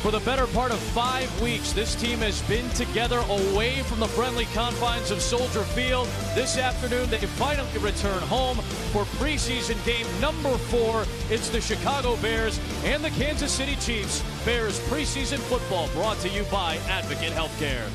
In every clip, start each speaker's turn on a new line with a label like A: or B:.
A: For the better part of 5 weeks, this team has been together away from the friendly confines of Soldier Field. This afternoon, they finally return home for preseason game number 4. It's the Chicago Bears and the Kansas City Chiefs. Bears preseason football brought to you by Advocate Healthcare.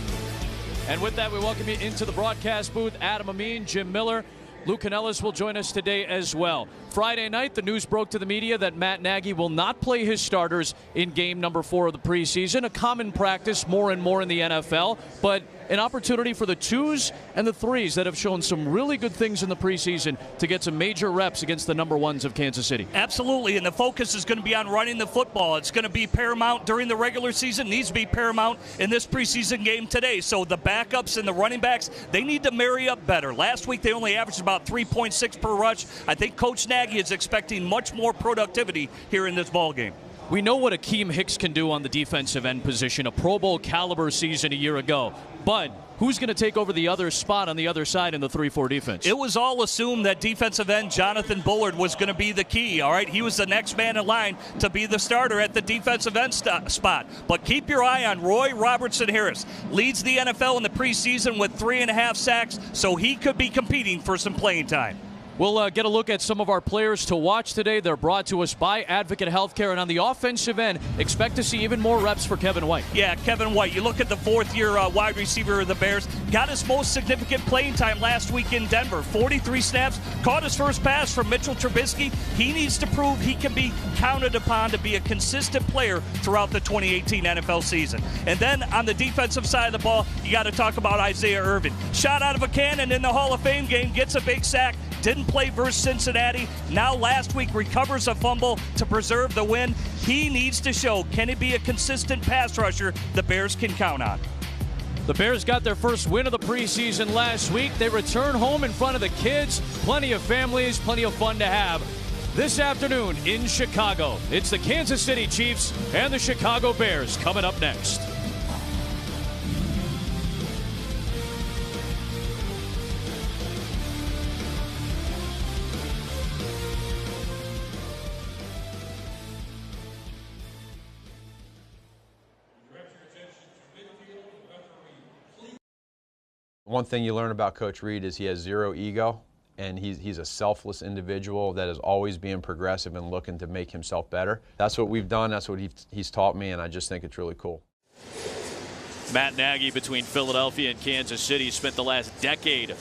A: And with that, we welcome you into the broadcast booth. Adam Amin, Jim Miller, Lou Canellis will join us today as well. Friday night, the news broke to the media that Matt Nagy will not play his starters in game number 4 of the preseason, a common practice more and more in the NFL, but an opportunity for the 2s and the 3s that have shown some really good things in the preseason to get some major reps against the number 1s of Kansas City.
B: Absolutely, and the focus is going to be on running the football. It's going to be paramount during the regular season, needs to be paramount in this preseason game today. So the backups and the running backs, they need to marry up better. Last week, they only averaged about 3.6 per rush. I think Coach Nagy is expecting much more productivity here in this ball game.
A: We know what Akeem Hicks can do on the defensive end position, a Pro Bowl caliber season a year ago. But who's going to take over the other spot on the other side in the 3-4 defense?
B: It was all assumed that defensive end Jonathan Bullard was going to be the key, all right? He was the next man in line to be the starter at the defensive end spot. But keep your eye on Roy Robertson Harris. Leads the NFL in the preseason with 3.5 sacks, so he could be competing for some playing time.
A: We'll get a look at some of our players to watch today. They're brought to us by Advocate Healthcare. And on the offensive end, expect to see even more reps for Kevin White.
B: Yeah, Kevin White. You look at the fourth-year wide receiver of the Bears. Got his most significant playing time last week in Denver. 43 snaps. Caught his first pass from Mitchell Trubisky. He needs to prove he can be counted upon to be a consistent player throughout the 2018 NFL season. And then on the defensive side of the ball, you got to talk about Isaiah Irvin. Shot out of a cannon in the Hall of Fame game. Gets a big sack. Didn't play versus Cincinnati. Now last week recovers a fumble to preserve the win. He needs to show, can he be a consistent pass rusher the Bears can count on?
A: The Bears got their first win of the preseason last week. They return home in front of the kids. Plenty of families, plenty of fun to have. This afternoon in Chicago, it's the Kansas City Chiefs and the Chicago Bears coming up next.
C: One thing you learn about Coach Reid is he has zero ego, and he's a selfless individual that is always being progressive and looking to make himself better. That's what we've done. That's what he's taught me, and I just think it's really cool.
A: Matt Nagy, between Philadelphia and Kansas City, spent the last decade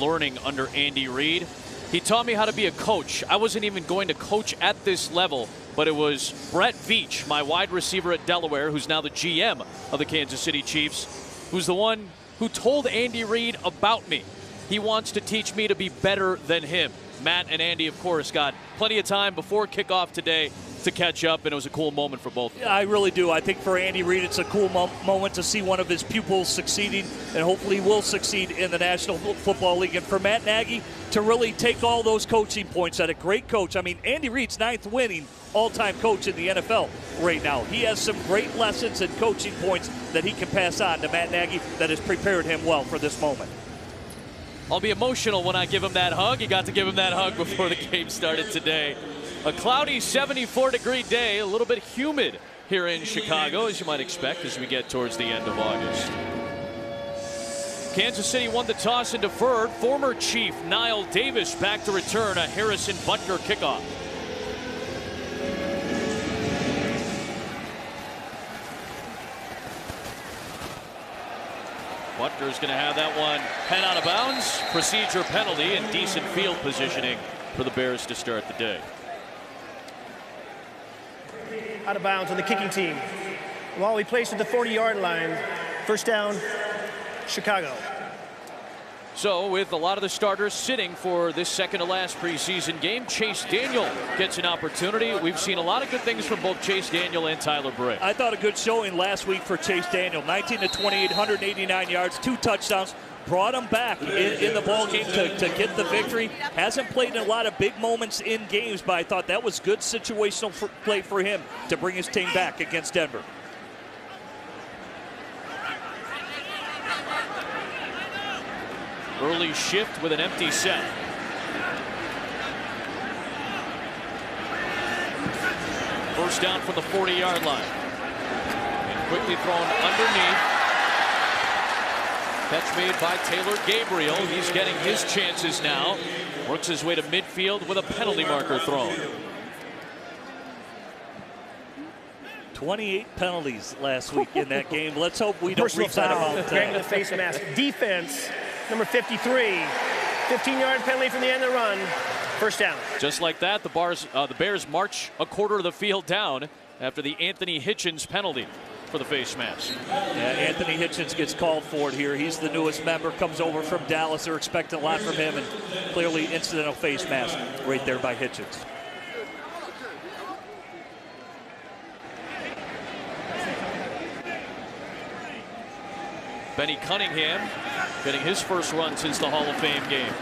A: learning under Andy Reid. He taught me how to be a coach. I wasn't even going to coach at this level, but it was Brett Veach, my wide receiver at Delaware, who's now the GM of the Kansas City Chiefs, who's the one who told Andy Reid about me. He wants to teach me to be better than him. Matt and Andy, of course, got plenty of time before kickoff today to catch up, and it was a cool moment for both of them.
B: Yeah, I really do. I think for Andy Reid, it's a cool moment to see one of his pupils succeeding, and hopefully will succeed in the National Football League. And for Matt Nagy to really take all those coaching points at a great coach. I mean, Andy Reid's 9th winning all-time coach in the NFL right now. He has some great lessons and coaching points that he can pass on to Matt Nagy that has prepared him well for this moment.
A: I'll be emotional when I give him that hug. You got to give him that hug before the game started today. A cloudy 74-degree day, a little bit humid here in Chicago, as you might expect as we get towards the end of August. Kansas City won the toss and deferred. Former Chief Niall Davis back to return a Harrison Butker kickoff. Butker's going to have that one head out of bounds. Procedure penalty and decent field positioning for the Bears to start the day.
D: Out of bounds on the kicking team. While he placed at the 40-yard line, first down, Chicago.
A: So with a lot of the starters sitting for this second-to-last preseason game, Chase Daniel gets an opportunity. We've seen a lot of good things from both Chase Daniel and Tyler Bray.
B: I thought a good showing last week for Chase Daniel. 19-28, 189 yards, 2 touchdowns. Brought him back in the ball game to get the victory. Hasn't played in a lot of big moments in games, but I thought that was good situational play for him to bring his team back against Denver.
A: Early shift with an empty set. First down from the 40-yard line. Quickly thrown underneath. Catch made by Taylor Gabriel. He's getting his chances now. Works his way to midfield with a penalty marker thrown.
B: 28 penalties last week in that game. Let's hope we don't
D: Personal
B: reach that
D: foul.
B: amount.
D: Grabbing the face mask. Defense, number 53. 15-yard penalty from the end of the run. First down.
A: Just like that, the Bears march a quarter of the field down after the Anthony Hitchens penalty for the face mask.
B: Yeah, Anthony Hitchens gets called for it here. He's the newest member, comes over from Dallas. They're expecting a lot from him, and clearly incidental face mask right there by Hitchens.
A: Benny Cunningham getting his first run since the Hall of Fame game.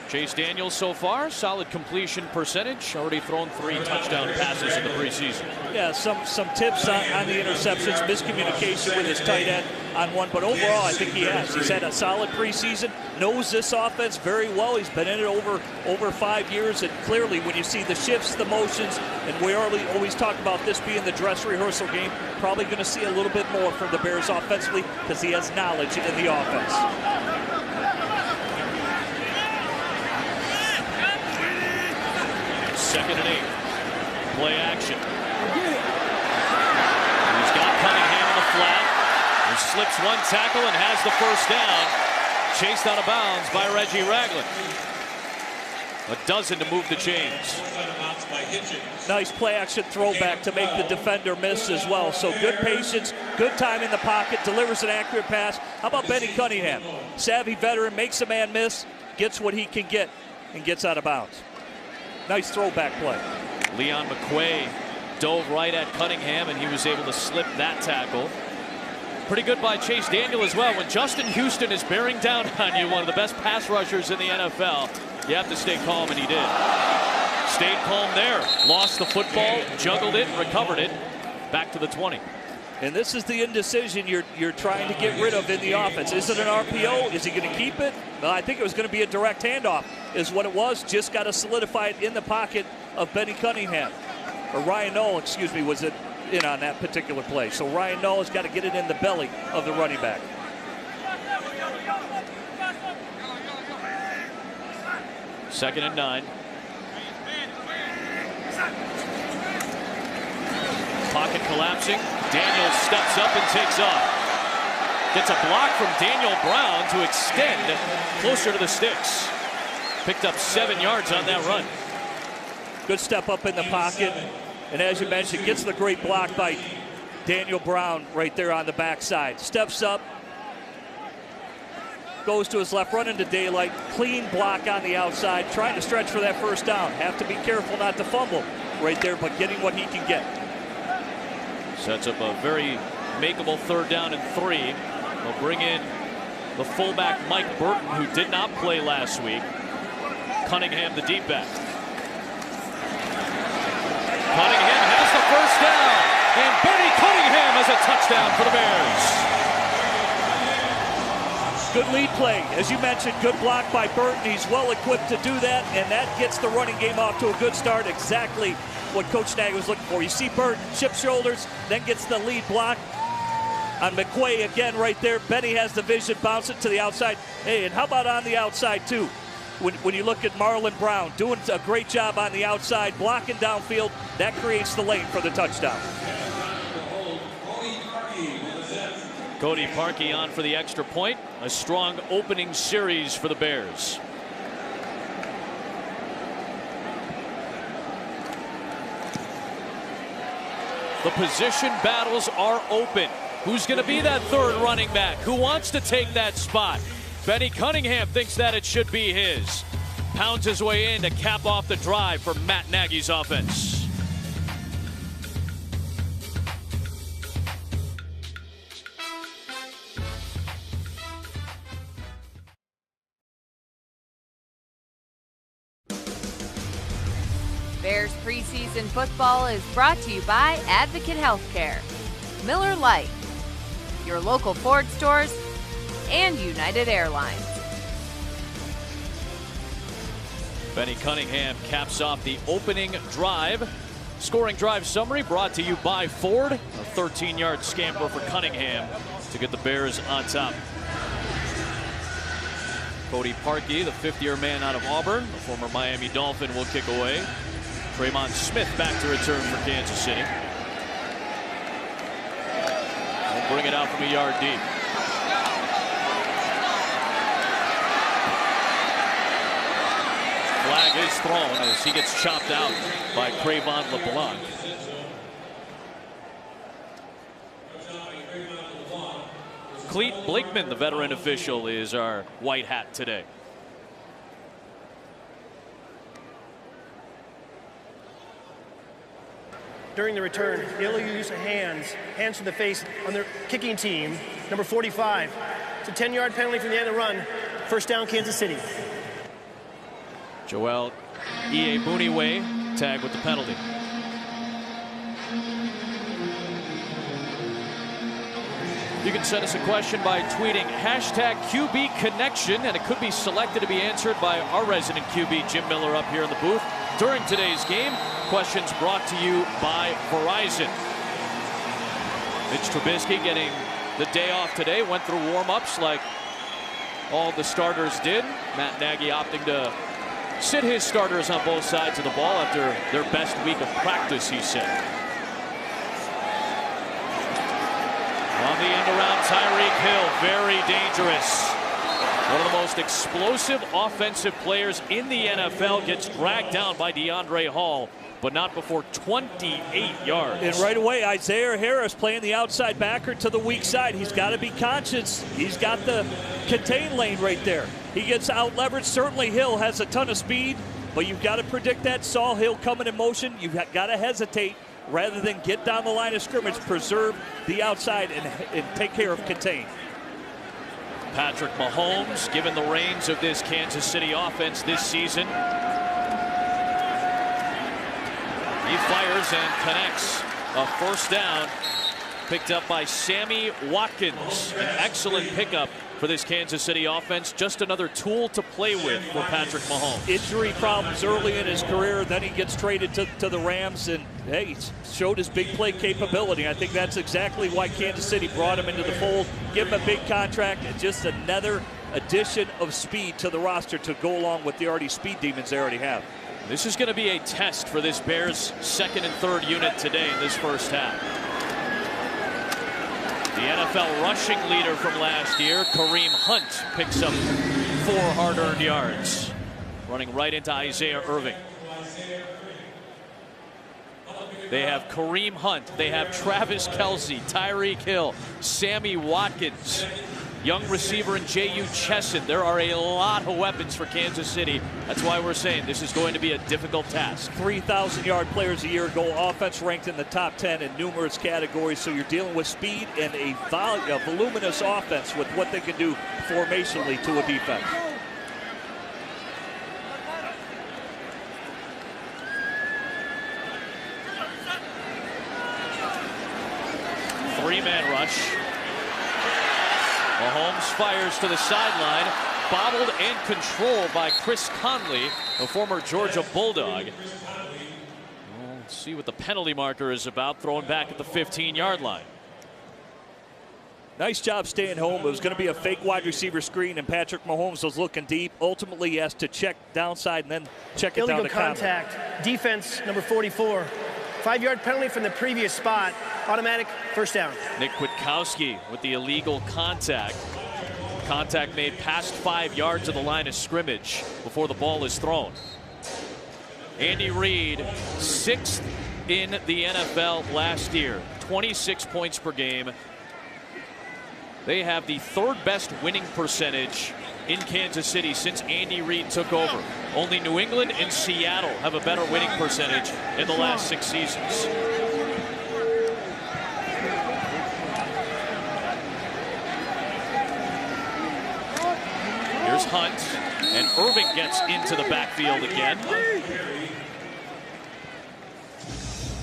A: Chase Daniels so far, solid completion percentage, already thrown 3 touchdown passes in the preseason.
B: Yeah, some tips on the interceptions, miscommunication with his tight end on one, but overall I think he has. He's had a solid preseason, knows this offense very well. He's been in it over 5 years, and clearly when you see the shifts, the motions, and we always talk about this being the dress rehearsal game, probably going to see a little bit more from the Bears offensively because he has knowledge in the offense.
A: Second and 8. Play action. He's got Cunningham in the flat. He slips one tackle and has the first down. Chased out of bounds by Reggie Ragland. A dozen to move the chains.
B: Nice play action throwback to make the defender miss as well. So good patience, good time in the pocket, delivers an accurate pass. How about Benny Cunningham? Savvy veteran, makes a man miss, gets what he can get, and gets out of bounds. Nice throwback play.
A: Leon McQuay dove right at Cunningham, and he was able to slip that tackle. Pretty good by Chase Daniel as well. When Justin Houston is bearing down on you, one of the best pass rushers in the NFL, you have to stay calm, and he did. Stayed calm there. Lost the football, juggled it, recovered it. Back to the 20.
B: And this is the indecision you're trying to get rid of in the offense. Is it an RPO? Is he going to keep it? Well, I think it was going to be a direct handoff is what it was. Just got to solidify it in the pocket of Benny Cunningham. Or Ryan Knoll, excuse me, was it in on that particular play. So Ryan Knoll has got to get it in the belly of the running back.
A: Second and 9. Pocket collapsing. Daniel steps up and takes off. Gets a block from Daniel Brown to extend closer to the sticks. Picked up 7 yards on that run.
B: Good step up in the pocket. And as you mentioned, gets the great block by Daniel Brown right there on the backside. Steps up. Goes to his left, run into daylight. Clean block on the outside. Trying to stretch for that first down. Have to be careful not to fumble right there, but getting what he can get.
A: Sets up a very makeable 3rd down and 3. They'll bring in the fullback Mike Burton, who did not play last week. Cunningham, the deep back. Cunningham has the first down, and Benny Cunningham has a touchdown for the Bears.
B: Good lead play. As you mentioned, good block by Burton. He's well equipped to do that, and that gets the running game off to a good start. Exactly what Coach Nagy was looking for. You see Burton chip shoulders, then gets the lead block on McQuay again right there. Benny has the vision, bounce it to the outside. Hey, and how about on the outside too? When you look at Marlon Brown, doing a great job on the outside, blocking downfield, that creates the lane for the touchdown.
A: Cody Parkey on for the extra point. A strong opening series for the Bears. The position battles are open. Who's going to be that 3rd running back? Who wants to take that spot? Benny Cunningham thinks that it should be his. Pounds his way in to cap off the drive for Matt Nagy's offense.
E: Bears preseason football is brought to you by Advocate Healthcare, Miller Lite, your local Ford stores, and United Airlines.
A: Benny Cunningham caps off the opening drive. Scoring drive summary brought to you by Ford. A 13-yard scamper for Cunningham to get the Bears on top. Cody Parkey, the fifth-year man out of Auburn, the former Miami Dolphin, will kick away. Tremont Smith back to return for Kansas City. We'll bring it out from a yard deep. Flag is thrown as he gets chopped out by Crayvon LeBlanc. Cleet Blakeman, the veteran official, is our white hat today.
D: During the return, they'll use hands to the face on their kicking team, number 45. It's a 10-yard penalty from the end of the run. First down, Kansas City.
A: Joel Iyiegbuniwe tagged with the penalty. You can send us a question by tweeting #QBConnection, and it could be selected to be answered by our resident QB, Jim Miller, up here in the booth during today's game. Questions brought to you by Verizon. Mitch Trubisky getting the day off today, went through warm-ups like all the starters did. Matt Nagy opting to sit his starters on both sides of the ball after their best week of practice, he said. On the end around, Tyreek Hill, very dangerous. One of the most explosive offensive players in the NFL gets dragged down by DeAndre Hall, but not before 28 yards.
B: And right away, Isaiah Harris playing the outside backer to the weak side. He's got to be conscious. He's got the contain lane right there. He gets out leveraged. Certainly Hill has a ton of speed, but you've got to predict that. Saw Hill coming in motion. You've got to hesitate rather than get down the line of scrimmage, preserve the outside and take care of contain.
A: Patrick Mahomes given the reins of this Kansas City offense this season. He fires and connects a first down, picked up by Sammy Watkins. An excellent pickup for this Kansas City offense. Just another tool to play with for Patrick Mahomes.
B: Injury problems early in his career, then he gets traded to the Rams, and hey, he showed his big play capability. I think that's exactly why Kansas City brought him into the fold, give him a big contract, and just another addition of speed to the roster to go along with the already speed demons they already have.
A: This is going to be a test for this Bears second and third unit today in this first half. The NFL rushing leader from last year, Kareem Hunt, picks up 4 hard-earned yards, running right into Isaiah Irving. They have Kareem Hunt, they have Travis Kelce, Tyreek Hill, Sammy Watkins, young receiver in J.U. Chesson. There are a lot of weapons for Kansas City. That's why we're saying this is going to be a difficult task.
B: 3,000-yard players a year ago, offense ranked in the top 10 in numerous categories. So you're dealing with speed and a voluminous offense with what they can do formationally to a defense.
A: Three-man rush. Mahomes fires to the sideline, bobbled and controlled by Chris Conley, a former Georgia Bulldog. We'll see what the penalty marker is about, throwing back at the 15-yard line.
B: Nice job staying home. It was going to be a fake wide receiver screen, and Patrick Mahomes was looking deep. Ultimately, he has to check downside and then check it down to
D: contact. Defense, number 44. 5-yard penalty from the previous spot. Automatic first down.
A: Nick Kwiatkowski with the illegal contact. Contact made past 5 yards of the line of scrimmage before the ball is thrown. Andy Reid, 6th in the NFL last year. 26 points per game. They have the 3rd best winning percentage in Kansas City since Andy Reid took over. Only New England and Seattle have a better winning percentage in the last 6 seasons. Here's Hunt, and Irving gets into the backfield again.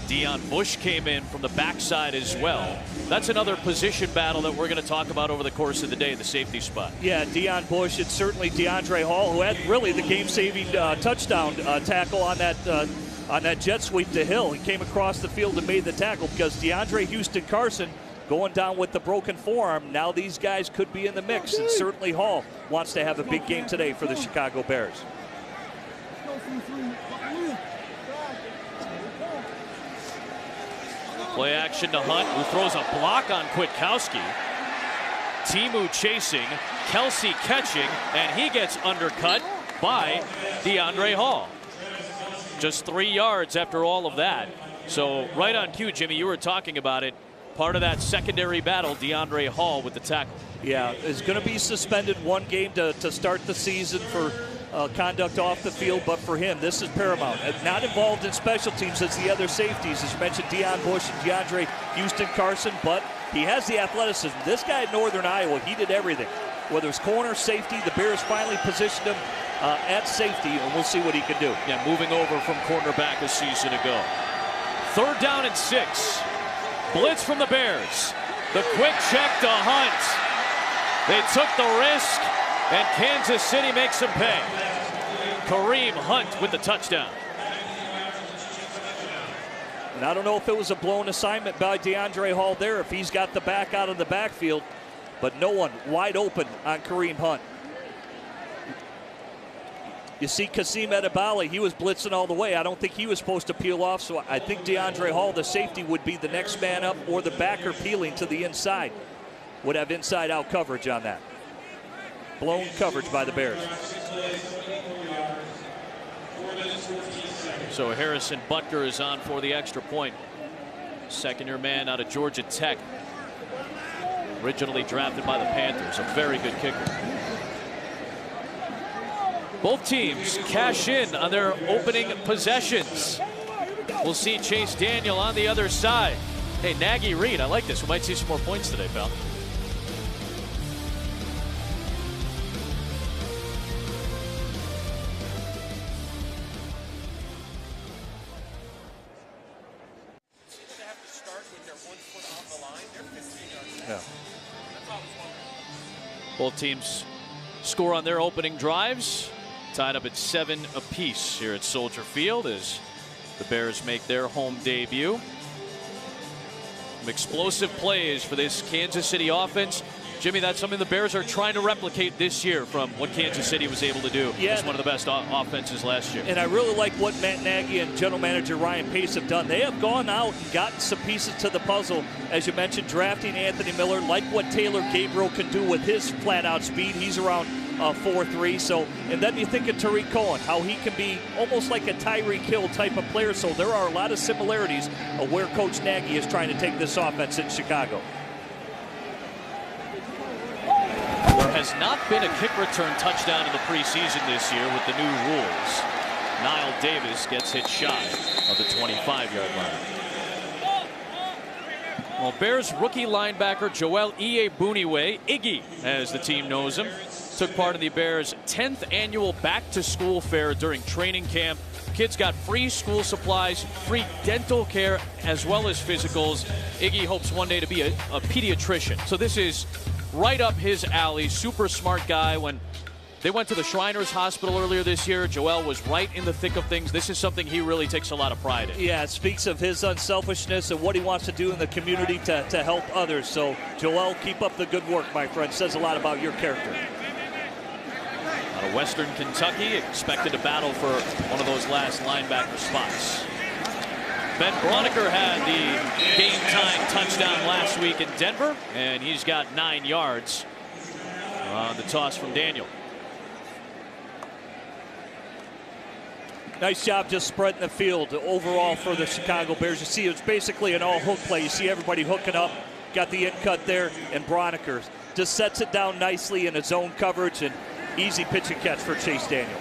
A: Deion Bush came in from the backside as well. That's another position battle that we're going to talk about over the course of the day, the safety spot.
B: Yeah, Deion Bush and certainly DeAndre Hall, who had really the game-saving touchdown tackle on that jet sweep to Hill. He came across the field and made the tackle because DeAndre Houston Carson going down with the broken forearm. Now these guys could be in the mix, and certainly Hall wants to have a big game today for the Chicago Bears.
A: Play action to Hunt, who throws a block on Kwiatkowski. Timu chasing, Kelsey catching, and he gets undercut by DeAndre Hall. Just 3 yards after all of that. So right on cue, Jimmy, you were talking about it. Part of that secondary battle, DeAndre Hall with the tackle. Yeah, is going to be suspended 1 game to start the season for conduct off the field, but for him, this is paramount. Not involved in special teams as the other safeties, as you mentioned, Deion Bush and DeAndre Houston Carson, but he has the athleticism. This guy at Northern Iowa, he did everything. Whether it's corner, safety, the Bears finally positioned him at safety, and we'll see what he can do. Yeah, moving over from cornerback a season ago. 3rd down and 6. Blitz from the Bears. The quick check to Hunt. They took the risk, and Kansas City makes them pay. Kareem Hunt with the touchdown.
B: And I don't know if it was a blown assignment by DeAndre Hall there, if he's got the back out of the backfield, but no one wide open on Kareem Hunt. You see Kasim Edebali, he was blitzing all the way. I don't think he was supposed to peel off, so I think DeAndre Hall, the safety, would be the next man up, or the backer peeling to the inside would have inside-out coverage on that. Blown coverage by the Bears.
A: So Harrison Butker is on for the extra point. Second-year man out of Georgia Tech. Originally drafted by the Panthers, a very good kicker. Both teams cash in on their opening possessions. We'll see Chase Daniel on the other side. Hey, Nagy Reed, I like this. We might see some more points today, pal.
B: Yeah.
A: Both teams score on their opening drives. Tied up at 7 apiece here at Soldier Field as the Bears make their home debut. Some explosive plays for this Kansas City offense. Jimmy, that's something the Bears are trying to replicate this year from what Kansas City was able to do.
B: Yeah.
A: It's one of the best offenses last year.
B: And I really like what Matt Nagy and general manager Ryan Pace have done. They have gone out and gotten some pieces to the puzzle. As you mentioned, drafting Anthony Miller, like what Taylor Gabriel can do with his flat-out speed. He's around 4'3". So, and then you think of Tariq Cohen, how he can be almost like a Tyreek Hill type of player. So there are a lot of similarities of where Coach Nagy is trying to take this offense in Chicago.
A: There has not been a kick return touchdown in the preseason this year with the new rules. Niall Davis gets hit shy of the 25-yard line. Well, Bears rookie linebacker Joel Iyiegbuniwe, Iggy as the team knows him, took part in the Bears' 10th annual back-to-school fair during training camp. Kids got free school supplies, free dental care, as well as physicals. Iggy hopes one day to be a pediatrician. So this is right up his alley. Super smart guy. When they went to the Shriners Hospital earlier this year, Joel was right in the thick of things. This is something he really takes a lot of pride in.
B: Yeah, it speaks of his unselfishness and what he wants to do in the community to help others. So, Joel, keep up the good work, my friend. Says a lot about your character.
A: Out of Western Kentucky, expected to battle for one of those last linebacker spots. Ben Broniker had the game-time touchdown last week in Denver, and he's got 9 yards on the toss from Daniel.
B: Nice job just spreading the field overall for the Chicago Bears. You see, it's basically an all-hook play. You see everybody hooking up, got the in cut there, and Broniker just sets it down nicely in a zone coverage, and easy pitch and catch for Chase Daniel.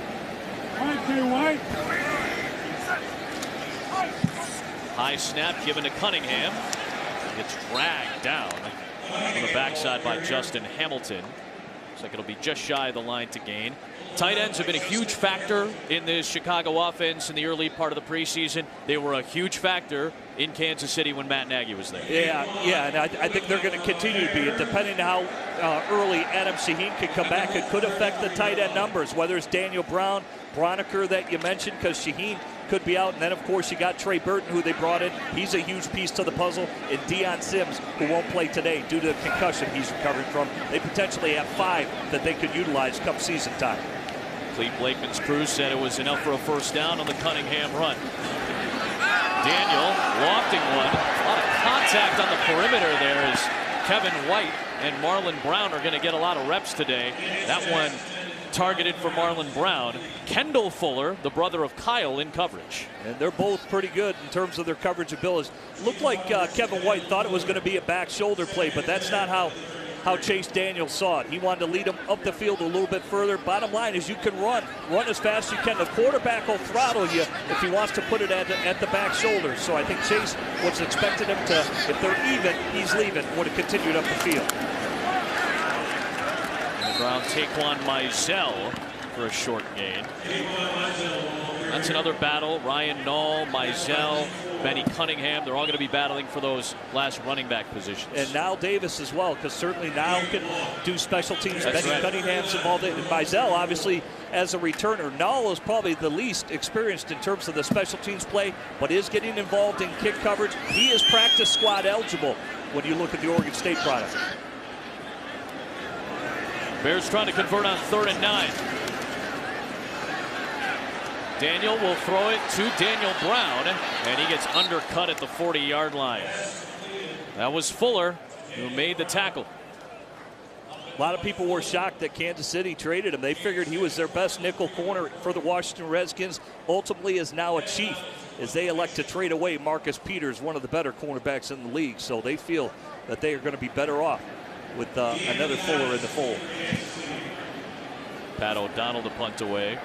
A: High snap given to Cunningham. It's dragged down on the backside by Justin Hamilton. Looks like it'll be just shy of the line to gain. Tight ends have been a huge factor in this Chicago offense in the early part of the preseason. They were a huge factor in Kansas City when Matt Nagy was there.
B: Yeah, and I think they're going to continue to be. Depending on how early Adam Shaheen can come back, it could affect the tight end numbers, whether it's Daniel Brown, Broniker that you mentioned, because Shaheen could be out. And then, of course, you got Trey Burton, who they brought in. He's a huge piece to the puzzle. And Deion Sims, who won't play today due to the concussion he's recovering from. They potentially have 5 that they could utilize come season time.
A: Clete Blakeman's crew said it was enough for a first down on the Cunningham run. Daniel lofting one. A lot of contact on the perimeter there as Kevin White and Marlon Brown are going to get a lot of reps today. That one targeted for Marlon Brown. Kendall Fuller, the brother of Kyle, in coverage.
B: And they're both pretty good in terms of their coverage abilities. Looked like Kevin White thought it was going to be a back shoulder play, but that's not how Chase Daniel saw it. He wanted to lead him up the field a little bit further. Bottom line is you can run as fast as you can. The quarterback will throttle you if he wants to put it at the back shoulder. So I think Chase was expecting him to, if they're even, he's leaving, would have continued up the field.
A: On the ground, Taquan Mizell for a short gain. That's another battle. Ryan Nall, Mizell, Benny Cunningham, they're all going to be battling for those last running back positions.
B: And Nile Davis as well, because certainly Nile can do special teams.
A: That's
B: Benny
A: right.
B: Cunningham's involved in. And Mizell, obviously, as a returner. Nile is probably the least experienced in terms of the special teams play, but is getting involved in kick coverage. He is practice squad eligible when you look at the Oregon State product.
A: Bears trying to convert on 3rd and 9. Daniel will throw it to Daniel Brown, and he gets undercut at the 40-yard line. That was Fuller who made the tackle.
B: A lot of people were shocked that Kansas City traded him. They figured he was their best nickel corner for the Washington Redskins. Ultimately is now a Chief as they elect to trade away Marcus Peters, one of the better cornerbacks in the league. So they feel that they are going to be better off with another Fuller in the fold.
A: Pat O'Donnell to punt away.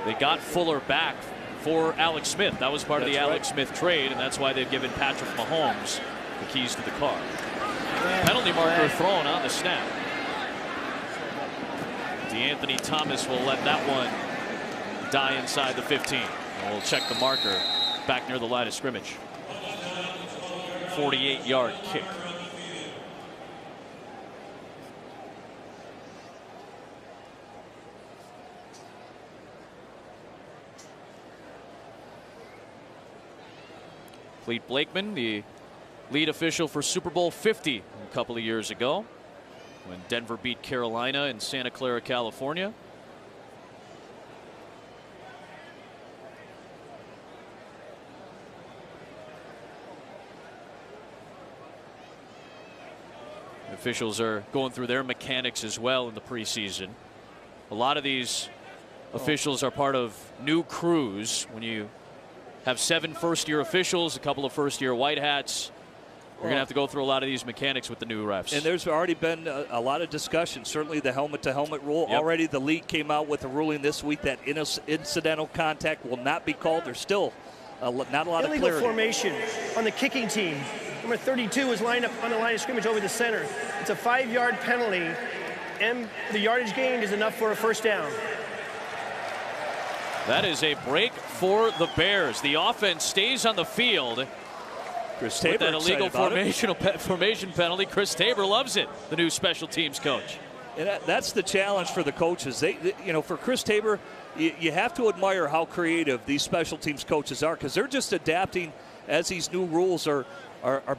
A: They got Fuller back for Alex Smith. That was part of the Alex Smith trade, and that's why they've given Patrick Mahomes the keys to the car. Penalty marker thrown on the snap. DeAnthony Thomas will let that one die inside the 15. And we'll check the marker back near the line of scrimmage. 48-yard kick. Clete Blakeman, the lead official for Super Bowl 50 a couple of years ago when Denver beat Carolina in Santa Clara, California. Officials are going through their mechanics as well in the preseason. A lot of these officials are part of new crews. When you have 7 first-year officials, a couple of first-year white hats, you're going to have to go through a lot of these mechanics with the new refs.
B: And there's already been a lot of discussion. Certainly the helmet-to-helmet rule. Yep. Already the league came out with a ruling this week that incidental contact will not be called. There's still not a lot of clarity.
D: Illegal formation on the kicking team. Number 32 is lined up on the line of scrimmage over the center. It's a 5-yard penalty, and the yardage gained is enough for a first down.
A: That is a break for the Bears. The offense stays on the field.
B: Chris Tabor,
A: with that illegal formation penalty. Chris Tabor loves it, the new special teams coach.
B: And that's the challenge for the coaches. For Chris Tabor, you have to admire how creative these special teams coaches are, because they're just adapting as these new rules are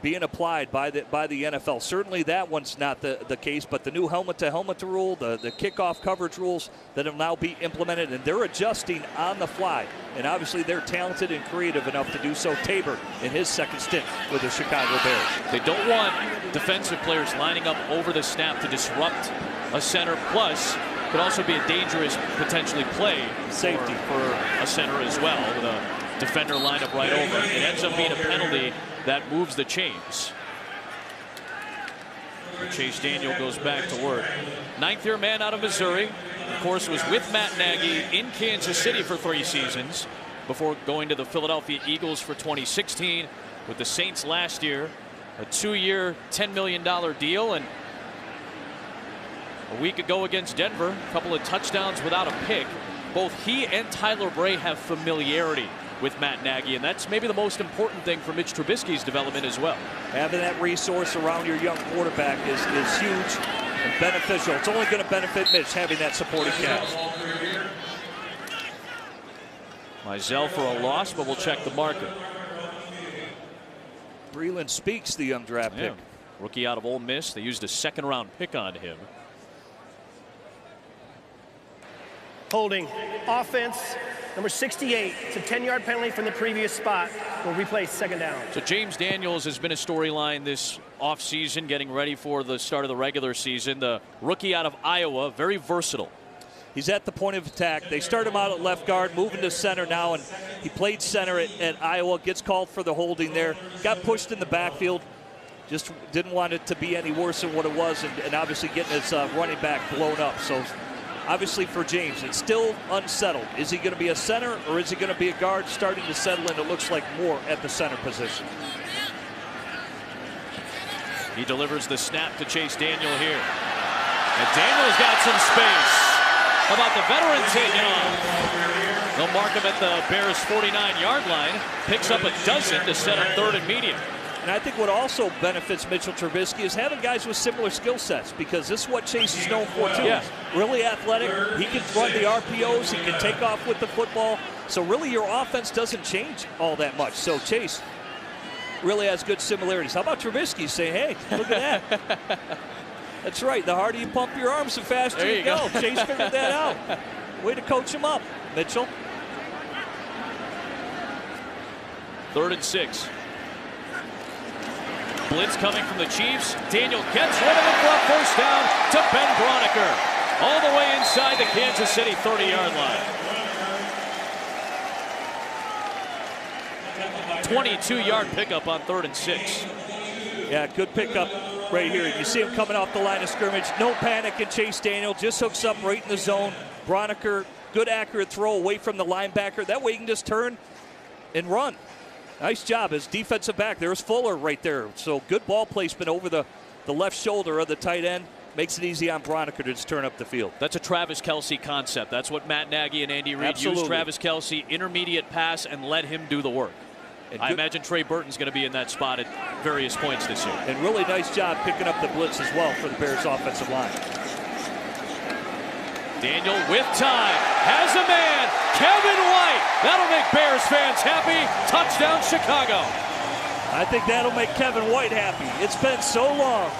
B: being applied by the NFL. Certainly that one's not the case, but the new helmet-to-helmet rule, the kickoff coverage rules that will now be implemented, and they're adjusting on the fly. And obviously they're talented and creative enough to do so. Tabor in his second stint with the Chicago Bears.
A: They don't want defensive players lining up over the snap to disrupt a center. Plus, could also be a dangerous potentially play
B: safety
A: for a center as well, with a defender lined up right over. It ends up being a penalty that moves the chains. Chase Daniel goes back to work. 9th-year man out of Missouri. Of course, was with Matt Nagy in Kansas City for 3 seasons before going to the Philadelphia Eagles for 2016. With the Saints last year, a 2-year, $10 million deal. And A week ago against Denver, a couple of touchdowns without a pick. Both he and Tyler Bray have familiarity with Matt Nagy, and that's maybe the most important thing for Mitch Trubisky's development as well.
B: Having that resource around your young quarterback is huge and beneficial. It's only going to benefit Mitch having that supporting cast.
A: Mizell for a loss, but we'll check the marker.
B: Breeland Speaks, the young draft pick.
A: Rookie out of Ole Miss. They used a second-round pick on him.
D: Holding. Offense, number 68. It's a 10-yard penalty from the previous spot. We'll replay second down.
A: So James Daniels has been a storyline this offseason, getting ready for the start of the regular season. The rookie out of Iowa, very versatile.
B: He's at the point of attack. They start him out at left guard, moving to center now, and he played center at Iowa, gets called for the holding there, got pushed in the backfield, just didn't want it to be any worse than what it was, and obviously getting his running back blown up. So obviously for James, it's still unsettled. Is he going to be a center or is he going to be a guard? Starting to settle in, it looks like more at the center position.
A: He delivers the snap to Chase Daniel here. And Daniel's got some space. How about the veteran taking off? They'll mark him at the Bears' 49-yard line. Picks up a dozen to set up third and medium.
B: And I think what also benefits Mitchell Trubisky is having guys with similar skill sets, because this is what Chase is known for too.
A: Yeah.
B: Really athletic. He can run the RPOs. He can take off with the football. So really your offense doesn't change all that much. So Chase really has good similarities. How about Trubisky saying, hey, look at that. That's right. The harder you pump your arms, the faster you go. Chase figured that out. Way to coach him up, Mitchell.
A: 3rd and 6. Blitz coming from the Chiefs. Daniel gets rid of it for a first down to Ben Broniker. All the way inside the Kansas City 30-yard line. 22-yard pickup on 3rd and 6.
B: Yeah, good pickup right here. You see him coming off the line of scrimmage. No panic in Chase Daniel. Just hooks up right in the zone. Broniker, good accurate throw away from the linebacker. That way he can just turn and run. Nice job as defensive back. There's Fuller right there. So good ball placement over the left shoulder of the tight end. Makes it easy on Broniker to just turn up the field.
A: That's a Travis Kelce concept. That's what Matt Nagy and Andy Reid used. Travis Kelce, intermediate pass, and let him do the work. I imagine Trey Burton's going to be in that spot at various points this year.
B: And really nice job picking up the blitz as well for the Bears offensive line.
A: Daniel with time, has a man, Kevin White. That'll make Bears fans happy. Touchdown, Chicago.
B: I think that'll make Kevin White happy. It's been so long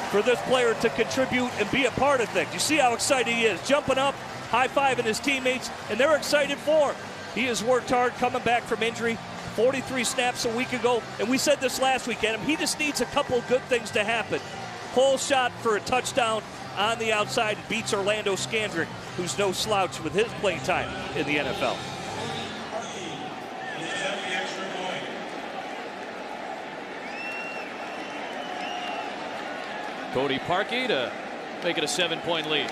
B: for this player to contribute and be a part of things. You see how excited he is, jumping up, high-fiving his teammates, and they're excited for him. He has worked hard coming back from injury. 43 snaps a week ago, and we said this last week, Adam. He just needs a couple of good things to happen. Pull shot for a touchdown on the outside, beats Orlando Scandrick, who's no slouch with his playing time in the NFL.
A: Cody Parkey to make it a 7-point lead.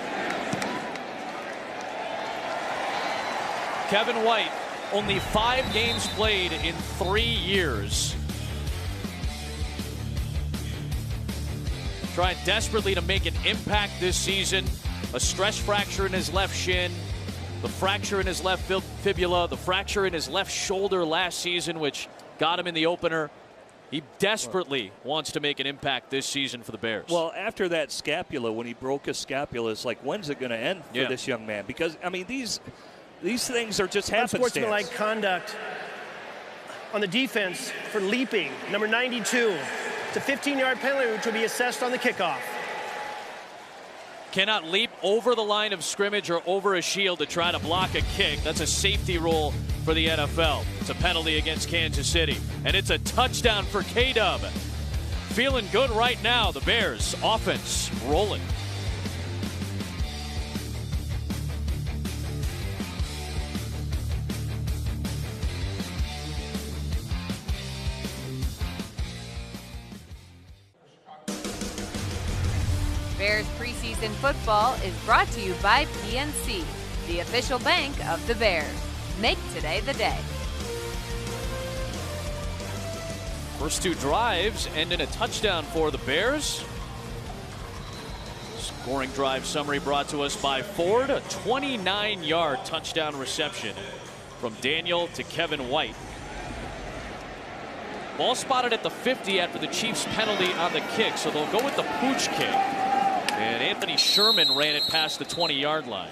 A: Kevin White, only 5 games played in 3 years. Trying desperately to make an impact this season. A stress fracture in his left shin, the fracture in his left fibula, the fracture in his left shoulder last season, which got him in the opener. He desperately wants to make an impact this season for the Bears.
B: Well, after that scapula, when he broke his scapula, it's like, when's it going to end for this young man? Because, I mean, these things are just happenstance.
D: Unsportsmanlike conduct on the defense for leaping, number 92. It's a 15-yard penalty, which will be assessed on the kickoff.
A: Cannot leap over the line of scrimmage or over a shield to try to block a kick. That's a safety rule for the NFL. It's a penalty against Kansas City. And it's a touchdown for K-Dub. Feeling good right now, the Bears offense rolling.
E: Bears preseason football is brought to you by PNC, the official bank of the Bears. Make today the day.
A: First 2 drives end in a touchdown for the Bears. Scoring drive summary brought to us by Ford. A 29-yard touchdown reception from Daniel to Kevin White. Ball spotted at the 50 after the Chiefs penalty on the kick, so they'll go with the pooch kick. And Anthony Sherman ran it past the 20-yard line.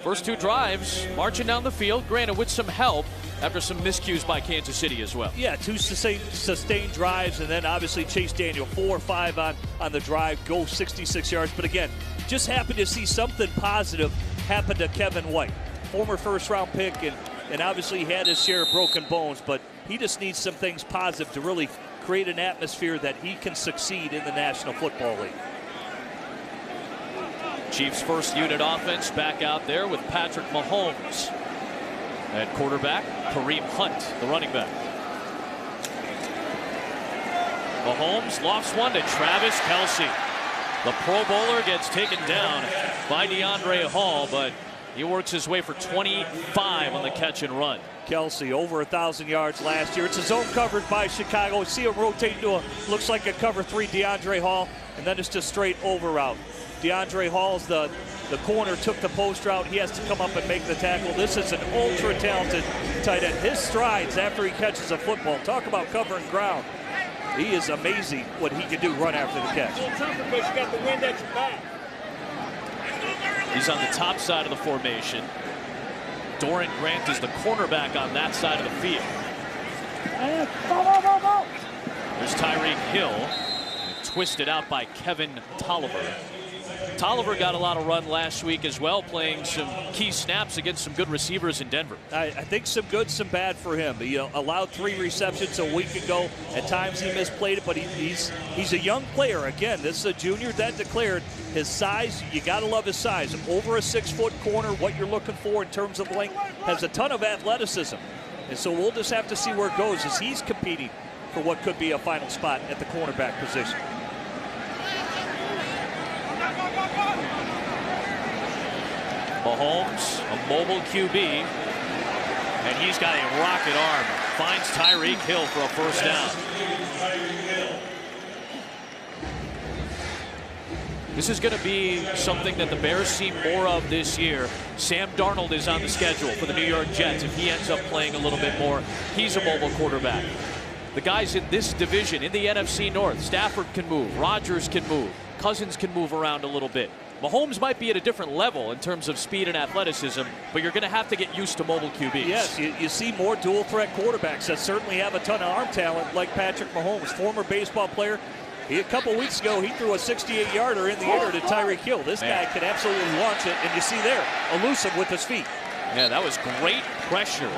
A: First two drives marching down the field, granted with some help after some miscues by Kansas City as well.
B: Yeah, two sustained drives, and then obviously Chase Daniel 4 or 5 on the drive, go 66 yards. But again, just happened to see something positive happen to Kevin White, former first-round pick, and obviously he had his share of broken bones, but he just needs some things positive to really create an atmosphere that he can succeed in the National Football League.
A: Chiefs' first unit offense back out there with Patrick Mahomes at quarterback, Kareem Hunt, the running back. Mahomes lofts one to Travis Kelce. The Pro Bowler gets taken down by DeAndre Hall, but he works his way for 25 on the catch and run.
B: Kelce over 1,000 yards last year. It's a zone covered by Chicago. See him rotate into looks like a cover 3 DeAndre Hall, and then it's just straight over route. DeAndre Hall's the corner, took the post route. He has to come up and make the tackle. This is an ultra-talented tight end. His strides after he catches a football. Talk about covering ground. He is amazing what he can do run after the catch.
A: He's on the top side of the formation. Doran Grant is the cornerback on that side of the field. There's Tyreek Hill, twisted out by Kevin Tolliver. Tolliver got a lot of run last week as well, playing some key snaps against some good receivers in Denver.
B: I think some good, some bad for him. He allowed 3 receptions a week ago. At times he misplayed it, but he's a young player. Again, this is a junior that declared. His size, you got to love his size. Over a 6-foot corner, what you're looking for in terms of length, has a ton of athleticism. And so we'll just have to see where it goes as he's competing for what could be a final spot at the cornerback position.
A: Mahomes, a mobile QB, and he's got a rocket arm. Finds Tyreek Hill for a first down. This is going to be something that the Bears see more of this year. Sam Darnold is on the schedule for the New York Jets. If he ends up playing a little bit more, he's a mobile quarterback. The guys in this division, in the NFC North, Stafford can move, Rodgers can move, Cousins can move around a little bit. Mahomes might be at a different level in terms of speed and athleticism, but you're going to have to get used to mobile QBs.
B: Yes, you see more dual-threat quarterbacks that certainly have a ton of arm talent, like Patrick Mahomes, former baseball player. A couple weeks ago, he threw a 68-yarder in the air to Tyreek Hill. This guy can absolutely launch it, and you see there, elusive with his feet.
A: Yeah, that was great pressure.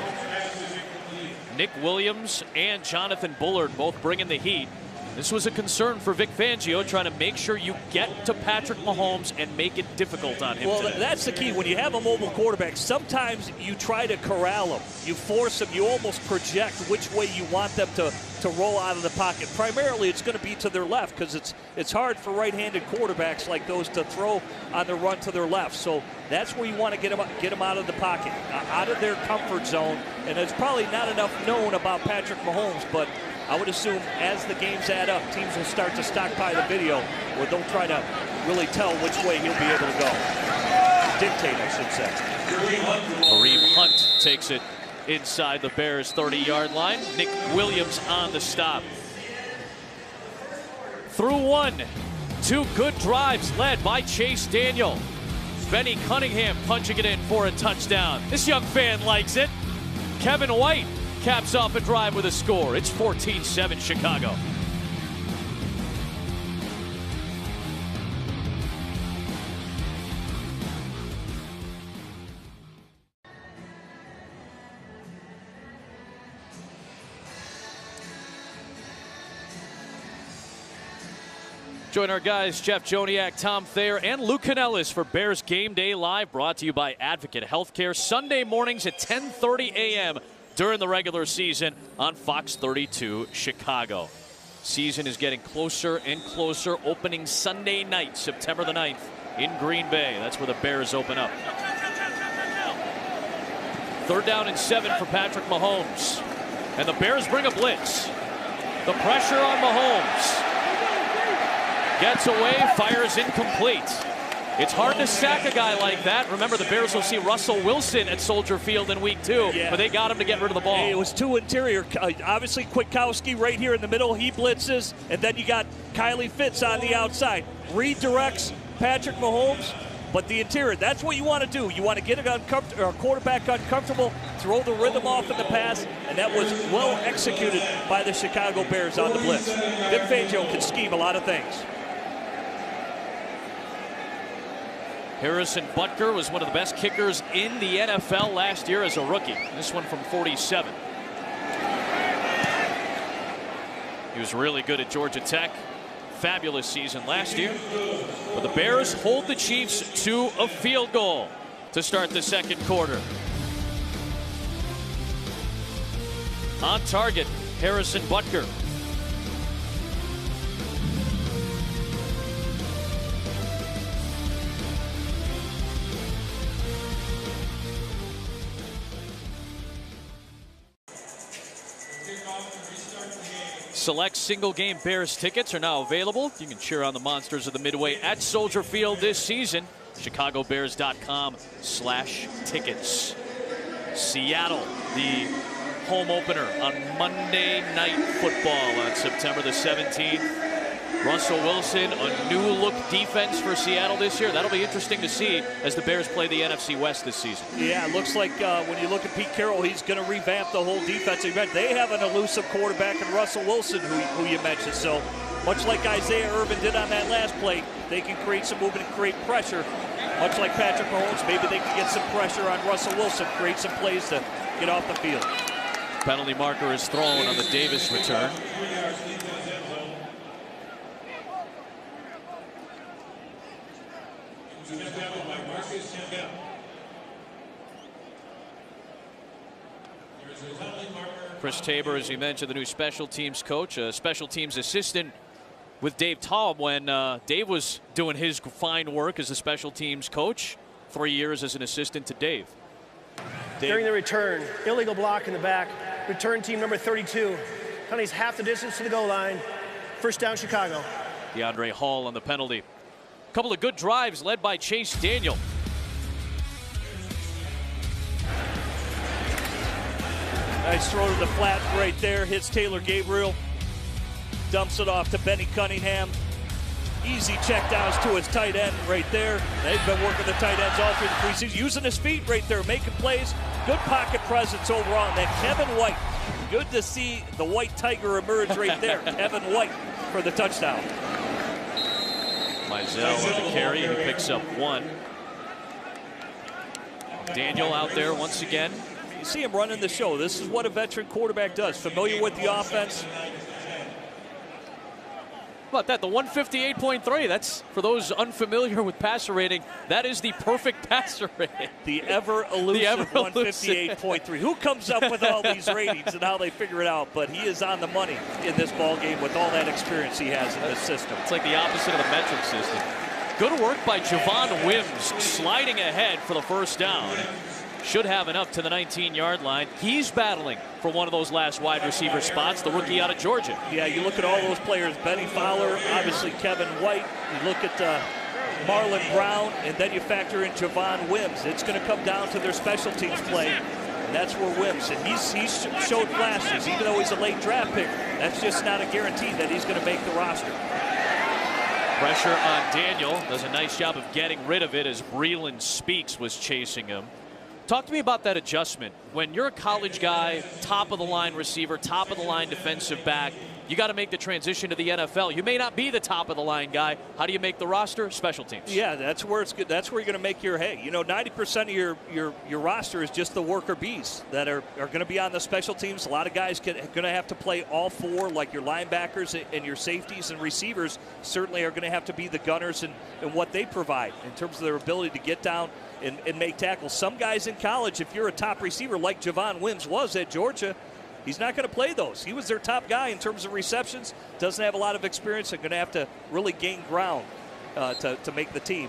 A: Nick Williams and Jonathan Bullard both bringing the heat. This was a concern for Vic Fangio, trying to make sure you get to Patrick Mahomes and make it difficult on him.
B: Well,
A: today.
B: That's the key. When you have a mobile quarterback, sometimes you try to corral them. You force them. You almost project which way you want them to roll out of the pocket. Primarily, it's going to be to their left because it's hard for right-handed quarterbacks like those to throw on the run to their left. So that's where you want to get them out of the pocket, out of their comfort zone. And there's probably not enough known about Patrick Mahomes, but I would assume as the games add up, teams will start to stockpile the video where they'll try to really tell which way he'll be able to go. Dictate, I should say.
A: Kareem Hunt takes it inside the Bears' 30-yard line. Nick Williams on the stop. Through one. 2 good drives led by Chase Daniel. Benny Cunningham punching it in for a touchdown. This young fan likes it. Kevin White caps off a drive with a score. It's 14-7 Chicago. Join our guys, Jeff Joniak, Tom Thayer, and Luke Canellis for Bears Game Day Live, brought to you by Advocate Healthcare, Sunday mornings at 10:30 a.m. during the regular season on Fox 32 Chicago. Season is getting closer and closer, opening Sunday night, September the 9th in Green Bay. That's where the Bears open up. 3rd down and 7 for Patrick Mahomes. And the Bears bring a blitz. The pressure on Mahomes. Gets away, fires incomplete. It's hard to sack a guy like that. Remember, the Bears will see Russell Wilson at Soldier Field in week 2, but they got him to get rid of the ball.
B: Hey, it was 2 interior. Obviously, Kwiatkowski right here in the middle. He blitzes, and then you got Kylie Fitz on the outside. Redirects Patrick Mahomes, but the interior, that's what you want to do. You want to get a quarterback uncomfortable, throw the rhythm off in the pass, and that was well executed by the Chicago Bears on the blitz. Vic Fangio can scheme a lot of things.
A: Harrison Butker was one of the best kickers in the NFL last year as a rookie. This one from 47. He was really good at Georgia Tech. Fabulous season last year. But the Bears hold the Chiefs to a field goal to start the second quarter. On target, Harrison Butker. Select single-game Bears tickets are now available. You can cheer on the Monsters of the Midway at Soldier Field this season. ChicagoBears.com/tickets. Seattle, the home opener on Monday Night Football on September the 17th. Russell Wilson, a new-look defense for Seattle this year. That'll be interesting to see as the Bears play the NFC West this season.
B: Yeah, it looks like when you look at Pete Carroll, he's going to revamp the whole defensive end. They have an elusive quarterback in Russell Wilson, who you mentioned. So much like Isaiah Irvin did on that last play, they can create some movement and create pressure. Much like Patrick Mahomes, maybe they can get some pressure on Russell Wilson, create some plays to get off the field.
A: Penalty marker is thrown on the Davis return. Chris Tabor, as you mentioned, the new special teams coach, a special teams assistant with Dave Taub when Dave was doing his fine work as a special teams coach. 3 years as an assistant to Dave.
D: During the return, illegal block in the back. Return team number 32. Penalty's half the distance to the goal line. First down, Chicago.
A: DeAndre Hall on the penalty. A couple of good drives led by Chase Daniel.
B: Nice throw to the flat right there. Hits Taylor Gabriel. Dumps it off to Benny Cunningham. Easy check downs to his tight end right there. They've been working the tight ends all through the preseason. Using his feet right there, making plays. Good pocket presence overall. And then Kevin White. Good to see the White Tiger emerge right there. Kevin White for the touchdown.
A: Mizell on the carry. He picks up 1. Daniel out there once again.
B: You see him running the show. This is what a veteran quarterback does. Familiar with the offense.
A: How about that? The 158.3. That's, for those unfamiliar with passer rating, that is the perfect passer rating.
B: The ever-elusive 158.3. Who comes up with all these ratings and how they figure it out? But he is on the money in this ball game with all that experience he has in this system.
A: It's like the opposite of the metric system. Good work by Javon Wims, sliding ahead for the first down. Should have enough to the 19-yard line. He's battling for one of those last wide receiver spots, the rookie out of Georgia.
B: Yeah, you look at all those players, Benny Fowler, obviously Kevin White. You look at Marlon Brown, and then you factor in Javon Wims. It's going to come down to their special teams play, and that's where Wims, and he's showed flashes. Even though he's a late draft pick, that's just not a guarantee that he's going to make the roster.
A: Pressure on Daniel. Does a nice job of getting rid of it as Breeland Speaks was chasing him. Talk to me about that adjustment. When you're a college guy, top-of-the-line receiver, top-of-the-line defensive back, you got to make the transition to the NFL. You may not be the top-of-the-line guy. How do you make the roster? Special teams.
B: Yeah, that's where it's good. That's where you're going to make your hay. You know, 90% of your roster is just the worker bees that are going to be on the special teams. A lot of guys are going to have to play all 4, like your linebackers and your safeties and receivers certainly are going to have to be the gunners and what they provide in terms of their ability to get down and make tackles. Some guys in college, if you're a top receiver like Javon Wims was at Georgia, he's not going to play those. He was their top guy in terms of receptions. Doesn't have a lot of experience. They're going to have to really gain ground to make the team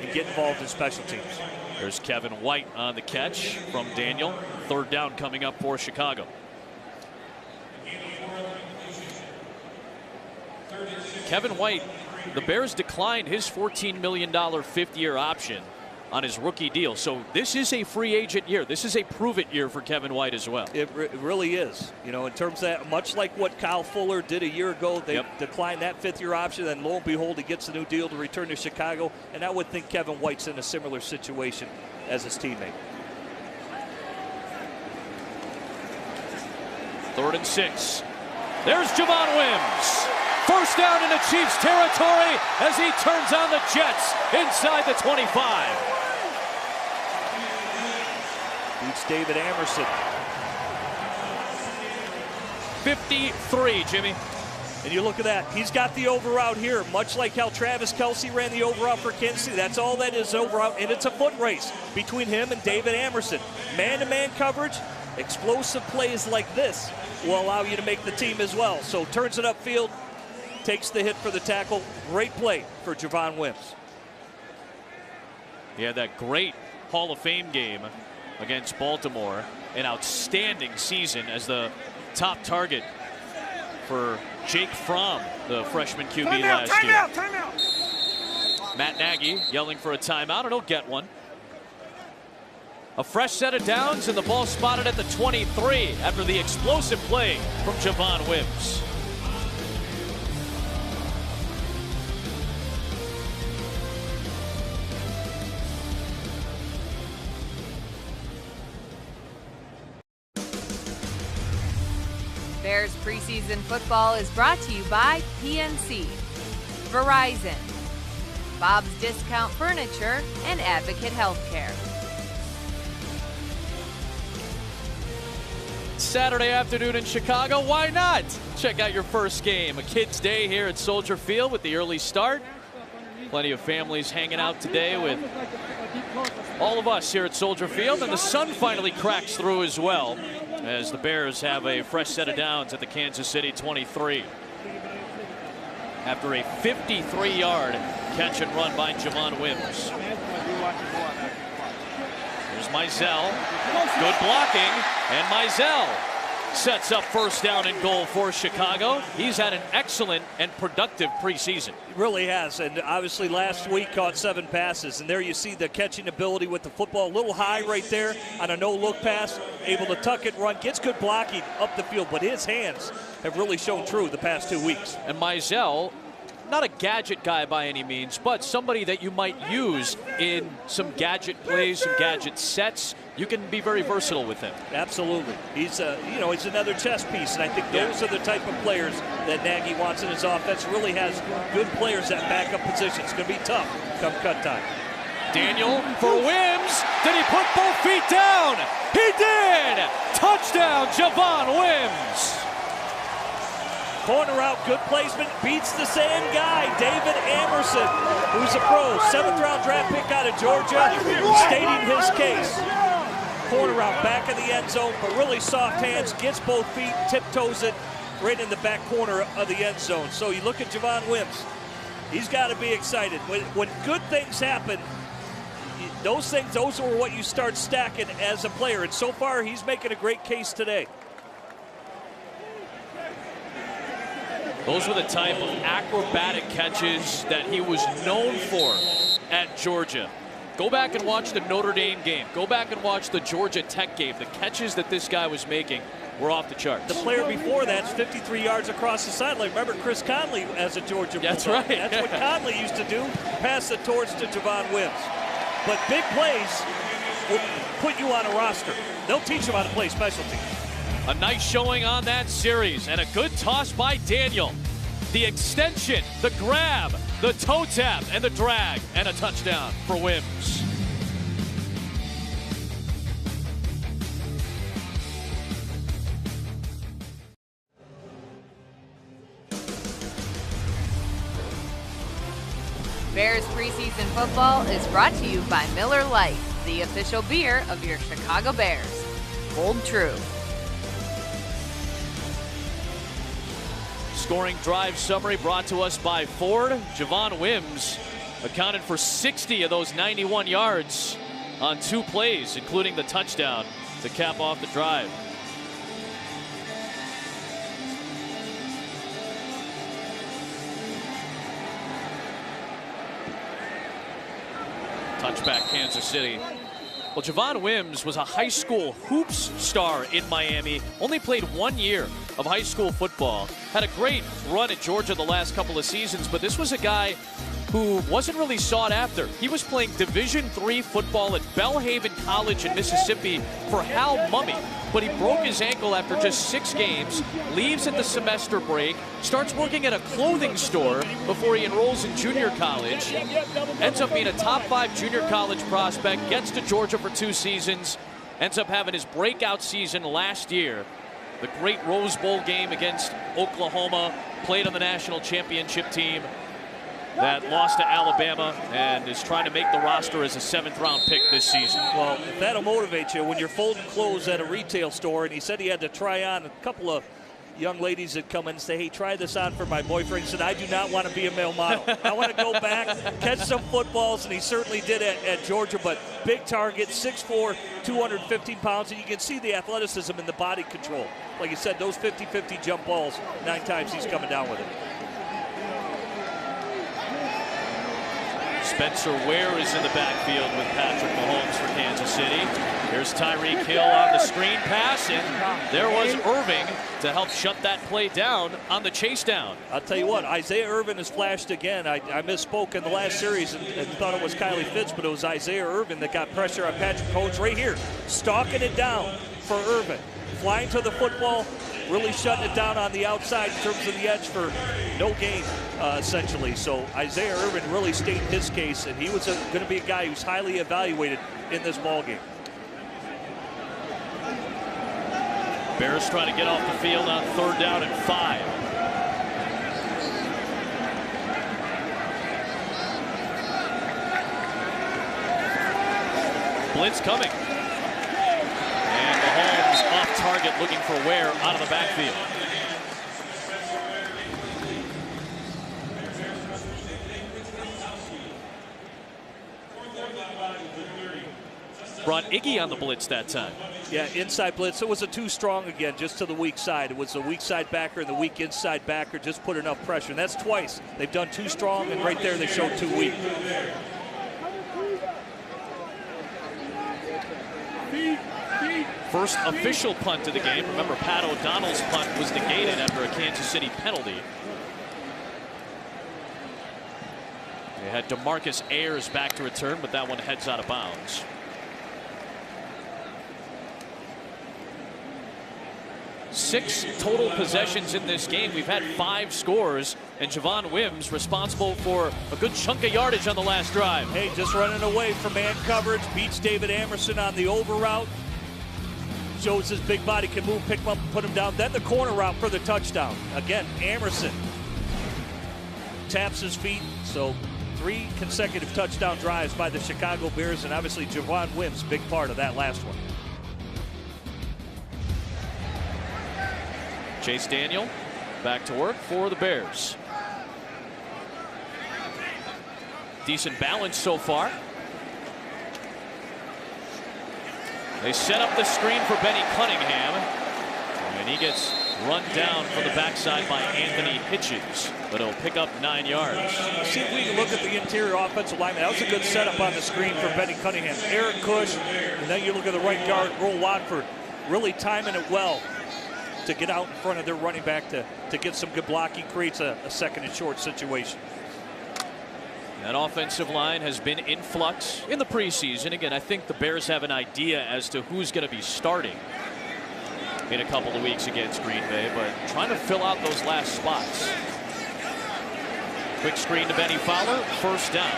B: and get involved in special teams.
A: There's Kevin White on the catch from Daniel. Third down coming up for Chicago. Kevin White the Bears declined his $14 million fifth-year option on his rookie deal. So this is a free agent year. This is a prove-it year for Kevin White as well.
B: It really is. You know, in terms of that, much like what Kyle Fuller did a year ago, they declined that fifth-year option, and lo and behold, he gets a new deal to return to Chicago. And I would think Kevin White's in a similar situation as his teammate.
A: 3rd and 6. There's Javon Wims. First down in the Chiefs' territory as he turns on the Jets inside the 25.
B: Beats David Amerson.
A: 53, Jimmy.
B: And you look at that. He's got the over route here, much like how Travis Kelce ran the over route for Kansas City. That's all that is, over route, and it's a foot race between him and David Amerson. Man-to-man coverage, explosive plays like this will allow you to make the team as well. So turns it upfield, takes the hit for the tackle. Great play for Javon Wims.
A: He had that great Hall of Fame game against Baltimore. An outstanding season as the top target for Jake Fromm, the freshman QB last year.
F: Timeout.
A: Matt Nagy yelling for a timeout, and he'll get one. A fresh set of downs, and the ball spotted at the 23 after the explosive play from Javon Wims.
E: Bears preseason football is brought to you by PNC, Verizon, Bob's Discount Furniture, and Advocate Healthcare.
A: Saturday afternoon in Chicago, why not? Check out your first game. A kids' day here at Soldier Field with the early start. Plenty of families hanging out today with all of us here at Soldier Field, and the sun finally cracks through as well, as the Bears have a fresh set of downs at the Kansas City 23. After a 53-yard catch and run by Javon Wims. There's Mizell. Good blocking, and Mizell sets up first down and goal for Chicago. He's had an excellent and productive preseason.
B: He really has, and obviously last week caught 7 passes, and there you see the catching ability with the football. A little high right there on a no-look pass, able to tuck it, run, gets good blocking up the field, but his hands have really shown true the past 2 weeks.
A: And Mizell, not a gadget guy by any means, but somebody that you might use in some gadget plays, some gadget sets. You can be very versatile with him.
B: Absolutely. He's he's another chess piece, and I think those are the type of players that Nagy wants in his offense. Really has good players at backup position. It's going to be tough come cut time.
A: Daniel for Wims. Did he put both feet down? He did! Touchdown, Javon Wims.
B: Corner out, good placement, beats the same guy, David Amerson, who's a pro, 7th-round draft pick out of Georgia, stating his case. Corner out, back of the end zone, but really soft hands, gets both feet, tiptoes it right in the back corner of the end zone. So you look at Javon Wims, he's got to be excited. When good things happen, those are what you start stacking as a player, and so far he's making a great case today.
A: Those were the type of acrobatic catches that he was known for at Georgia. Go back and watch the Notre Dame game. Go back and watch the Georgia Tech game. The catches that this guy was making were off the charts.
B: The player before that's 53 yards across the sideline. Remember Chris Conley as a Georgia
A: That's
B: Bulldog.
A: right.
B: That's what Conley used to do, pass the torch to Javon Wims. But big plays will put you on a roster. They'll teach you how to play special teams.
A: A nice showing on that series, and a good toss by Daniel. The extension, the grab, the toe tap, and the drag, and a touchdown for Wims.
E: Bears preseason football is brought to you by Miller Lite, the official beer of your Chicago Bears. Hold true.
A: Scoring drive summary brought to us by Ford. Javon Wims accounted for 60 of those 91 yards on 2 plays, including the touchdown to cap off the drive. quarterback, Kansas City. Well, Javon Wims was a high school hoops star in Miami. Only played 1 year of high school football. Had a great run at Georgia the last couple of seasons, but this was a guy who wasn't really sought after. He was playing Division III football at Belhaven College in Mississippi for Hal Mumme, but he broke his ankle after just 6 games, leaves at the semester break, starts working at a clothing store before he enrolls in junior college, ends up being a top 5 junior college prospect, gets to Georgia for 2 seasons, ends up having his breakout season last year. The great Rose Bowl game against Oklahoma, played on the national championship team that lost to Alabama and is trying to make the roster as a 7th-round pick this season.
B: Well, if that'll motivate you when you're folding clothes at a retail store, and he said he had to try on a couple of young ladies that come in and say, hey, try this on for my boyfriend. He said, I do not want to be a male model. I want to go back, catch some footballs, and he certainly did at Georgia, but big target, 6'4", 215 pounds, and you can see the athleticism and the body control. Like you said, those 50-50 jump balls, 9 times he's coming down with it.
A: Spencer Ware is in the backfield with Patrick Mahomes for Kansas City. Here's Tyreek Hill on the screen pass, and there was Irving to help shut that play down on the chase down.
B: I'll tell you what, Isaiah Irvin has flashed again. I misspoke in the last series and thought it was Kylie Fitz, but it was Isaiah Irvin that got pressure on Patrick Mahomes right here, stalking it down for Irvin. Flying to the football, really shutting it down on the outside in terms of the edge for no gain, essentially. So Isaiah Irvin really stated his case, and he was going to be a guy who's highly evaluated in this ballgame.
A: Bears trying to get off the field on 3rd down and 5. Blitz coming. And Mahomes off target, looking for Ware out of the backfield. Brought Iggy on the blitz that time.
B: Yeah, inside blitz. It was a too strong again, just to the weak side. It was the weak side backer and the weak inside backer just put enough pressure. And that's twice. They've done too strong, and right there they showed too weak.
A: First official punt of the game. Remember, Pat O'Donnell's punt was negated after a Kansas City penalty. They had DeMarcus Ayers back to return, but that one heads out of bounds. Six total possessions in this game. We've had 5 scores, and Javon Wims responsible for a good chunk of yardage on the last drive.
B: Hey, just running away from man coverage, beats David Amerson on the over route. Shows his big body can move, pick him up, and put him down. Then the corner route for the touchdown. Again, Amerson taps his feet. So 3 consecutive touchdown drives by the Chicago Bears, and obviously Javon Wims, big part of that last one.
A: Chase Daniel back to work for the Bears. Decent balance so far. They set up the screen for Benny Cunningham, and he gets run down from the backside by Anthony Hitchens, but he'll pick up 9 yards.
B: See if we can look at the interior offensive lineman. That was a good setup on the screen for Benny Cunningham. Eric Cush, and then you look at the right guard, Roll Watford, really timing it well to get out in front of their running back to get some good blocking, creates a 2nd and short situation.
A: That offensive line has been in flux in the preseason. Again, I think the Bears have an idea as to who's going to be starting in a couple of weeks against Green Bay, but trying to fill out those last spots. Quick screen to Benny Fowler, 1st down.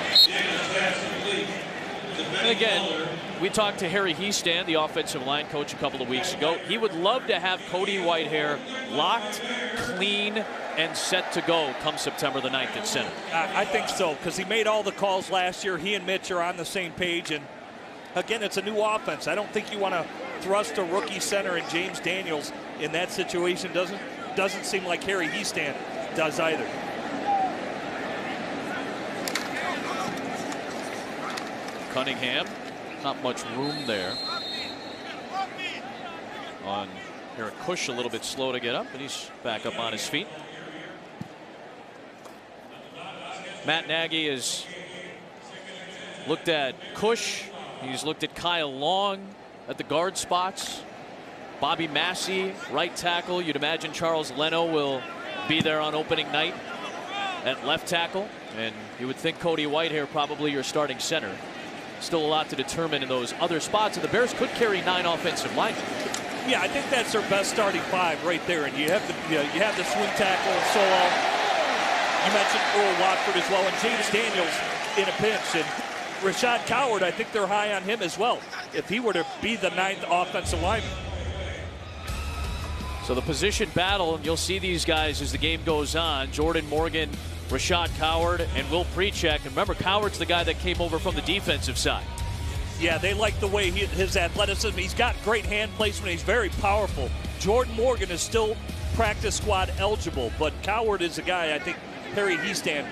A: And again, we talked to Harry Hiestand, the offensive line coach, a couple of weeks ago. He would love to have Cody Whitehair locked, clean, and set to go come September the 9th at center.
B: I think so, because he made all the calls last year. He and Mitch are on the same page, and again, it's a new offense. I don't think you want to thrust a rookie center in James Daniels in that situation. Doesn't seem like Harry Hiestand does either.
A: Cunningham, not much room there. On Eric Cush, a little bit slow to get up, but he's back up on his feet. Matt Nagy is looked at Cush. He's looked at Kyle Long at the guard spots. Bobby Massey, right tackle. You'd imagine Charles Leno will be there on opening night at left tackle. And you would think Cody Whitehair probably your starting center. Still a lot to determine in those other spots. And the Bears could carry 9 offensive linemen.
B: Yeah, I think that's their best starting 5 right there. And you have the swing tackle and Solo. You mentioned Earl Watford as well, and James Daniels in a pinch. And Rashad Coward, I think they're high on him as well, if he were to be the 9th offensive lineman.
A: So the position battle, and you'll see these guys as the game goes on. Jordan Morgan, Rashad Coward, and Will Precheck. And remember, Coward's the guy that came over from the defensive side. Yeah, they like the way his athleticism. He's got great hand placement. He's very powerful. Jordan Morgan is still practice squad eligible, but Coward is a guy I think Harry Heastand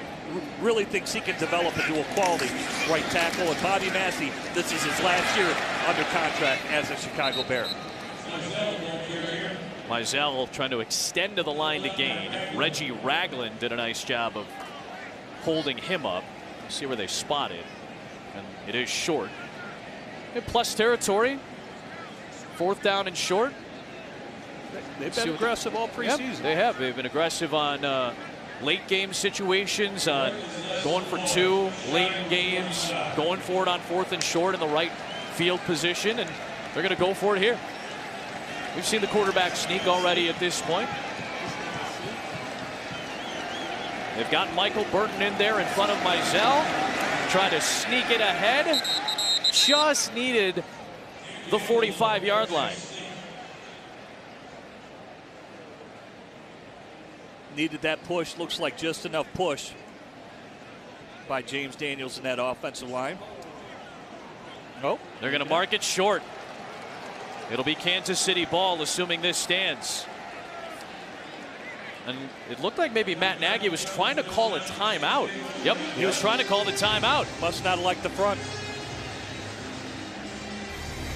A: really thinks he can develop into a quality right tackle. And Bobby Massey, this is his last year under contract as a Chicago Bear. Mizell trying to extend to the line to gain. Reggie Ragland did a nice job of holding him up. You see where they spotted. And it is short. In plus territory. 4th down and short.
B: They've been aggressive all preseason.
A: Yep, they have. They've been aggressive on late game situations, on going for 2 late in games, going for it on 4th and short in the right field position, and they're going to go for it here. We've seen the quarterback sneak already at this point. They've got Michael Burton in there in front of Mizell. Trying to sneak it ahead. Just needed the 45-yard line.
B: Needed that push. Looks like just enough push by James Daniels in that offensive line.
A: Nope. They're going to mark it short. It'll be Kansas City ball, assuming this stands. And it looked like maybe Matt Nagy was trying to call a timeout. Yep, he was trying to call the timeout.
B: Must not like the front.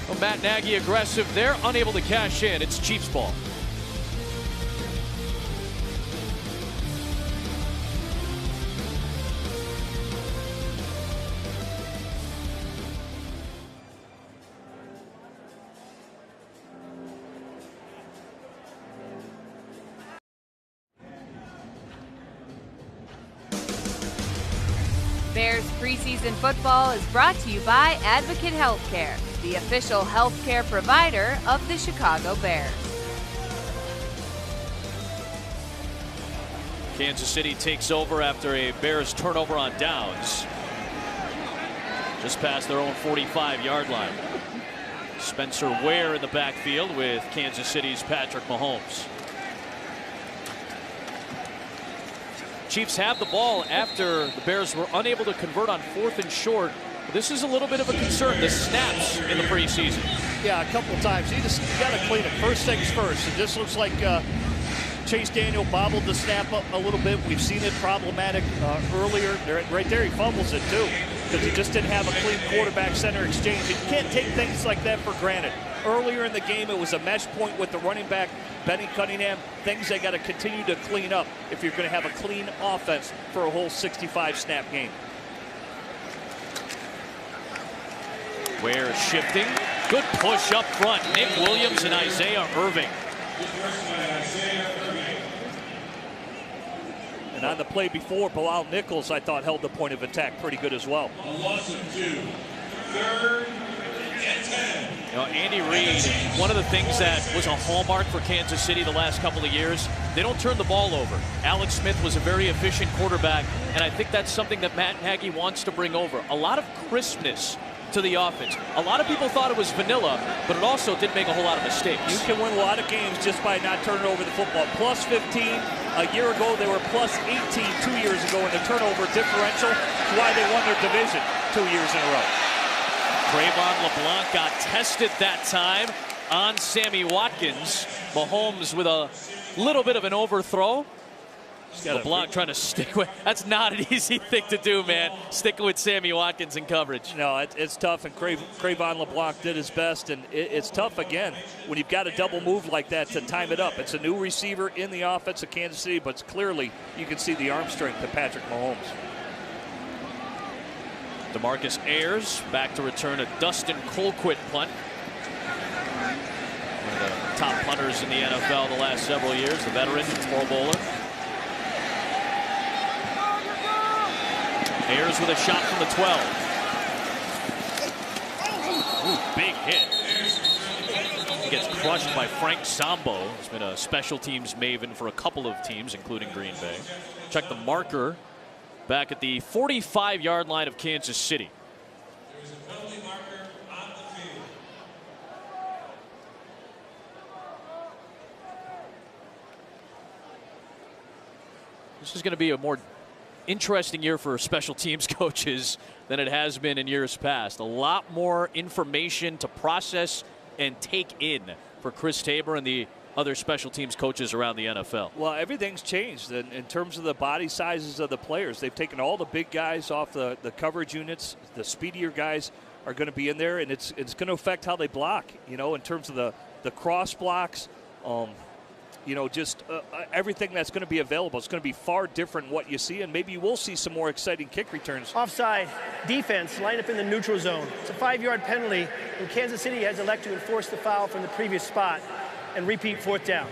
A: Well, Matt Nagy aggressive there, unable to cash in. It's Chiefs ball.
E: Bears preseason football is brought to you by Advocate Healthcare, the official healthcare provider of the Chicago Bears.
A: Kansas City takes over after a Bears turnover on downs. Just past their own 45-yard line. Spencer Ware in the backfield with Kansas City's Patrick Mahomes. Chiefs have the ball after the Bears were unable to convert on 4th and short. This is a little bit of a concern, the snaps in the preseason.
B: Yeah, a couple times. You got to clean it. First things first. It just looks like Chase Daniel bobbled the snap up a little bit. We've seen it problematic earlier. Right there, he fumbles it too, because he just didn't have a clean quarterback-center exchange. You can't take things like that for granted. Earlier in the game, it was a mesh point with the running back, Benny Cunningham. Things they got to continue to clean up if you're going to have a clean offense for a whole 65-snap game.
A: Ware shifting. Good push up front. Nick Williams and Isaiah Irving.
B: And on the play before, Bilal Nichols, I thought, held the point of attack pretty good as well.
A: You know, Andy Reid, one of the things that was a hallmark for Kansas City the last couple of years, they don't turn the ball over. Alex Smith was a very efficient quarterback, and I think that's something that Matt Nagy wants to bring over. A lot of crispness to the offense. A lot of people thought it was vanilla, but it also didn't make a whole lot of mistakes.
B: You can win a lot of games just by not turning over the football. Plus 15 a year ago. They were plus 18 2 years ago in the turnover differential. That's why they won their division 2 years in a row.
A: Trayvon LeBlanc got tested that time on Sammy Watkins. Mahomes with a little bit of an overthrow. LeBlanc trying to stick with. That's not an easy thing to do, man. Sticking with Sammy Watkins in coverage.
B: No, it's tough, and Trayvon LeBlanc did his best, and it's tough again when you've got a double move like that to time it up. It's a new receiver in the offense of Kansas City, but it's clearly you can see the arm strength of Patrick Mahomes.
A: DeMarcus Ayers back to return a Dustin Colquitt punt. One of the top punters in the NFL the last several years, the veteran Pro Bowler. Ayers with a shot from the 12. Ooh, big hit. He gets crushed by Frank Zombo. He's been a special teams maven for a couple of teams, including Green Bay. Check the marker back at the 45-yard line of Kansas City. This is going to be a more interesting year for special teams coaches than it has been in years past. A lot more information to process and take in for Chris Tabor and the other special teams coaches around the NFL.
B: Well, everything's changed in terms of the body sizes of the players. They've taken all the big guys off the coverage units. The speedier guys are going to be in there, and it's going to affect how they block, you know, in terms of the cross blocks. You know, just everything that's going to be available. It's going to be far different what you see, and maybe you will see some more exciting kick returns.
D: Offside, defense, line up in the neutral zone. It's a 5-yard penalty, and Kansas City has elected to enforce the foul from the previous spot and repeat 4th down.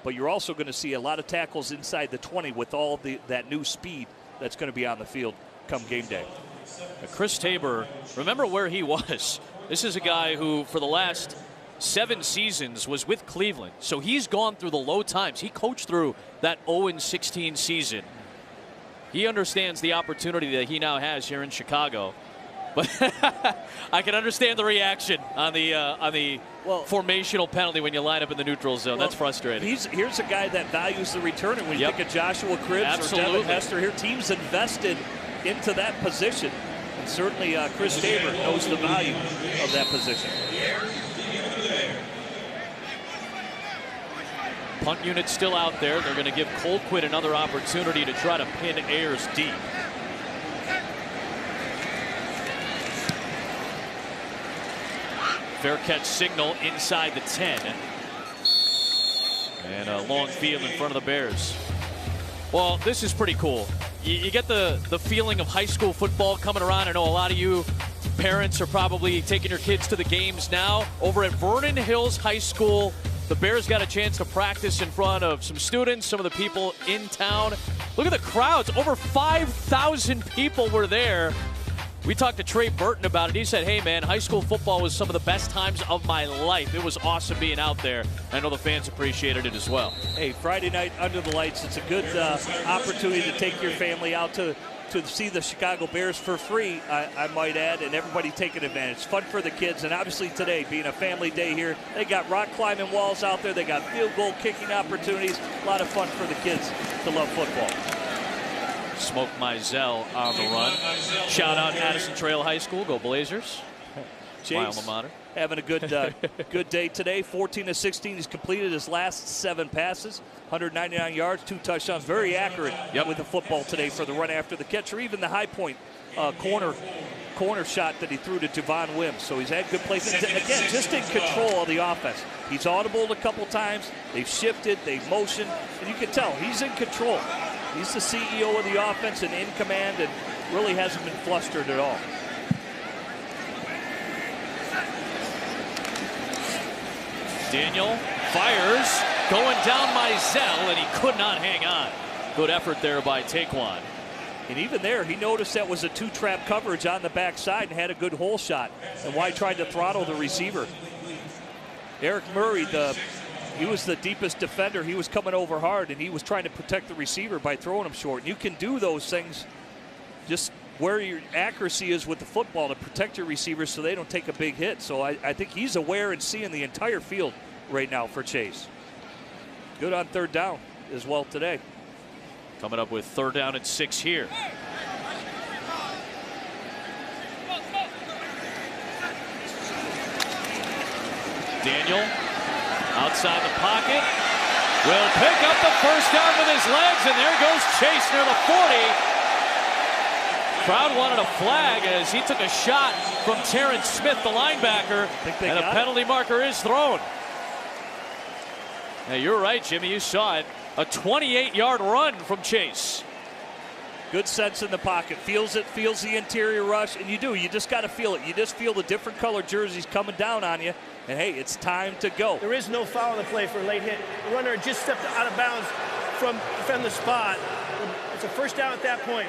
B: But you're also going to see a lot of tackles inside the 20 with all that new speed that's going to be on the field come game day.
A: Chris Tabor, remember where he was. This is a guy who, for the last 7 seasons, was with Cleveland. So he's gone through the low times. He coached through that 0-16 season. He understands the opportunity that he now has here in Chicago. But I can understand the reaction on the formational penalty when you line up in the neutral zone. That's frustrating.
B: Here's a guy that values the return. And when you think of Joshua Cribbs or Devin Hester here, teams invested into that position. And certainly Chris Tabor knows the value of that position.
A: Punt unit still out there. They're going to give Colquitt another opportunity to try to pin Ayers deep. Fair catch signal inside the 10. And a long field in front of the Bears. Well, this is pretty cool. You get the feeling of high school football coming around. I know a lot of you parents are probably taking your kids to the games now. Over at Vernon Hills High School, the Bears got a chance to practice in front of some students, some of the people in town. Look at the crowds. Over 5,000 people were there. We talked to Trey Burton about it. He said, hey, man, high school football was some of the best times of my life. It was awesome being out there. I know the fans appreciated it as well.
B: Hey, Friday night under the lights, it's a good opportunity to take your family out to see the Chicago Bears for free, I might add, and everybody taking advantage. It's fun for the kids, and obviously today, being a family day here, they got rock climbing walls out there. They got field goal kicking opportunities. A lot of fun for the kids to love football.
A: Smoke Mizell on the run. Shout out Addison Trail High School. Go Blazers.
B: Chase,
A: my alma mater.
B: Having a good day today. 14 of 16. He's completed his last 7 passes. 199 yards, 2 touchdowns. Very accurate with the football today for the run after the catch, or even the high point corner shot that he threw to Javon Wims. So he's had good plays. Again, just in control of the offense. He's audibled a couple times. They've shifted. They've motioned. And you can tell he's in control. He's the CEO of the offense and in command, and really hasn't been flustered at all.
A: Daniel fires, going down Mizell, and he could not hang on. Good effort there by Taquan.
B: And even there, he noticed that was a 2-trap coverage on the backside and had a good hole shot. And White tried to throttle the receiver. Eric Murray, he was the deepest defender. He was coming over hard, and he was trying to protect the receiver by throwing him short. And you can do those things just where your accuracy is with the football to protect your receivers so they don't take a big hit. So I think he's aware and seeing the entire field right now for Chase. Good on 3rd down as well today.
A: Coming up with 3rd down and 6 here. Daniel outside the pocket will pick up the 1st down with his legs, and there goes Chase near the 40. Crowd wanted a flag as he took a shot from Terrence Smith, the linebacker, and a penalty marker is thrown. Now, you're right, Jimmy. You saw it. A 28-yard run from Chase.
B: Good sense in the pocket. Feels it, feels the interior rush, and you do. You just got to feel it. You just feel the different colored jerseys coming down on you, and hey, it's time to go.
D: There is no foul on the play for a late hit. The runner just stepped out of bounds from the spot. It's a first down at that point.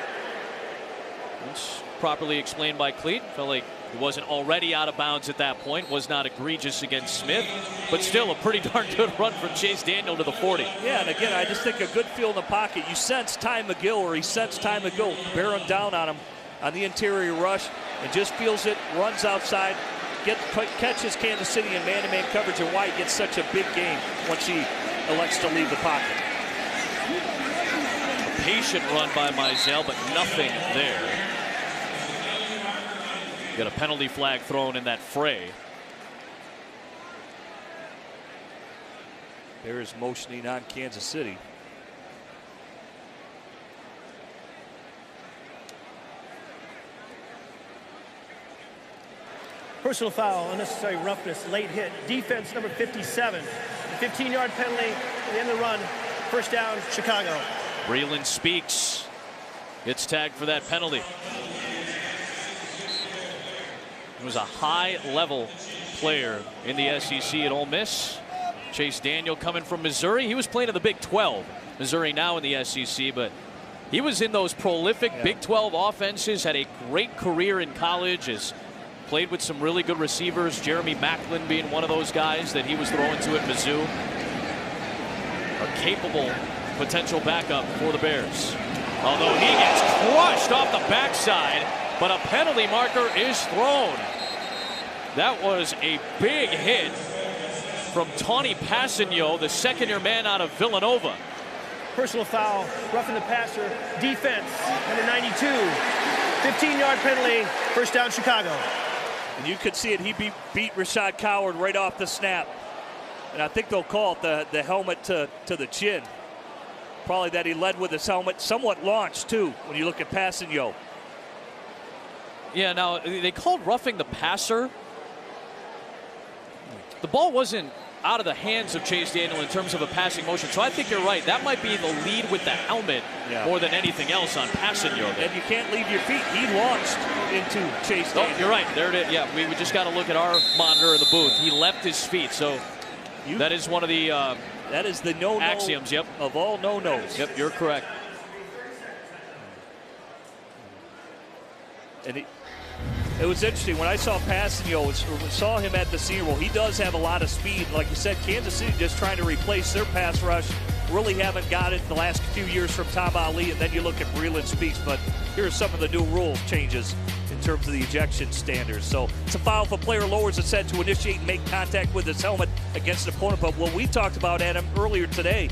A: It's properly explained by Cleat. Felt like he wasn't already out of bounds at that point. Was not egregious against Smith, but still a pretty darn good run from Chase Daniel to the 40.
B: Yeah, and again, I just think a good feel in the pocket. You sense Ty McGill, or he sensed Ty McGill bearing down on him on the interior rush, and just feels it, runs outside, catches Kansas City in man-to-man coverage, and why he gets such a big game once he elects to leave the pocket.
A: A patient run by Mizell, but nothing there. Got a penalty flag thrown in that fray.
B: Bears motioning on Kansas City.
D: Personal foul, unnecessary roughness, late hit. Defense number 57. 15-yard penalty at the end of the run. First down, Chicago.
A: Breland Speaks gets tagged for that penalty. He was a high-level player in the SEC at Ole Miss. Chase Daniel coming from Missouri. He was playing in the Big 12. Missouri now in the SEC, but he was in those prolific Big 12 offenses, had a great career in college, has played with some really good receivers, Jeremy Macklin being one of those guys that he was throwing to at Mizzou. A capable potential backup for the Bears. Although he gets crushed off the backside, but a penalty marker is thrown. That was a big hit from Tawny Passanio, the second-year man out of Villanova.
D: Personal foul, roughing the passer, defense, number 92. 15-yard penalty, first down, Chicago.
B: And you could see it, he beat Rashad Coward right off the snap. And I think they'll call it the helmet to the chin. Probably that he led with his helmet, somewhat launched too, when you look at Passanio.
A: Yeah, now they called roughing the passer. The ball wasn't out of the hands of Chase Daniel in terms of a passing motion, so I think you're right. That might be the lead with the helmet more than anything else on Passanio.
B: And you can't leave your feet. He launched into Chase Daniel.
A: Oh, you're right. There it is. Yeah, we just got to look at our monitor in the booth. He left his feet, so that is one of the
B: that is the no-no
A: axioms. Yep,
B: of all no-nos.
A: Yep, you're correct.
B: And it was interesting when I saw Passanio, saw him at the Senior Bowl. He does have a lot of speed. Like you said, Kansas City just trying to replace their pass rush. Really haven't got it the last few years from Tom Ali, and then you look at Breland Speaks. But here are some of the new rule changes in terms of the ejection standards. So it's a foul if a player lowers his head to initiate and make contact with his helmet against an opponent. But what we talked about, Adam, earlier today,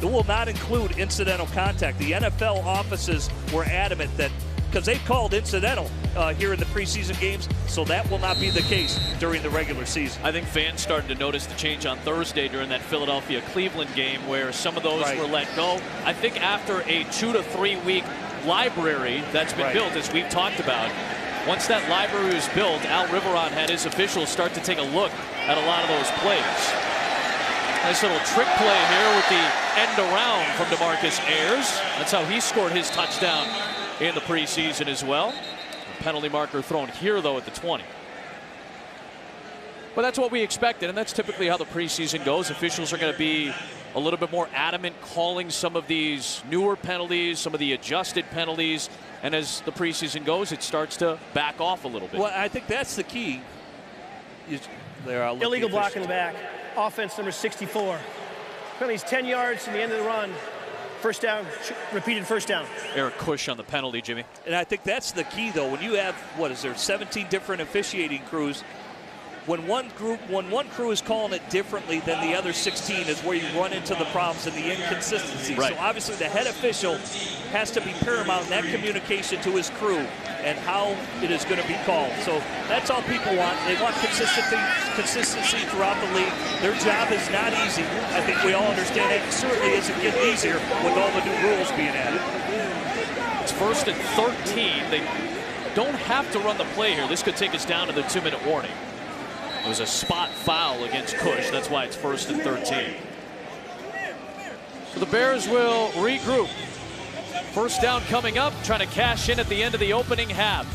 B: it will not include incidental contact. The NFL offices were adamant that, because they called incidental here in the preseason games, so that will not be the case during the regular season.
A: I think fans started to notice the change on Thursday during that Philadelphia-Cleveland game where some of those were let go. I think after a 2 to 3 week library that's been built, as we've talked about, once that library was built, Al Riveron had his officials start to take a look at a lot of those plays. Nice little trick play here with the end around from DeMarcus Ayers. That's how he scored his touchdown in the preseason as well. A penalty marker thrown here, though, at the 20. But that's what we expected, and that's typically how the preseason goes. Officials are going to be a little bit more adamant calling some of these newer penalties, some of the adjusted penalties, and as the preseason goes, it starts to back off a little bit.
B: Well, I think that's the key.
D: Illegal block in the back. Offense number 64. Penalty's 10 yards from the end of the run. First down, repeated first down.
A: Eric Cush on the penalty, Jimmy.
B: And I think that's the key, though. When you have, 17 different officiating crews, when one crew is calling it differently than the other 16 is where you run into the problems and the inconsistencies. So obviously the head official has to be paramount in that communication to his crew and how it is going to be called. So that's all people want. They want consistency throughout the league. Their job is not easy. I think we all understand that. It certainly isn't getting easier with all the new rules being added.
A: It's 1st and 13. They don't have to run the play here. This could take us down to the 2-minute warning. It was a spot foul against Cush. That's why it's 1st and 13. So the Bears will regroup. First down coming up, trying to cash in at the end of the opening half.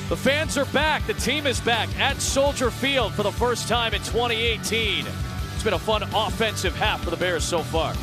A: The fans are back. The team is back at Soldier Field for the first time in 2018. It's been a fun offensive half for the Bears so far.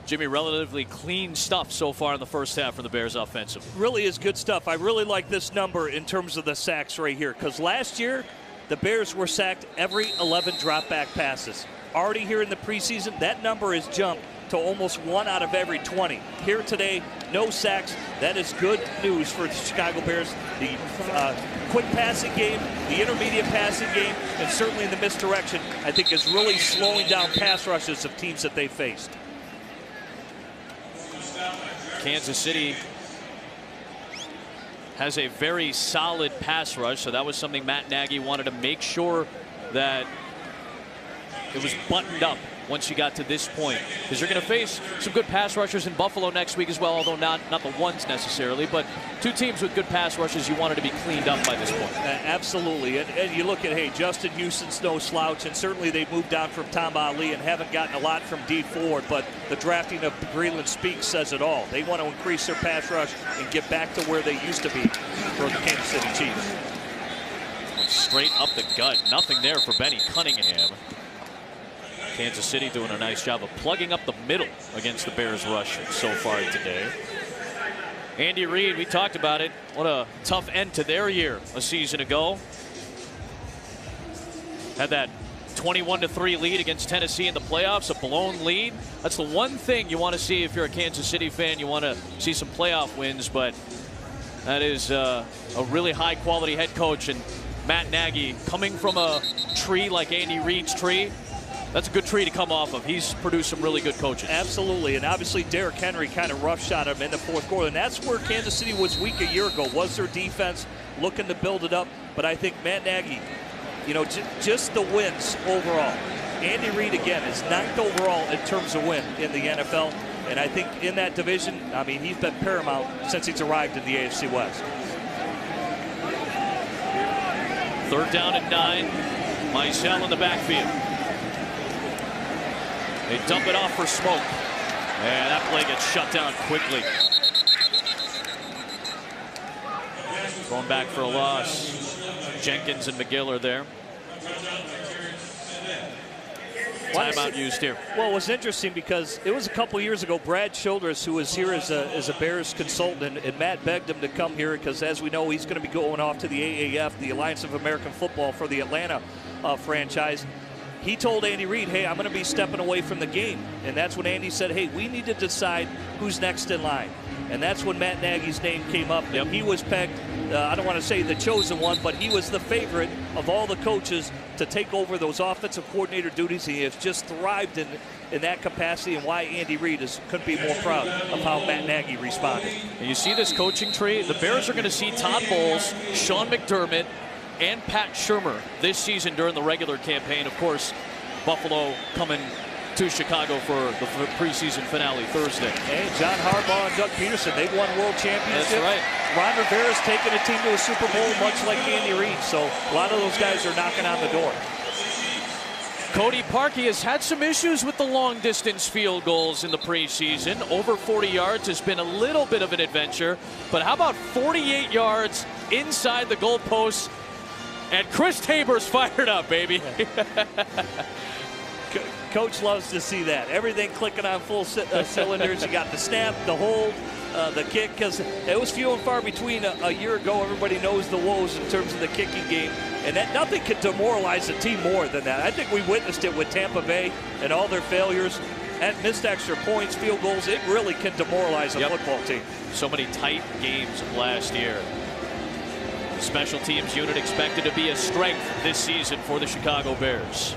A: Jimmy, relatively clean stuff so far in the first half for the Bears offensive.
B: Really is good stuff. I really like this number in terms of the sacks right here, because last year the Bears were sacked every 11 drop back passes. Already here in the preseason, that number has jumped to almost 1 out of every 20. Here today, no sacks. That is good news for the Chicago Bears. The quick passing game, the intermediate passing game, and certainly in the misdirection, I think is really slowing down pass rushes of teams that they faced.
A: Kansas City has a very solid pass rush, so that was something Matt Nagy wanted to make sure that it was buttoned up once you got to this point, because you're going to face some good pass rushers in Buffalo next week as well, although not the ones necessarily, but two teams with good pass rushes you wanted to be cleaned up by this point.
B: Absolutely, and you look at, hey, Justin Houston's no slouch, and certainly they moved down from Tom Ali and haven't gotten a lot from Dee Ford, but the drafting of Breeland Speaks says it all. They want to increase their pass rush and get back to where they used to be for the Kansas City Chiefs.
A: Straight up the gut, nothing there for Benny Cunningham. Kansas City doing a nice job of plugging up the middle against the Bears rush so far today. Andy Reid, we talked about it. What a tough end to their year a season ago. Had that 21-3 lead against Tennessee in the playoffs, a blown lead. That's the one thing you want to see if you're a Kansas City fan. You want to see some playoff wins, but that is a really high quality head coach, and Matt Nagy coming from a tree like Andy Reid's tree. That's a good tree to come off of. He's produced some really good coaches.
B: Absolutely, and obviously Derrick Henry kind of roughshot him in the fourth quarter, and that's where Kansas City was weak a year ago, was their defense, looking to build it up. But I think Matt Nagy, you know, just the wins overall. Andy Reid, again, is 9th overall in terms of win in the NFL, and I think in that division, I mean, he's been paramount since he's arrived in the AFC West.
A: 3rd down and 9. Mizell in the backfield. They dump it off for Smoke. And that play gets shut down quickly. Going back for a loss. Jenkins and McGill are there. Timeout used here.
B: Well, it was interesting because it was a couple years ago, Brad Childress, who was here as a Bears consultant, and Matt begged him to come here because, as we know, he's going to be going off to the AAF, the Alliance of American Football, for the Atlanta franchise. He told Andy Reid, hey, I'm going to be stepping away from the game. And that's when Andy said, hey, we need to decide who's next in line. And that's when Matt Nagy's name came up. Yep. He was pegged, I don't want to say the chosen one, but he was the favorite of all the coaches to take over those offensive coordinator duties. He has just thrived in that capacity, and why Andy Reid couldn't be more proud of how Matt Nagy responded.
A: And you see this coaching tree. The Bears are going to see Todd Bowles, Sean McDermott, and Pat Shurmur this season during the regular campaign. Of course, Buffalo coming to Chicago for the preseason finale Thursday.
B: And John Harbaugh and Doug Peterson, they've won world championships.
A: That's right.
B: Ron Rivera's taken a team to a Super Bowl, much like Andy Reid. So a lot of those guys are knocking on the door.
A: Cody Parkey has had some issues with the long-distance field goals in the preseason. Over 40 yards has been a little bit of an adventure. But how about 48 yards inside the goalposts? And Chris Tabor's fired up, baby.
B: Coach loves to see that. Everything clicking on full cylinders. You got the snap, the hold, the kick, because it was few and far between a year ago. Everybody knows the woes in terms of the kicking game, and that nothing could demoralize a team more than that. I think we witnessed it with Tampa Bay and all their failures and missed extra points, field goals. It really can demoralize a football team.
A: So many tight games last year. The special teams unit expected to be a strength this season for the Chicago Bears.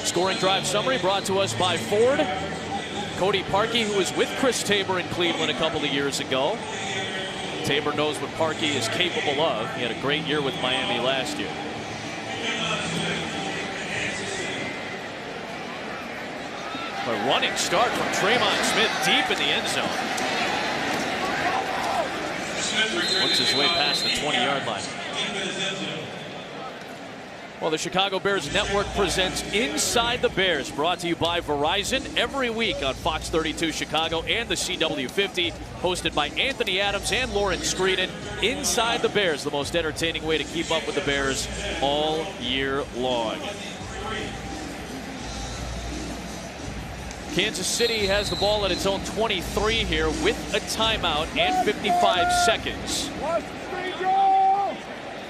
A: Scoring drive summary brought to us by Ford. Cody Parkey, who was with Chris Tabor in Cleveland a couple of years ago. Tabor knows what Parkey is capable of. He had a great year with Miami last year. A running start from Tremont Smith deep in the end zone. Works his way past the 20-yard line. Well, the Chicago Bears Network presents Inside the Bears, brought to you by Verizon every week on Fox 32 Chicago and the CW50, hosted by Anthony Adams and Lauren Screeden. Inside the Bears, the most entertaining way to keep up with the Bears all year long. Kansas City has the ball at its own 23 here with a timeout and 55 seconds.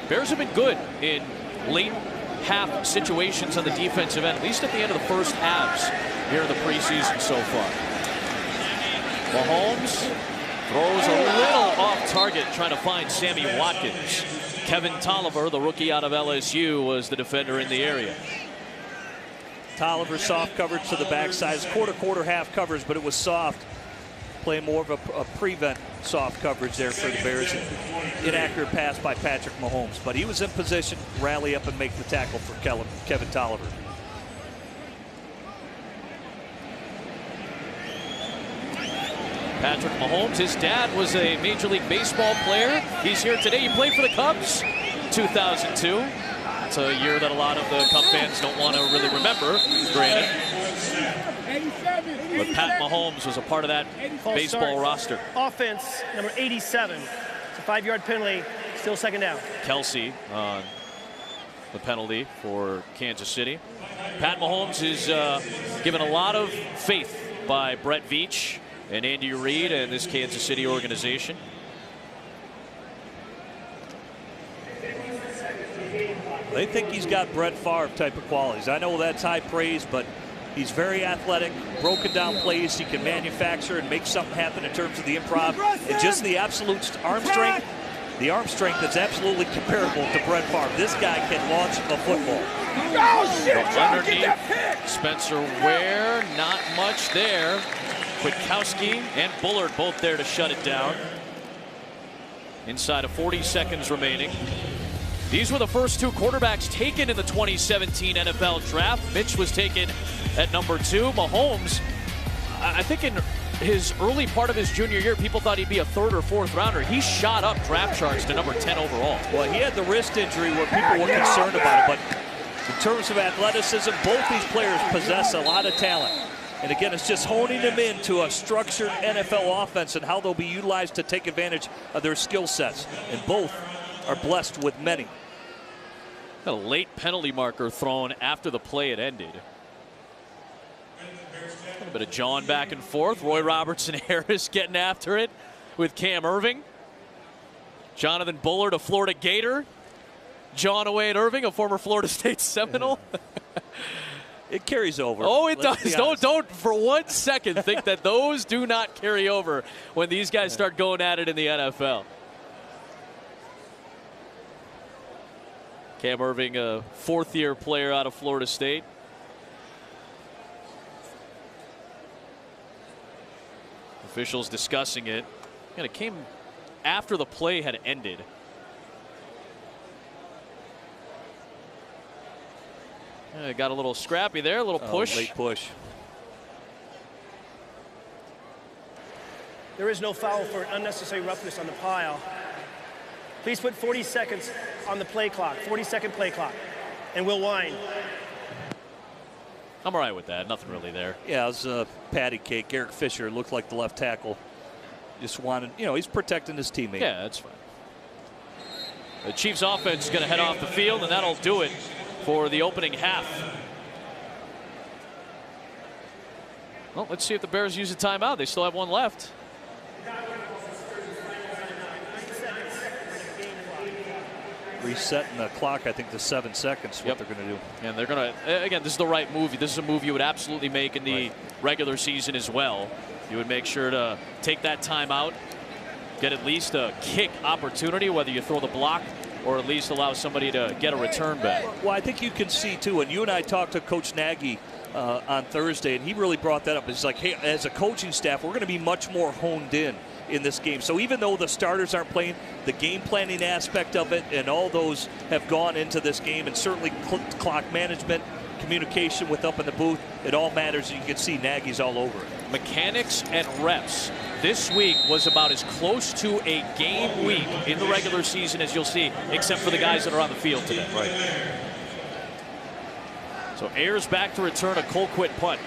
A: Bears have been good in late half situations on the defensive end, at least at the end of the first halves here in the preseason so far. Mahomes throws a little off target trying to find Sammy Watkins. Kevin Tolliver, the rookie out of LSU, was the defender in the area.
B: Tolliver soft coverage to the backside. Quarter, half covers, but it was soft. Playing more of a prevent soft coverage there for the Bears. Inaccurate pass by Patrick Mahomes, but he was in position, rally up and make the tackle for Kevin Tolliver.
A: Patrick Mahomes, his dad was a Major League Baseball player. He's here today. He played for the Cubs, 2002. It's a year that a lot of the Cub fans don't want to really remember, granted. But Pat Mahomes was a part of that baseball roster.
D: Offense, number 87. It's a 5-yard penalty, still second down.
A: Kelsey on the penalty for Kansas City. Pat Mahomes is given a lot of faith by Brett Veach and Andy Reid and this Kansas City organization.
B: They think he's got Brett Favre type of qualities. I know that's high praise, but he's very athletic, broken down plays. He can manufacture and make something happen in terms of the improv. And just the absolute arm strength. The arm strength is absolutely comparable to Brett Favre. This guy can launch a football.
A: Underneath, Spencer Ware, not much there. Kwiatkowski and Bullard both there to shut it down. Inside of 40 seconds remaining. These were the first two quarterbacks taken in the 2017 NFL Draft. Mitch was taken at number 2. Mahomes, I think in his early part of his junior year, people thought he'd be a 3rd or 4th rounder. He shot up draft charts to number 10 overall.
B: Well, he had the wrist injury where people were concerned about it, but in terms of athleticism, both these players possess a lot of talent. And again, it's just honing them into a structured NFL offense and how they'll be utilized to take advantage of their skill sets. And both are blessed with many.
A: A late penalty marker thrown after the play had ended. A little bit of jawing back and forth. Roy Robertson Harris getting after it with Cam Irving. Jonathan Bullard, a Florida Gator. Jawing away at Irving, a former Florida State Seminole.
B: It carries over.
A: Oh, it does. Don't for 1 second think that those do not carry over when these guys start going at it in the NFL. Cam Irving, a 4th-year player out of Florida State. Officials discussing it. And it came after the play had ended. Got a little scrappy there, a little push.
B: Late push.
D: There is no foul for unnecessary roughness on the pile. Please put 40 seconds on the play clock, 40-second play clock, and we'll wind.
A: I'm all right with that. Nothing really there.
B: Yeah, it was a patty cake. Eric Fisher looked like the left tackle. Just wanted, he's protecting his teammate.
A: Yeah, that's fine. The Chiefs offense is going to head off the field, and that'll do it for the opening half. Well, let's see if the Bears use a timeout. They still have one left.
B: Resetting the clock, I think, to 7 seconds. What they're going to do.
A: And they're going to, again, this is the right move. This is a move you would absolutely make in the regular season as well. You would make sure to take that timeout, get at least a kick opportunity, whether you throw the block or at least allow somebody to get a return back.
B: Well, I think you can see, too, and you and I talked to Coach Nagy on Thursday, and he really brought that up. It's like, hey, as a coaching staff, we're going to be much more honed in this game. So even though the starters aren't playing, the game planning aspect of it and all those have gone into this game, and certainly clock management, communication with up in the booth. It all matters, and you can see Nagy's all over it.
A: Mechanics and reps. This week was about as close to a game week in the regular season as you'll see, except for the guys that are on the field today.
B: Right.
A: So Ayers back to return a Colquitt punt.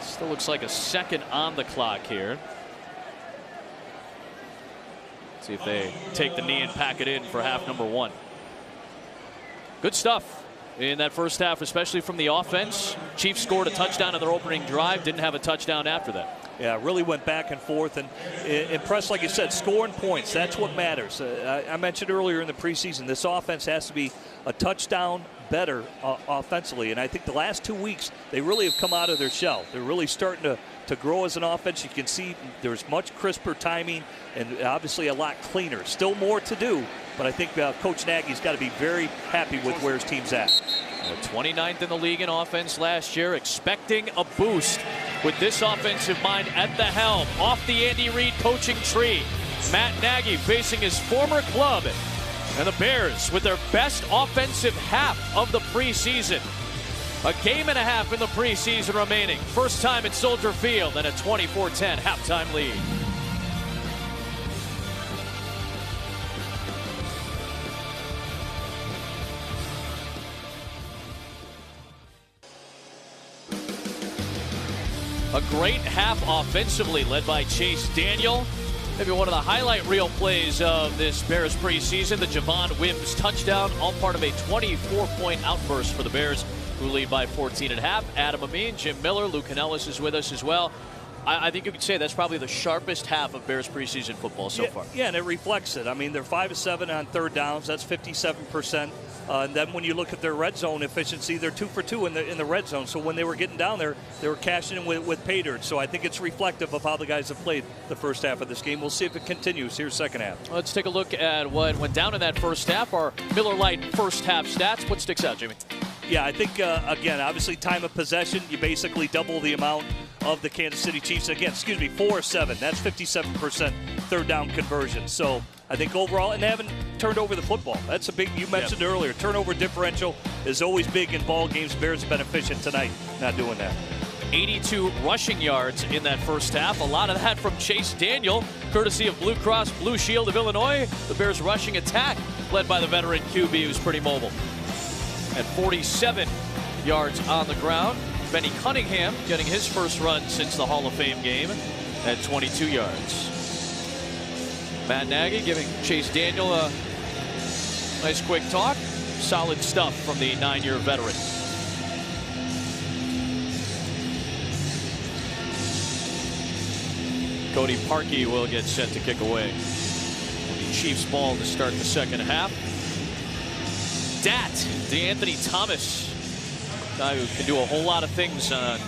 A: Still looks like a second on the clock here. See if they take the knee and pack it in for half number 1. Good stuff in that first half, especially from the offense. Chiefs scored a touchdown in their opening drive, didn't have a touchdown after that.
B: Yeah, really went back and forth, and impressed, like you said, scoring points. That's what matters. I mentioned earlier in the preseason, this offense has to be a touchdown better offensively, and I think the last 2 weeks they really have come out of their shell. They're really starting to grow as an offense. You can see there's much crisper timing and obviously a lot cleaner. Still more to do, but I think Coach Nagy's got to be very happy with where his team's at.
A: 29th in the league in offense last year, expecting a boost with this offensive mind at the helm. Off the Andy Reid coaching tree, Matt Nagy facing his former club, and the Bears with their best offensive half of the preseason. A game and a half in the preseason remaining. First time at Soldier Field and a 24-10 halftime lead. A great half offensively led by Chase Daniel. Maybe one of the highlight reel plays of this Bears preseason, the Javon Wims touchdown, all part of a 24-point outburst for the Bears, who lead by 14 at half. Adam Amin, Jim Miller, Lou Canellis is with us as well. I think you could say that's probably the sharpest half of Bears preseason football so far.
B: Yeah, and it reflects it. I mean, they're 5 of 7 on third downs. That's 57%. And then when you look at their red zone efficiency, they're 2 for 2 in the red zone. So when they were getting down there, they were cashing in with pay dirt. So I think it's reflective of how the guys have played the first half of this game. We'll see if it continues here second half.
A: Let's take a look at what went down in that first half. Our Miller Lite first half stats. What sticks out, Jimmy?
B: Yeah, I think, again, obviously time of possession, you basically double the amount of the Kansas City Chiefs. Again, 4 of 7. That's 57% third down conversion. So I think overall, and they haven't turned over the football. That's a big, you mentioned earlier, turnover differential is always big in ball games. Bears have been efficient tonight, not doing that.
A: 82 rushing yards in that first half. A lot of that from Chase Daniel, courtesy of Blue Cross Blue Shield of Illinois. The Bears rushing attack led by the veteran QB, who's pretty mobile. At 47 yards on the ground. Benny Cunningham getting his first run since the Hall of Fame game at 22 yards. Matt Nagy giving Chase Daniel a nice quick talk. Solid stuff from the 9-year veteran. Cody Parkey will get set to kick away. The Chiefs ball to start the second half. D'Anthony Thomas, guy who can do a whole lot of things on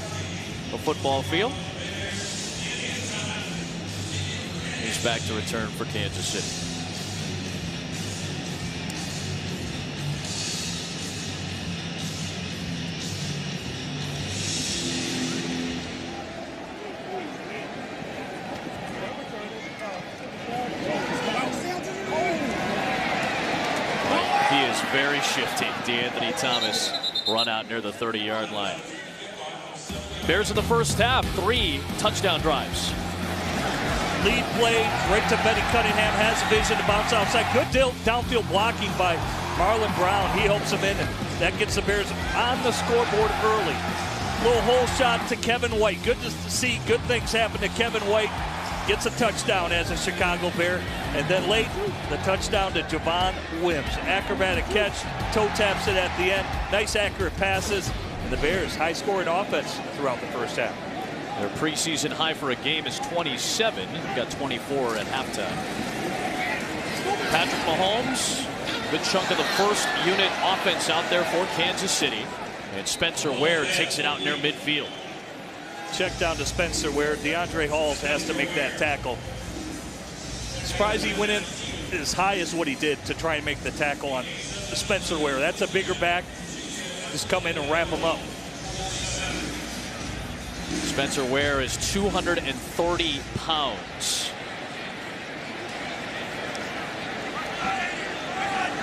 A: the football field. He's back to return for Kansas City. Very shifty. D'Anthony Thomas run out near the 30-yard line. Bears in the first half, 3 touchdown drives.
B: Lead play right to Benny Cunningham, has a vision to bounce outside. Good downfield blocking by Marlon Brown. He helps him in, and that gets the Bears on the scoreboard early. Little hole shot to Kevin White. Good to see good things happen to Kevin White. Gets a touchdown as a Chicago Bear. And then late, the touchdown to Javon Wims. Acrobatic catch, toe taps it at the end. Nice accurate passes. And the Bears, high-scoring offense throughout the first half.
A: Their preseason high for a game is 27. Got 24 at halftime. Patrick Mahomes, good chunk of the first unit offense out there for Kansas City. And Spencer Ware takes it out near midfield.
B: Check down to Spencer Ware. DeAndre Halls has to make that tackle. Surprised he went in as high as what he did to try and make the tackle on Spencer Ware. That's a bigger back. Just come in and wrap him up.
A: Spencer Ware is 230 pounds.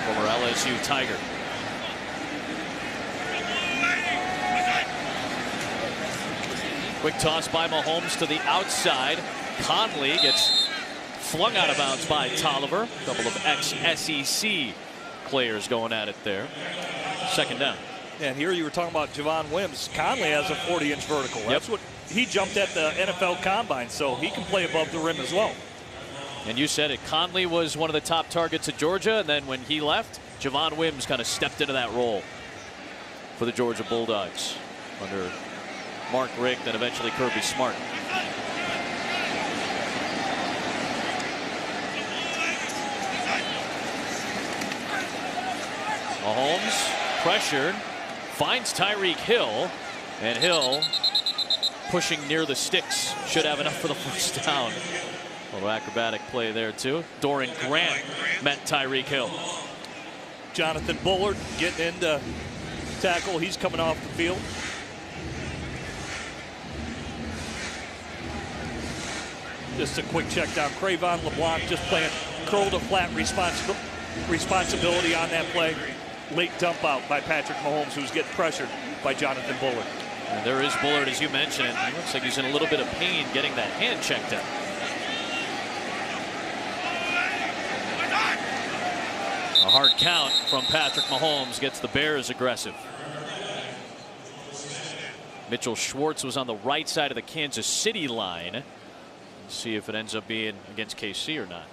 A: Former LSU Tiger. Quick toss by Mahomes to the outside. Conley gets flung out of bounds by Tolliver. A couple of ex-SEC players going at it there. Second down.
B: And here you were talking about Javon Wims. Conley has a 40-inch vertical. That's what he jumped at the NFL Combine, so he can play above the rim as well.
A: And you said it. Conley was one of the top targets at Georgia, and then when he left, Javon Wims kind of stepped into that role for the Georgia Bulldogs under Mark Richt and eventually Kirby Smart. Mahomes pressured, finds Tyreek Hill, and Hill pushing near the sticks. Should have enough for the first down. A little acrobatic play there too. Dorian Grant met Tyreek Hill.
B: Jonathan Bullard getting into tackle. He's coming off the field. Just a quick check down. Cravon LeBlanc just playing curl to flat responsibility on that play. Late dump out by Patrick Mahomes, who's getting pressured by Jonathan Bullard.
A: And there is Bullard, as you mentioned. He looks like he's in a little bit of pain getting that hand checked out. A hard count from Patrick Mahomes gets the Bears aggressive. Mitchell Schwartz was on the right side of the Kansas City line. Let's see if it ends up being against KC or not.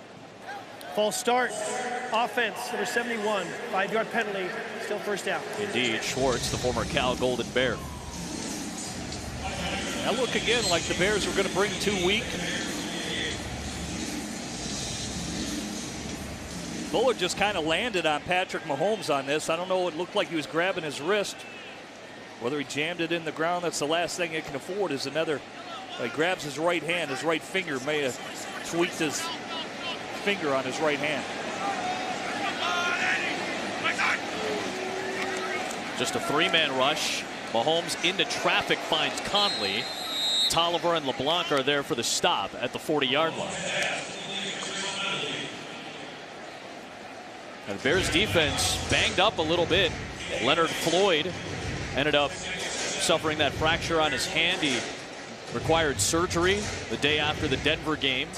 D: False start. Offense, number 71. 5-yard penalty. Still first down.
A: Indeed, Schwartz, the former Cal Golden Bear.
B: That look again like the Bears were going to bring too weak. Bullard just kind of landed on Patrick Mahomes on this. I don't know. It looked like he was grabbing his wrist. Whether he jammed it in the ground, that's the last thing he can afford is another. He grabs his right hand. His right finger may have tweaked his finger on his right hand.
A: Just a three-man rush. Mahomes into traffic finds Conley. Tolliver and LeBlanc are there for the stop at the 40-yard line. And the Bears defense banged up a little bit. Leonard Floyd ended up suffering that fracture on his hand. He required surgery the day after the Denver game.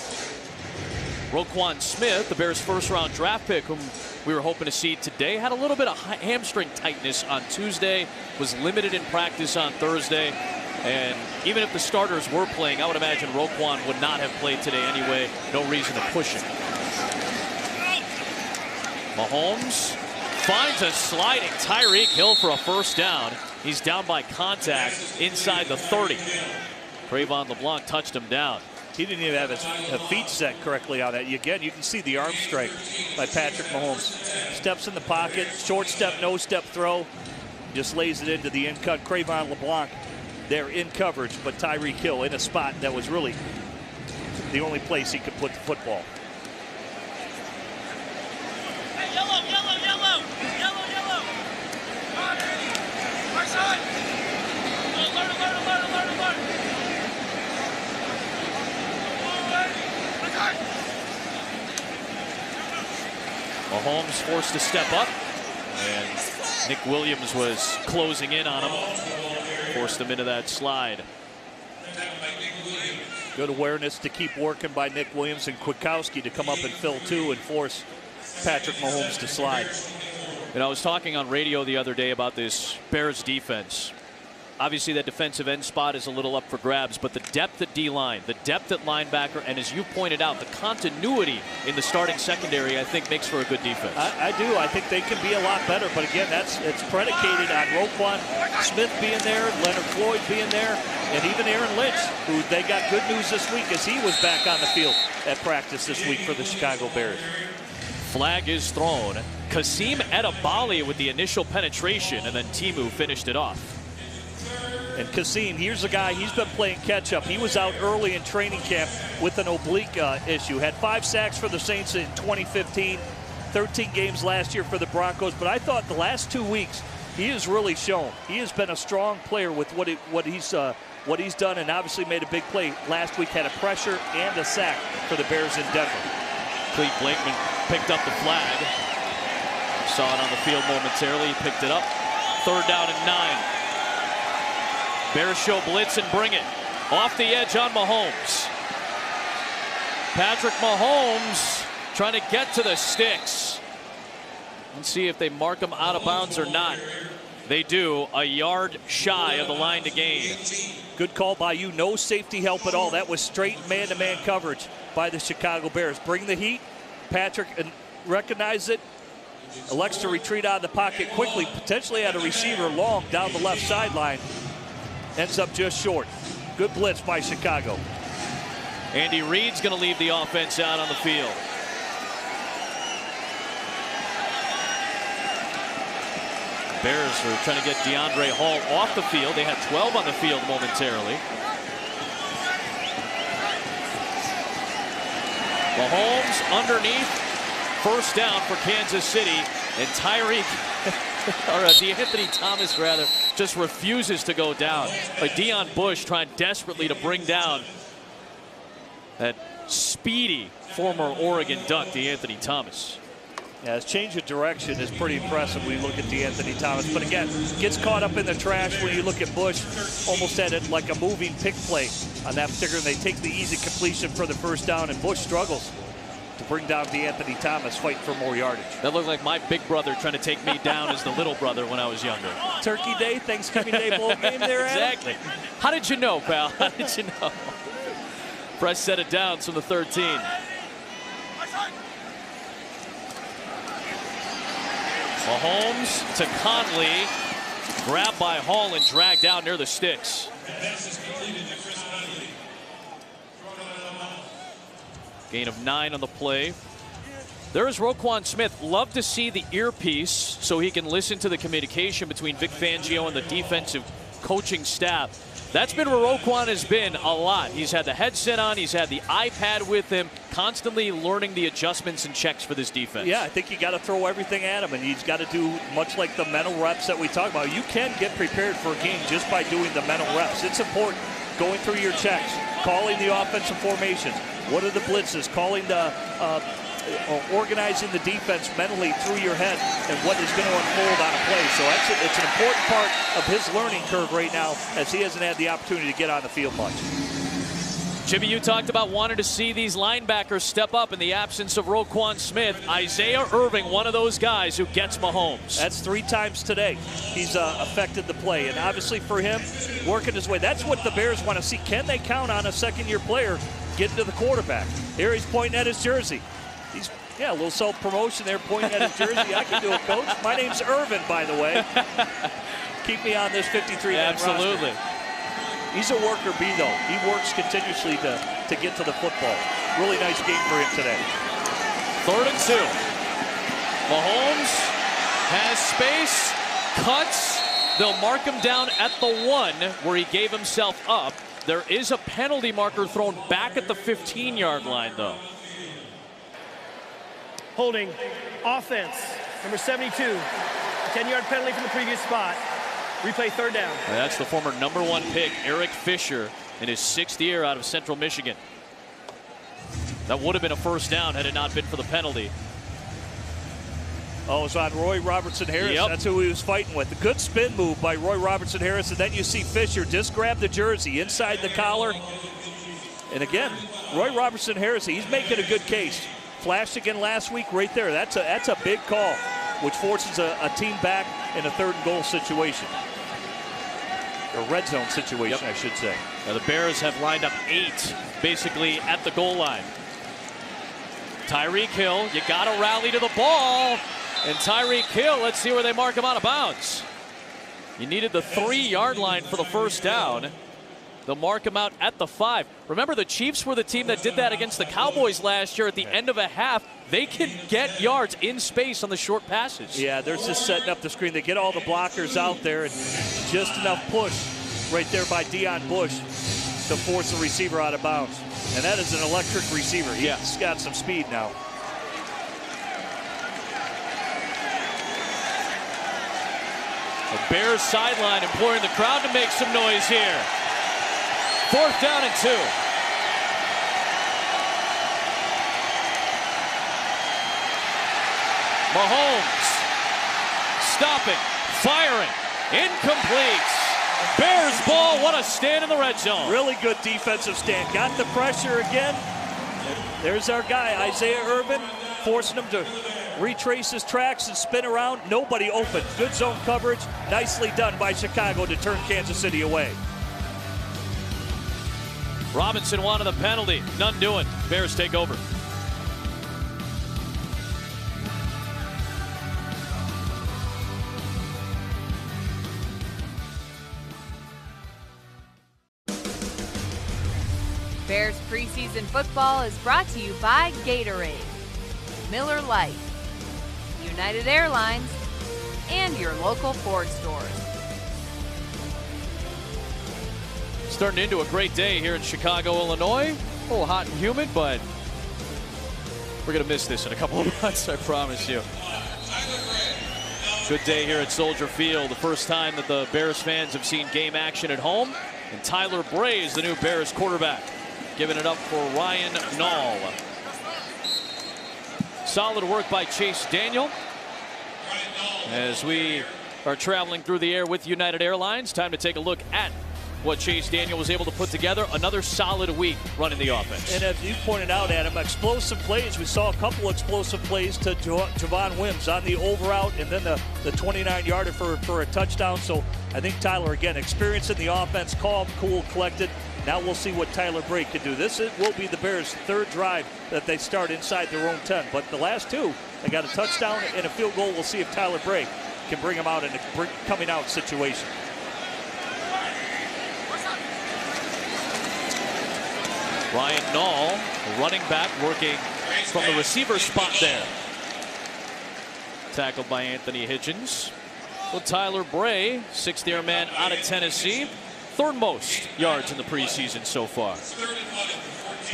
A: Roquan Smith, the Bears' first-round draft pick, whom we were hoping to see today, had a little bit of hamstring tightness on Tuesday, was limited in practice on Thursday, and even if the starters were playing, I would imagine Roquan would not have played today anyway. No reason to push him. Mahomes finds a sliding Tyreek Hill for a first down. He's down by contact inside the 30. Cravon LeBlanc touched him down.
B: He didn't even have his feet set correctly on that. Again, you can see the arm strength by Patrick Mahomes. Steps in the pocket, short step, no step throw. Just lays it into the in-cut. Cravon LeBlanc there in coverage, but Tyreek Hill in a spot that was really the only place he could put the football.
F: Hey, yellow, yellow, yellow, yellow, yellow. Our side. Alert.
A: Mahomes forced to step up, and Nick Williams was closing in on him. Forced him into that slide.
B: Good awareness to keep working by Nick Williams and Kwiatkowski to come up and fill two and force Patrick Mahomes to slide.
A: And I was talking on radio the other day about this Bears defense. Obviously, that defensive end spot is a little up for grabs, but the depth at D-line, the depth at linebacker, and as you pointed out, the continuity in the starting secondary, I think, makes for a good defense.
B: I do. I think they can be a lot better, but again, it's predicated on Roquan Smith being there, Leonard Floyd being there, and even Aaron Lynch, who they got good news this week as he was back on the field at practice this week for the Chicago Bears.
A: Flag is thrown. Kasim Edebali with the initial penetration, and then Timu finished it off.
B: And Kasim, here's a guy, he's been playing catch-up. He was out early in training camp with an oblique issue. Had 5 sacks for the Saints in 2015, 13 games last year for the Broncos. But I thought the last 2 weeks, he has really shown. He has been a strong player with what he's what he's done, and obviously made a big play last week, had a pressure and a sack for the Bears in Denver.
A: Clete Blakeman picked up the flag. Saw it on the field momentarily. He picked it up. 3rd down and 9. Bears show blitz and bring it. Off the edge on Mahomes. Patrick Mahomes trying to get to the sticks. Let's see if they mark him out of bounds or not. They do, a yard shy of the line to gain.
B: Good call by you. No safety help at all. That was straight man-to-man coverage by the Chicago Bears. Bring the heat. Patrick recognized it. Elects to retreat out of the pocket quickly. Potentially had a receiver long down the left sideline. Ends up just short. Good blitz by Chicago.
A: Andy Reid's going to leave the offense out on the field. Bears are trying to get DeAndre Hall off the field. They had 12 on the field momentarily. Mahomes underneath. 1st down for Kansas City. And Tyreek, or Anthony Thomas rather, just refuses to go down. Like Deion Bush trying desperately to bring down that speedy former Oregon Duck, Anthony Thomas.
B: Yeah, his change of direction is pretty impressive when you look at Anthony Thomas. But again, gets caught up in the trash when you look at Bush. Almost had it like a moving pick play on that particular. They take the easy completion for the 1st down, and Bush struggles to bring down Anthony Thomas, fighting for more yardage.
A: That looked like my big brother trying to take me down as the little brother when I was younger.
B: Turkey Day, Thanksgiving Day bowl game there, Adam?
A: Exactly. How did you know, pal? How did you know? Press set it down from the 13. Mahomes to Conley, grabbed by Hall and dragged down near the sticks. Gain of 9 on the play. There is Roquan Smith. Love to see the earpiece so he can listen to the communication between Vic Fangio and the defensive coaching staff. That's been where Roquan has been a lot. He's had the headset on. He's had the iPad with him, constantly learning the adjustments and checks for this defense.
B: Yeah, I think you got to throw everything at him, and he's got to do much like the mental reps that we talk about. You can get prepared for a game just by doing the mental reps. It's important. Going through your checks, calling the offensive formations. What are the blitzes? Calling the organizing the defense mentally through your head and what is going to unfold on a play. So it's an important part of his learning curve right now, as he hasn't had the opportunity to get on the field much.
A: Jimmy, you talked about wanting to see these linebackers step up in the absence of Roquan Smith. Isaiah Irving, one of those guys who gets Mahomes.
B: That's 3 times today he's affected the play. And obviously for him, working his way. That's what the Bears want to see. Can they count on a second-year player getting to the quarterback? Here he's pointing at his jersey. He's, a little self-promotion there, pointing at his jersey. I can do it, Coach. My name's Irvin, by the way. Keep me on this 53-man roster.
A: Absolutely.
B: He's a worker bee, though. He works continuously to get to the football. Really nice game for him today.
A: 3rd and 2. Mahomes has space, cuts. They'll mark him down at the 1 where he gave himself up. There is a penalty marker thrown back at the 15-yard line, though.
D: Holding, offense, number 72. 10-yard penalty from the previous spot. Replay 3rd down.
A: That's the former #1 pick, Eric Fisher, in his 6th year out of Central Michigan. That would have been a 1st down had it not been for the penalty.
B: Oh, it's on Roy Robertson-Harris.
A: Yep.
B: That's who he was fighting with. A good spin move by Roy Robertson-Harris, and then you see Fisher just grab the jersey inside the collar. And again, Roy Robertson-Harris, he's making a good case. Flashed again last week right there. That's a big call, which forces a team back in a 3rd and goal situation. A red zone situation, I should say.
A: Now the Bears have lined up 8 basically at the goal line. Tyreek Hill, you got to rally to the ball. And Tyreek Hill, let's see where they mark him out of bounds. You needed the 3-yard line for the 1st down. They'll mark him out at the 5. Remember, the Chiefs were the team that did that against the Cowboys last year at the end of a half. They can get yards in space on the short passes.
B: Yeah, they're just setting up the screen. They get all the blockers out there, and just enough push right there by Deion Bush to force the receiver out of bounds. And that is an electric receiver. He's got some speed now.
A: The Bears sideline imploring the crowd to make some noise here. 4th down and 2. Mahomes stopping, firing, incomplete. Bears ball, what a stand in the red zone.
B: Really good defensive stand. Got the pressure again. There's our guy, Isaiah Irvin, forcing him to retrace his tracks and spin around. Nobody open. Good zone coverage. Nicely done by Chicago to turn Kansas City away.
A: Robinson wanted the penalty. None doing. Bears take over.
E: Bears preseason football is brought to you by Gatorade, Miller Lite, United Airlines, and your local Ford stores.
A: Starting into a great day here in Chicago, Illinois. A little hot and humid, but we're going to miss this in a couple of months, I promise you. Good day here at Soldier Field. The first time that the Bears fans have seen game action at home. And Tyler Bray is the new Bears quarterback. Giving it up for Ryan Nall. Solid work by Chase Daniel. As we are traveling through the air with United Airlines, time to take a look at what Chase Daniel was able to put together. Another solid week running the offense.
B: And as you pointed out, Adam, explosive plays. We saw a couple explosive plays to Javon Wims on the over out and then the 29-yarder for a touchdown. So I think Tyler, again, experience in the offense, calm, cool, collected. Now we'll see what Tyler Bray can do. This will be the Bears' 3rd drive that they start inside their own 10. But the last 2, they got a touchdown and a field goal. We'll see if Tyler Bray can bring them out in a coming out situation.
A: Ryan Nall, running back, working from the receiver spot there. Tackled by Anthony Hitchens. So Tyler Bray, 6th-year man out of Tennessee. 3rd most yards in the preseason so far.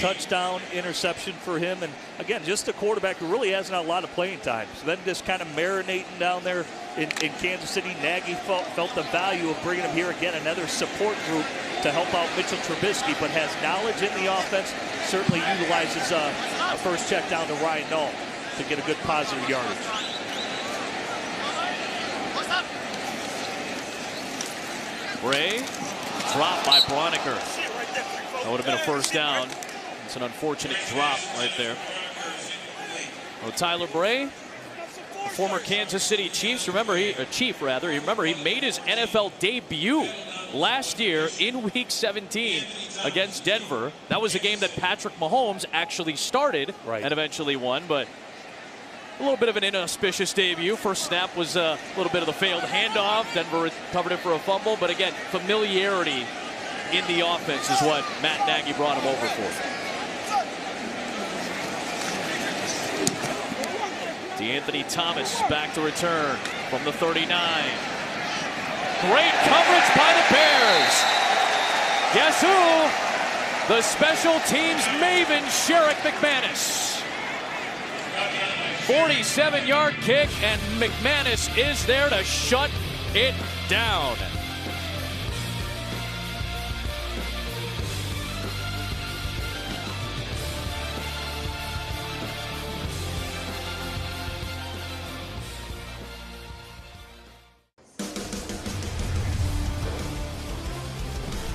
B: Touchdown, interception for him. And again, just a quarterback who really hasn't had a lot of playing time. So then just kind of marinating down there in Kansas City. Nagy felt the value of bringing him here again. Another support group to help out Mitchell Trubisky, but has knowledge in the offense. Certainly utilizes a first check down to Ryan Nall to get a good positive yardage.
A: Bray, dropped by Broniker. That would have been a first down. It's an unfortunate drop right there. Well, Tyler Bray, former Kansas City Chiefs. Remember, he made his NFL debut last year in Week 17 against Denver. That was a game that Patrick Mahomes actually started and eventually won, but a little bit of an inauspicious debut. First snap was a little bit of the failed handoff. Denver covered it for a fumble, but again, familiarity in the offense is what Matt Nagy brought him over for. DeAnthony Thomas back to return from the 39. Great coverage by the Bears. Guess who? The special teams maven, Sherrick McManus. 47-yard kick, and McManus is there to shut it down.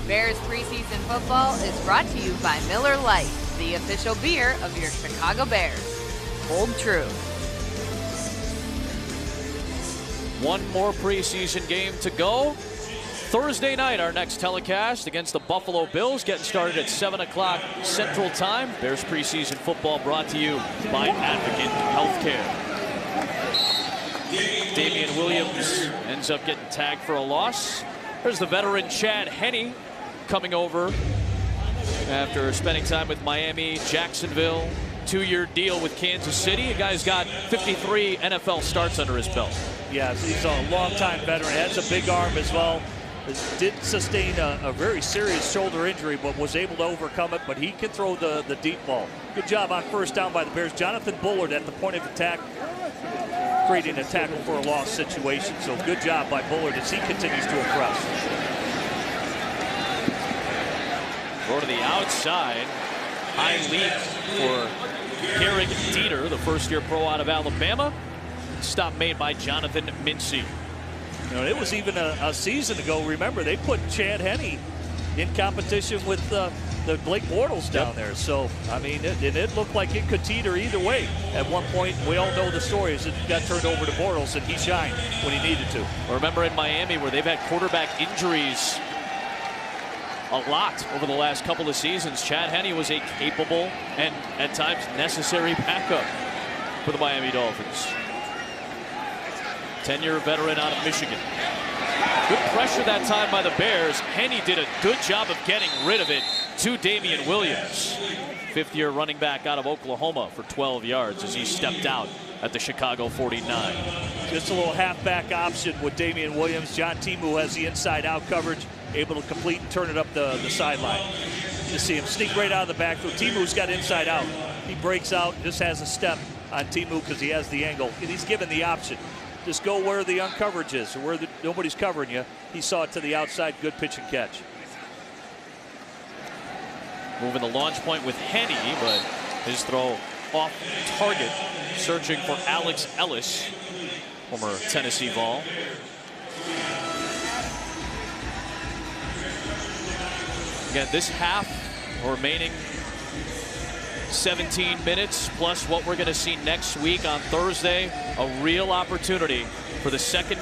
E: Bears preseason football is brought to you by Miller Lite, the official beer of your Chicago Bears. Hold true.
A: One more preseason game to go. Thursday night, our next telecast against the Buffalo Bills, getting started at 7 o'clock Central Time. Bears preseason football brought to you by Advocate Healthcare. Damian Williams ends up getting tagged for a loss. There's the veteran Chad Henne coming over after spending time with Miami, Jacksonville, 2-year deal with Kansas City. A guy's got 53 NFL starts under his belt.
B: Yes, he's a longtime veteran. Has a big arm as well. Did sustain a very serious shoulder injury, but was able to overcome it. But he can throw the deep ball. Good job on first down by the Bears. Jonathan Bullard at the point of attack, creating a tackle for a loss situation. So good job by Bullard as he continues to impress.
A: Go to the outside. High leap for Garrick Dieter, the first-year pro out of Alabama. Stop made by Jonathan Mincy.
B: You know, it was even a season ago. Remember, they put Chad Henne in competition with the Blake Bortles down there. So, I mean, it looked like it could teeter either way. At one point, we all know the stories. It got turned over to Bortles, and he shined when he needed to.
A: Remember in Miami where they've had quarterback injuries a lot over the last couple of seasons. Chad Henne was a capable and at times necessary backup for the Miami Dolphins. 10-year veteran out of Michigan. Good pressure that time by the Bears. Henne did a good job of getting rid of it to Damian Williams. Fifth-year running back out of Oklahoma for 12 yards as he stepped out at the Chicago 49.
B: Just a little halfback option with Damian Williams. John Timu has the inside-out coverage, able to complete and turn it up the sideline. You see him sneak right out of the backfield. Timu's got inside out. He breaks out, just has a step on Timu because he has the angle, and he's given the option. Just go where the uncoverage is, or where nobody's covering you. He saw it to the outside. Good pitch and catch.
A: Moving the launch point with Henne, but his throw off target. Searching for Alex Ellis, former Tennessee Vol. Again, this half remaining 17 minutes plus what we're going to see next week on Thursday. A real opportunity for the second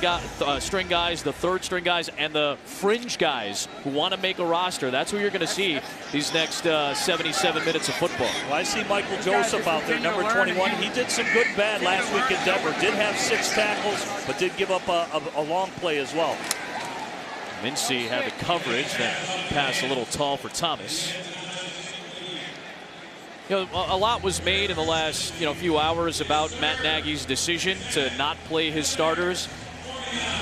A: string guys, the third string guys, and the fringe guys who want to make a roster. That's who you're going to see these next 77 minutes of football.
B: Well, I see Michael Joseph out there, number 21. He did some good and bad last week in Denver. Did have 6 tackles, but did give up a long play as well.
A: Mincy had the coverage, that pass a little tall for Thomas. You know, a lot was made in the last few hours about Matt Nagy's decision to not play his starters.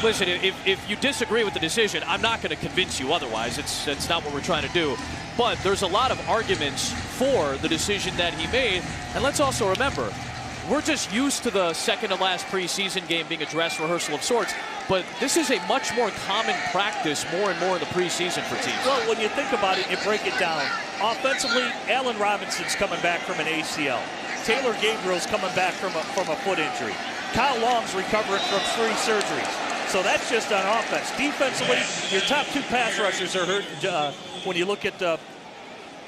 A: Listen, if you disagree with the decision, I'm not going to convince you otherwise. It's not what we're trying to do. But there's a lot of arguments for the decision that he made. And let's also remember, we're just used to the second to last preseason game being a dress rehearsal of sorts. But this is a much more common practice more and more in the preseason for teams.
B: Well, when you think about it, you break it down. Offensively, Allen Robinson's coming back from an ACL. Taylor Gabriel's coming back from a foot injury. Kyle Long's recovering from 3 surgeries. So that's just on offense. Defensively, your top 2 pass rushers are hurt. When you look at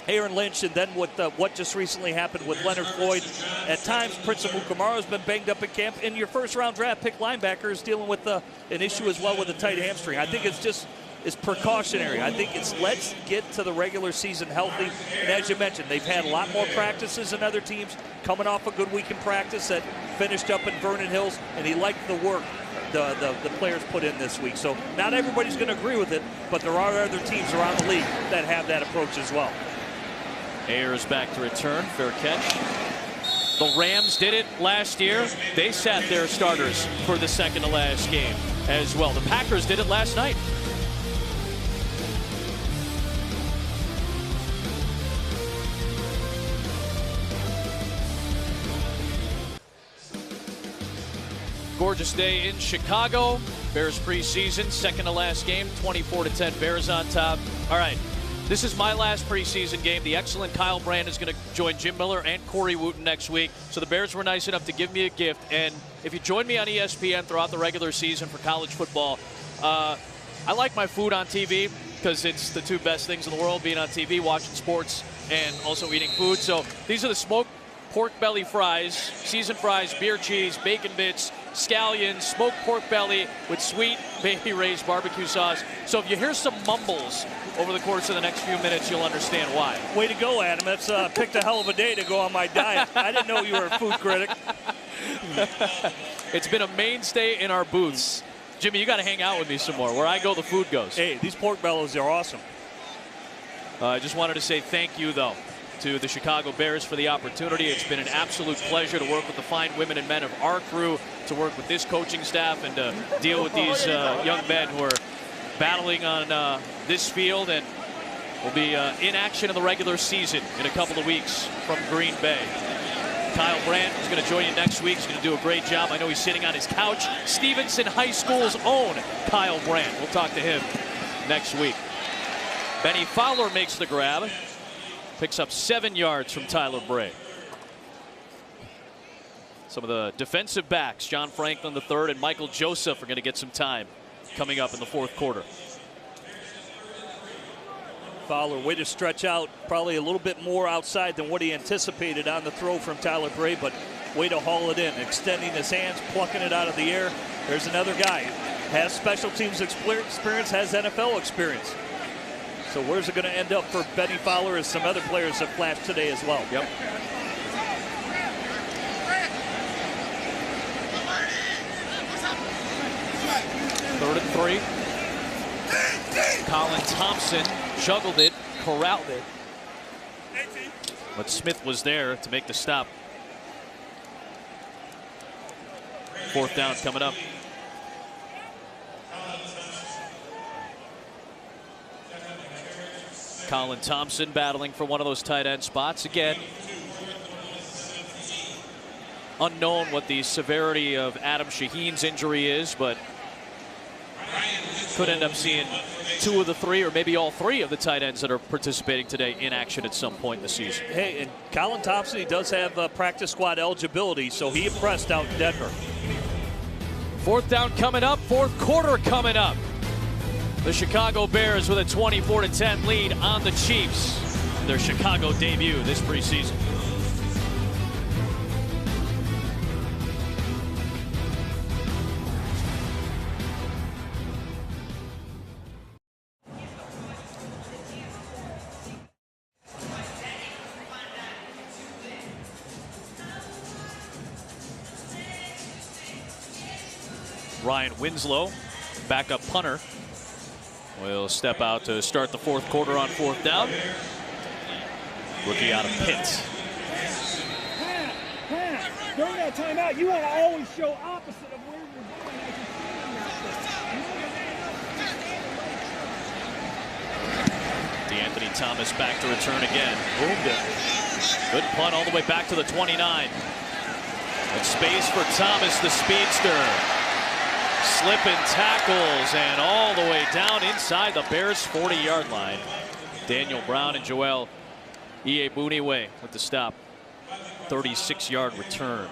B: Aaron Lynch, and then what just recently happened with Leonard Floyd. At times, Prince Amukamara's been banged up in camp, and your first-round draft pick linebacker is dealing with an issue as well with a tight hamstring. I think it's precautionary. I think it's let's get to the regular season healthy. And as you mentioned, they've had a lot more practices than other teams, coming off a good week in practice that finished up in Vernon Hills, and he liked the work the players put in this week. So not everybody's going to agree with it, but there are other teams around the league that have that approach as well.
A: Ayers back to return, fair catch. The Rams did it last year. They sat their starters for the second to last game as well. The Packers did it last night. Gorgeous day in Chicago. Bears preseason, second to last game, 24-10, Bears on top. All right. This is my last preseason game. The excellent Kyle Brandt is going to join Jim Miller and Corey Wooten next week. So the Bears were nice enough to give me a gift. And if you join me on ESPN throughout the regular season for college football, I like my food on TV because it's the 2 best things in the world, being on TV, watching sports, and also eating food. So these are the smoked pork belly fries, seasoned fries, beer cheese, bacon bits, scallions, smoked pork belly with sweet Baby Ray's barbecue sauce. So if you hear some mumbles over the course of the next few minutes, you'll understand why.
B: Way to go, Adam. That's picked a hell of a day to go on my diet. I didn't know you were a food critic.
A: It's been a mainstay in our booths. Jimmy, you got to hang out with me some more. Where I go, the food goes.
B: Hey, these pork bellies are awesome.
A: I just wanted to say thank you, though, to the Chicago Bears for the opportunity. It's been an absolute pleasure to work with the fine women and men of our crew, to work with this coaching staff, and to deal with these young men who are battling on this field and will be in action in the regular season in a couple of weeks from Green Bay. Kyle Brandt is going to join you next week. He's going to do a great job. I know he's sitting on his couch. Stevenson High School's own Kyle Brandt. We'll talk to him next week. Benny Fowler makes the grab. Picks up 7 yards from Tyler Bray. Some of the defensive backs, John Franklin III and Michael Joseph, are going to get some time coming up in the fourth quarter.
B: Fowler, way to stretch out, probably a little bit more outside than what he anticipated on the throw from Tyler Bray, but way to haul it in, extending his hands, plucking it out of the air. There's another guy, has special teams experience, has NFL experience. So where's it going to end up for Benny Fowler, as some other players have flashed today as well?
A: Yep. Third and 3. Colin Thompson juggled it, corralled it. But Smith was there to make the stop. Fourth down coming up. Colin Thompson battling for one of those tight end spots again. Unknown what the severity of Adam Shaheen's injury is, but could end up seeing 2 of the 3, or maybe all 3 of the tight ends that are participating today in action at some point in the season.
B: Hey, and Colin Thompson, he does have practice squad eligibility, so he impressed out in Denver.
A: Fourth down coming up, fourth quarter coming up. The Chicago Bears with a 24-10 lead on the Chiefs. Their Chicago debut this preseason. Ryan Winslow, backup punter, will step out to start the fourth quarter on fourth down. Rookie out of Pitt.
G: During that timeout, you want to always show opposite of where you're going.
A: DeAnthony Thomas back to return again. Boomed it. Good punt all the way back to the 29. And space for Thomas, the speedster. Slipping tackles and all the way down inside the Bears' 40-yard line. Daniel Brown and Joel Iyebuniwe with the stop. 36-yard return.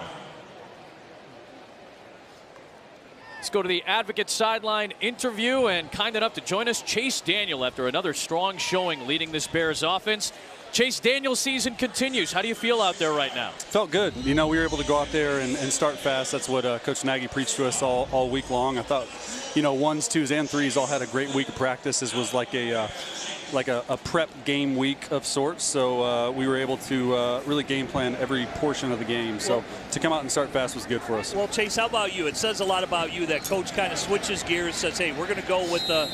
A: Let's go to the Advocate sideline interview, and kind enough to join us, Chase Daniel, after another strong showing leading this Bears offense. Chase, Daniel's season continues. How do you feel out there right now?
H: Felt good. You know, we were able to go out there and start fast. That's what Coach Nagy preached to us all week long. I thought, you know, 1s, 2s, and 3s all had a great week of practice. This was like a prep game week of sorts. So we were able to really game plan every portion of the game. So to come out and start fast was good for us.
B: Well, Chase, how about you? It says a lot about you that Coach kind of switches gears, says, hey, we're going to go with the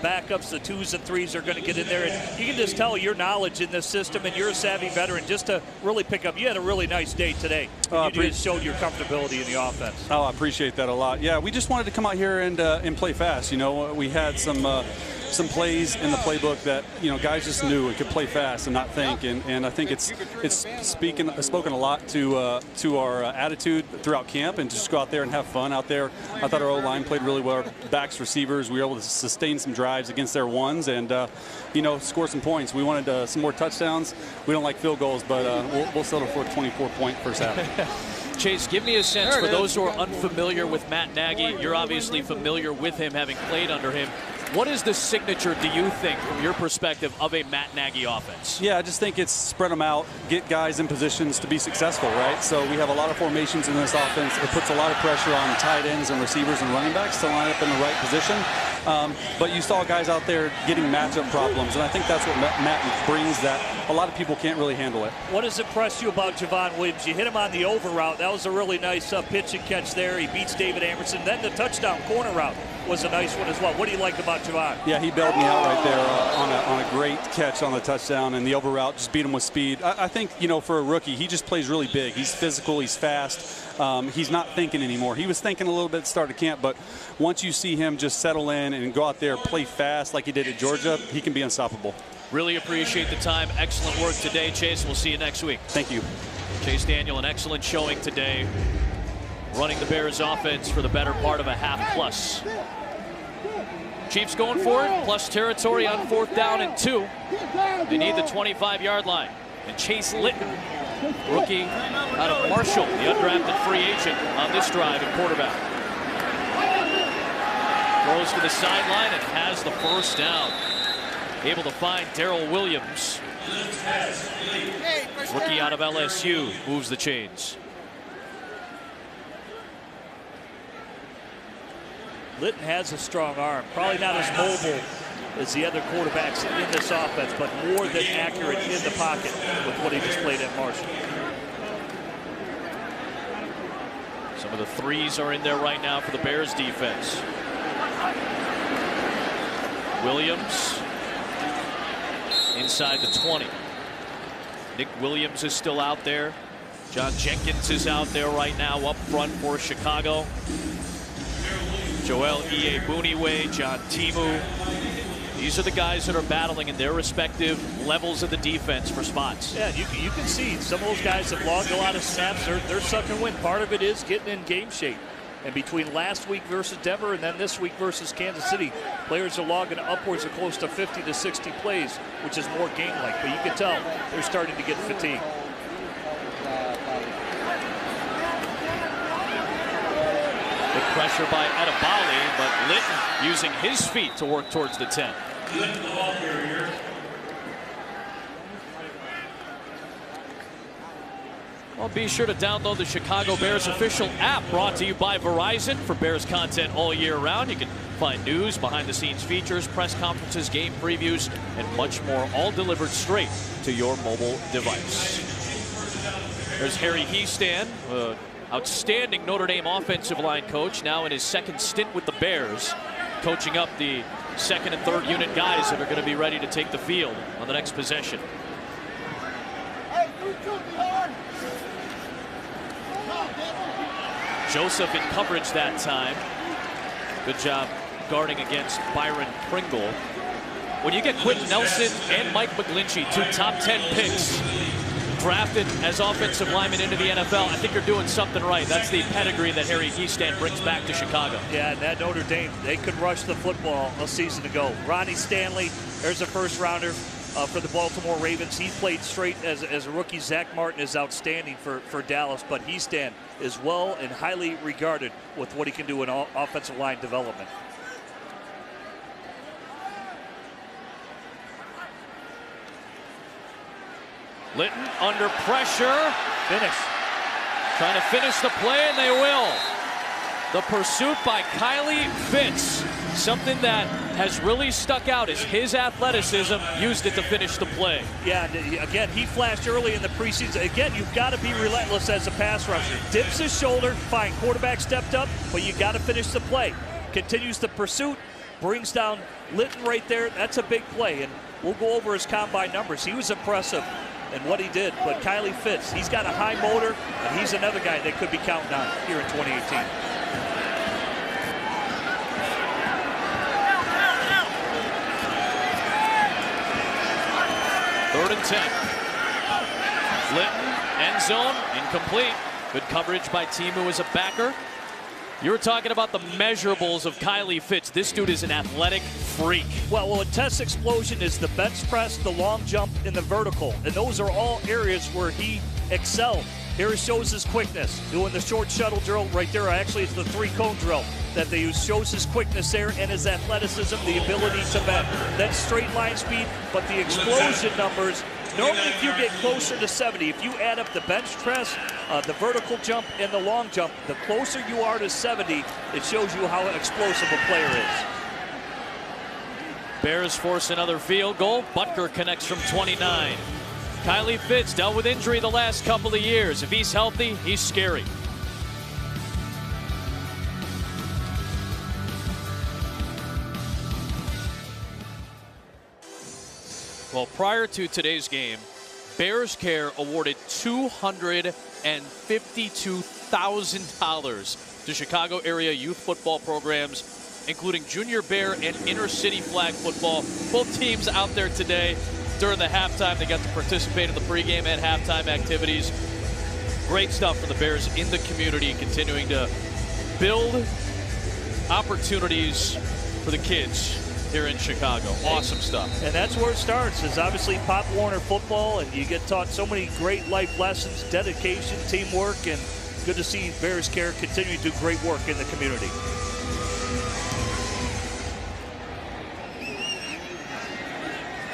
B: backups, the 2s and 3s are going to get in there. And you can just tell your knowledge in this system, and you're a savvy veteran, just to really pick up. You had a really nice day today. You just showed your comfortability in the offense. Oh,
H: I appreciate that a lot. Yeah, we just wanted to come out here and play fast. You know, we had some plays in the playbook that, you know, guys just knew and could play fast and not think, and I think it's spoken a lot to our attitude throughout camp, and just go out there and have fun out there. I thought our O-line played really well. Our backs, receivers, we were able to sustain some drives against their ones, and you know, score some points. We wanted some more touchdowns. We don't like field goals, but we'll settle for a 24-point first half.
A: Chase, give me a sense for those who are unfamiliar with Matt Nagy. You're obviously familiar with him, having played under him. What is the signature, do you think, from your perspective, of a Matt Nagy offense?
H: Yeah, I just think it's spread them out, get guys in positions to be successful, right? So we have a lot of formations in this offense. It puts a lot of pressure on tight ends and receivers and running backs to line up in the right position. But you saw guys out there getting matchup problems, and I think that's what Matt brings, that a lot of people can't really handle it.
B: What has impressed you about Javon Williams? You hit him on the over route. That was a really nice pitch and catch there. He beats David Amerson. Then the touchdown corner route was a nice one as well. What do you like about Javon?
H: Yeah, he bailed me out right there on a great catch on the touchdown, and the over route just beat him with speed. I think, you know, for a rookie, he just plays really big. He's physical, he's fast. He's not thinking anymore. He was thinking a little bit at the start of camp, but once you see him just settle in and go out there, play fast like he did at Georgia, he can be unstoppable.
A: Really appreciate the time. Excellent work today, Chase. We'll see you next week.
H: Thank you.
A: Chase Daniel, an excellent showing today, running the Bears offense for the better part of a half plus. Chiefs going for it, plus territory on 4th down and 2. They need the 25-yard line. And Chase Litton, rookie out of Marshall, the undrafted free agent on this drive at quarterback. Throws to the sideline and has the first down. Able to find Darrell Williams. Rookie out of LSU moves the chains.
B: Litton has a strong arm. Probably not as mobile as the other quarterbacks in this offense, but more than accurate in the pocket with what he displayed at Marshall.
A: Some of the threes are in there right now for the Bears defense. Williams inside the 20. Nick Williams is still out there. John Jenkins is out there right now up front for Chicago. Joel Iyiegbuniwe, John Timu. These are the guys that are battling in their respective levels of the defense for spots.
B: Yeah, you can see some of those guys have logged a lot of snaps. They're sucking wind. Part of it is getting in game shape. And between last week versus Denver and then this week versus Kansas City, players are logging upwards of close to 50 to 60 plays, which is more game-like. But you can tell they're starting to get fatigued.
A: Good pressure by Adebali, but Litton using his feet to work towards the 10. Well, be sure to download the Chicago Bears official app, brought to you by Verizon. For Bears content all year round, you can find news, behind-the-scenes features, press conferences, game previews, and much more, all delivered straight to your mobile device. There's Harry Hiestand, outstanding Notre Dame offensive line coach, now in his second stint with the Bears, coaching up the second and third unit guys that are going to be ready to take the field on the next possession. Joseph in coverage that time. Good job guarding against Byron Pringle. When you get Quentin Nelson and Mike McGlinchey, 2 top 10 picks, drafted as offensive linemen into the NFL, I think you're doing something right. That's the pedigree that Harry Hiestand brings back to Chicago.
B: Yeah, and that Notre Dame, they could rush the football a season ago. Ronnie Stanley, there's a first rounder for the Baltimore Ravens. He played straight as a rookie. Zach Martin is outstanding for Dallas, but Hiestand is well and highly regarded with what he can do in offensive line development.
A: Litton under pressure.
B: Finish.
A: Trying to finish the play, and they will. The pursuit by Kylie Fitz. Something that has really stuck out is his athleticism, used it to finish the play.
B: Yeah, again, he flashed early in the preseason. Again, you've got to be relentless as a pass rusher. Dips his shoulder, fine, quarterback stepped up, but you got to finish the play. Continues the pursuit, brings down Litton right there. That's a big play, and we'll go over his combine numbers. He was impressive in what he did, but Kylie Fitz, he's got a high motor, and he's another guy they could be counting on here in 2018.
A: Third and 10. Litton, end zone, incomplete. Good coverage by Timu as a backer. You were talking about the measurables of Kylie Fitz. This dude is an athletic freak.
B: Well, a test explosion is the bench press, the long jump, and the vertical. And those are all areas where he excelled. Here it shows his quickness. Doing the short shuttle drill right there. Actually, it's the 3-cone drill that they use. Shows his quickness there and his athleticism, the ability to bend. Then straight line speed, but the explosion numbers, normally if you get closer to 70, if you add up the bench press, the vertical jump, and the long jump, the closer you are to 70, it shows you how explosive a player is.
A: Bears force another field goal. Butker connects from 29. Kylie Fitz dealt with injury the last couple of years. If he's healthy, he's scary. Well, prior to today's game, Bears Care awarded $252,000 to Chicago area youth football programs, including Junior Bear and Inner City Flag Football. Both teams out there today. During the halftime, they got to participate in the pregame and halftime activities. Great stuff for the Bears in the community, continuing to build opportunities for for the kids here in Chicago. Awesome stuff.
B: And that's where it starts, is obviously Pop Warner football, and you get taught so many great life lessons, dedication, teamwork, and good to see Bears Care continue to do great work in the community.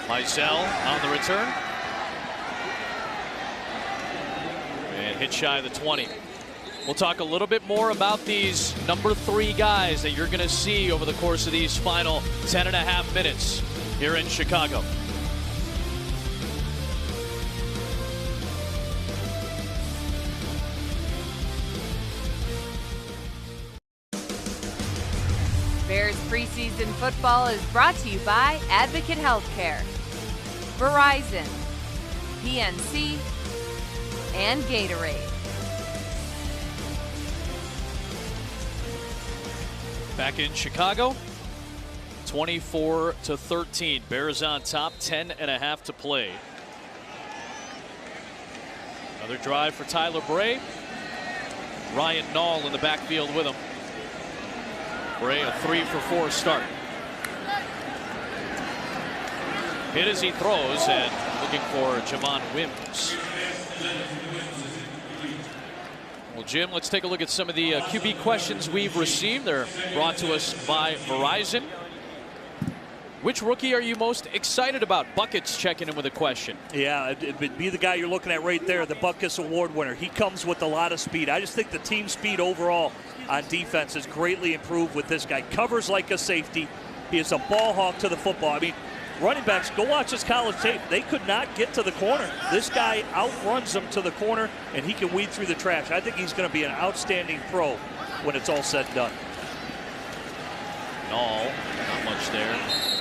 A: Mizell on the return. And hit shy of the 20. We'll talk a little bit more about these number 3 guys that you're going to see over the course of these final 10.5 minutes here in Chicago.
E: Bears preseason football is brought to you by Advocate Healthcare, Verizon, PNC, and Gatorade.
A: Back in Chicago, 24-13. Bears on top, 10.5 to play. Another drive for Tyler Bray. Ryan Nall in the backfield with him. Bray, a 3-for-4 start. Hit as he throws, and looking for Javon Wims. Well, Jim, let's take a look at some of the QB questions we've received. They're brought to us by Verizon. Which rookie are you most excited about? Buckets checking in with a question.
B: Yeah, it'd be the guy you're looking at right there, the Butkus Award winner. He comes with a lot of speed. I just think the team speed overall on defense has greatly improved with this guy. Covers like a safety. He is a ball hawk to the football. I mean, running backs, go watch his college tape. They could not get to the corner. This guy outruns them to the corner, and he can weed through the trash. I think he's going to be an outstanding pro when it's all said and done.
A: No, not much there.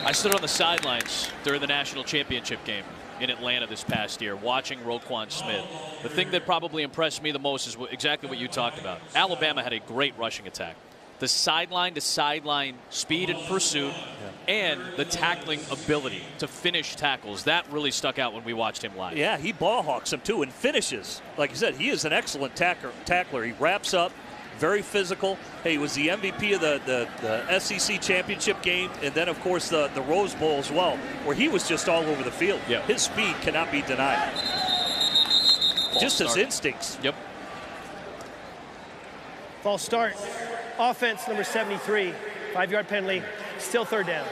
A: I stood on the sidelines during the national championship game in Atlanta this past year, watching Roquan Smith. The thing that probably impressed me the most is exactly what you talked about. Alabama had a great rushing attack. The sideline-to-sideline speed and pursuit, and the tackling ability to finish tackles. That really stuck out when we watched him live.
B: Yeah, he ball hawks him too and finishes. Like I said, he is an excellent tackler. He wraps up, very physical. Hey, he was the MVP of the SEC championship game, and then, of course, the Rose Bowl as well, where he was just all over the field.
A: Yeah.
B: His speed cannot be denied. Just his instincts.
A: Yep.
D: False start. Offense number 73. 5-yard penalty. Still third down.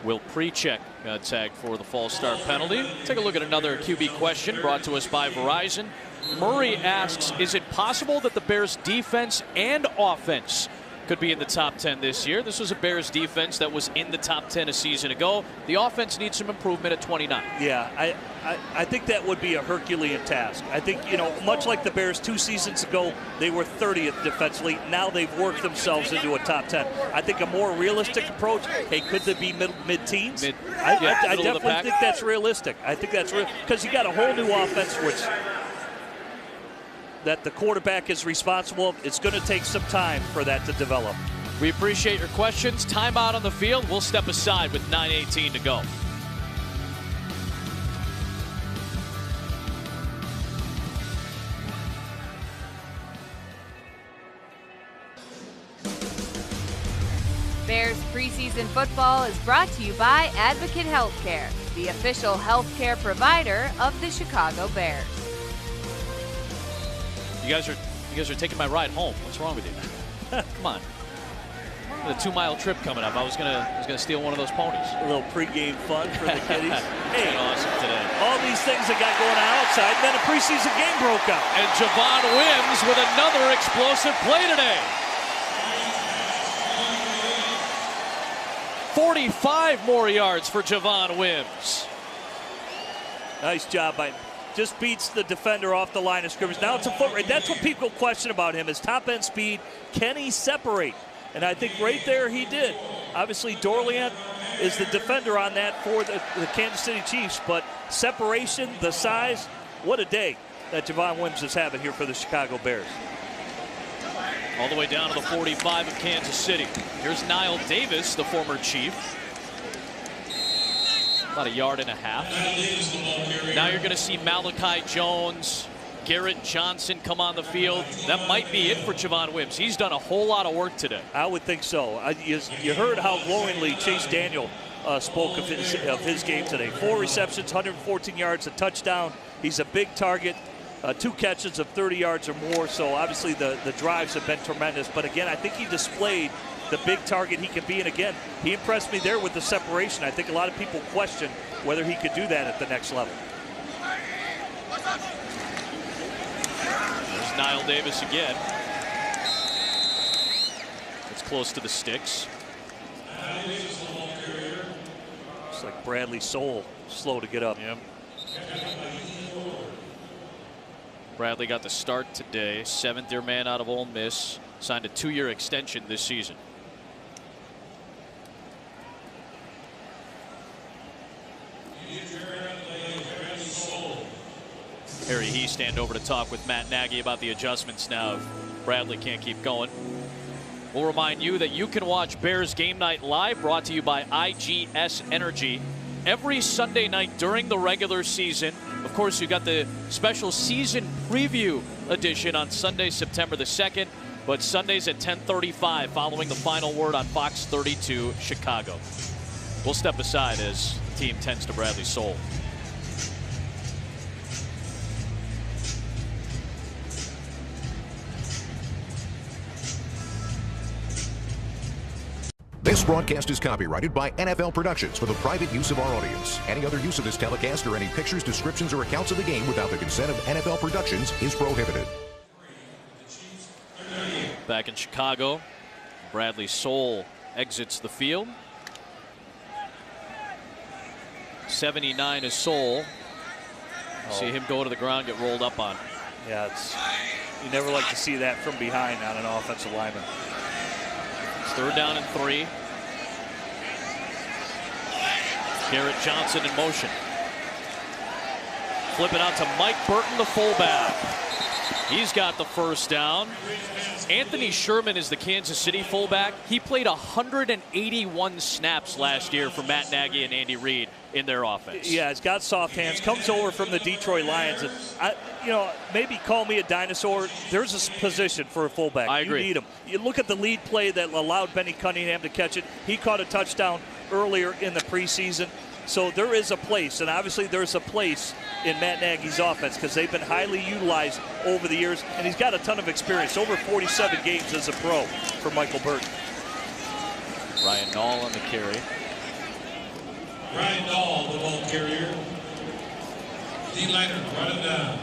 A: Will Precheck tag for the false start penalty. Take a look at another QB question brought to us by Verizon. Murray asks, is it possible that the Bears defense and offense could be in the top 10 this year? This was a Bears defense that was in the top 10 a season ago. The offense needs some improvement at 29.
B: Yeah, I think that would be a Herculean task. I think, you know, much like the Bears 2 seasons ago, they were 30th defensively. Now they've worked themselves into a top 10. I think a more realistic approach, hey, could they be mid-teens? I definitely think that's realistic. I think that's real, because you got a whole new offense which that the quarterback is responsible. It's going to take some time for that to develop.
A: We appreciate your questions. Timeout on the field. We'll step aside with 9:18 to go.
E: Bears preseason football is brought to you by Advocate Healthcare, the official healthcare provider of the Chicago Bears.
A: You guys are taking my ride home. What's wrong with you? Come on. The 2-mile trip coming up. I was gonna steal one of those ponies.
B: A little pregame fun for the kiddies.
A: Hey, awesome today.
B: All these things that got going on outside, then a preseason game broke out.
A: And Javon Wims with another explosive play today. 45 more yards for Javon Wims.
B: Nice job by him. Just beats the defender off the line of scrimmage. Now it's a foot race. That's what people question about him, is top-end speed. Can he separate? And I think right there he did. Obviously, Dorliant is the defender on that for the Kansas City Chiefs, but separation, the size, what a day that Javon Wims is having here for the Chicago Bears.
A: All the way down to the 45 of Kansas City. Here's Niall Davis, the former Chief. About 1.5 yards. Now you're going to see Malachi Jones, Garrett Johnson come on the field. That might be it for Javon Wims. He's done a whole lot of work today.
B: I would think so. You heard how glowingly Chase Daniel spoke of his game today. 4 receptions, 114 yards, a touchdown. He's a big target. 2 catches of 30 yards or more. So obviously the drives have been tremendous. But again, I think he displayed the big target he can be. And again, he impressed me there with the separation. I think a lot of people question whether he could do that at the next level.
A: There's Niall Davis again. It's close to the sticks.
B: It's like Bradley Soul, slow to get up.
A: Yep. Bradley got the start today. 7th-year man out of Ole Miss. Signed a 2-year extension this season. Harry He stand over to talk with Matt Nagy about the adjustments now if Bradley can't keep going. We'll remind you that you can watch Bears Game Night live, brought to you by IGS Energy, every Sunday night during the regular season. Of course, you got the special season preview edition on Sunday, September the 2nd, but Sundays at 10:35 following the final word on Fox 32 Chicago. We'll step aside as the team tends to Bradley Soul.
I: This broadcast is copyrighted by NFL Productions for the private use of our audience. Any other use of this telecast or any pictures, descriptions, or accounts of the game without the consent of NFL Productions is prohibited.
A: Back in Chicago, Bradley Soul exits the field. 79 is Soul. See him go to the ground, get rolled up on.
B: Yeah, you never like to see that from behind on an offensive lineman.
A: It's 3rd down and 3. Garrett Johnson in motion. Flip it out to Mike Burton, the fullback. He's got the 1st down. Anthony Sherman is the Kansas City fullback. He played 181 snaps last year for Matt Nagy and Andy Reid in their offense.
B: Yeah, he's got soft hands. Comes over from the Detroit Lions. And maybe call me a dinosaur. There's a position for a fullback.
A: I agree.
B: You need him. You look at the lead play that allowed Benny Cunningham to catch it. He caught a touchdown earlier in the preseason. So there is a place, and obviously there's a place in Matt Nagy's offense because they've been highly utilized over the years, and he's got a ton of experience. Over 47 games as a pro for Michael Burton.
A: Ryan Nall on the carry.
J: Ryan Nall, the ball carrier. D. Leonard, run him down.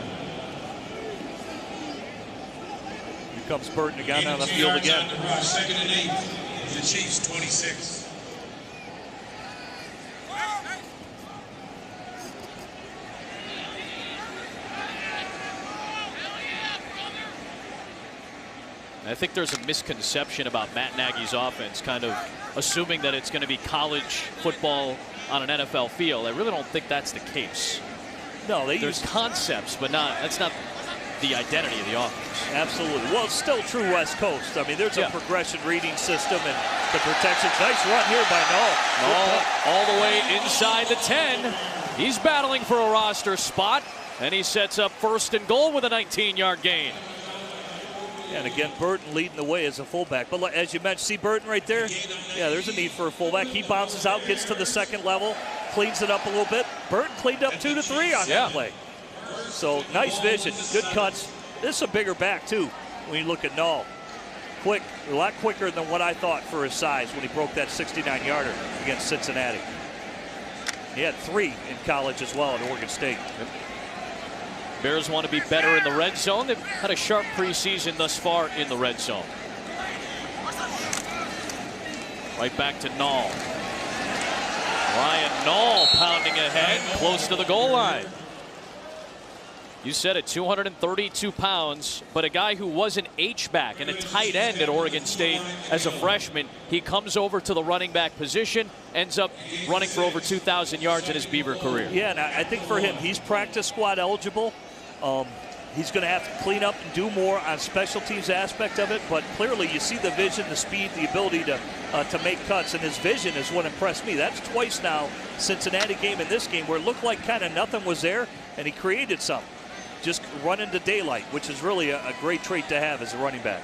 B: Here comes Burton again on the field again.
J: 2nd and 8. The Chiefs, 26.
A: I think there's a misconception about Matt Nagy's offense, kind of assuming that it's going to be college football on an NFL field. I really don't think that's the case.
B: No,
A: there's concepts, but that's not the identity of the offense.
B: Absolutely. Well, it's still true West Coast. I mean, there's a progression reading system and the protections. Nice run here by Nall.
A: Nall all the way inside the 10. He's battling for a roster spot, and he sets up 1st and goal with a 19-yard gain.
B: And again, Burton leading the way as a fullback. But as you mentioned, see Burton right there? Yeah, there's a need for a fullback. He bounces out, gets to the 2nd level, cleans it up a little bit. Burton cleaned up 2 to 3 on that play. So nice vision, good cuts. This is a bigger back too when you look at Nall. Quick, a lot quicker than what I thought for his size when he broke that 69-yarder against Cincinnati. He had 3 in college as well at Oregon State.
A: Bears want to be better in the red zone. They've had a sharp preseason thus far in the red zone. Right back to Nall. Ryan Nall pounding ahead, close to the goal line. You said it, 232 pounds, but a guy who was an H-back and a tight end at Oregon State as a freshman. He comes over to the running back position, ends up running for over 2,000 yards in his Beaver career.
B: Yeah, and I think for him, he's practice squad eligible. He's going to have to clean up and do more on special teams aspect of it, but clearly you see the vision, the speed, the ability to make cuts, and his vision is what impressed me. That's twice now, Cincinnati game and this game, where it looked like kind of nothing was there, and he created something. just run into daylight, which is really a great trait to have as a running back.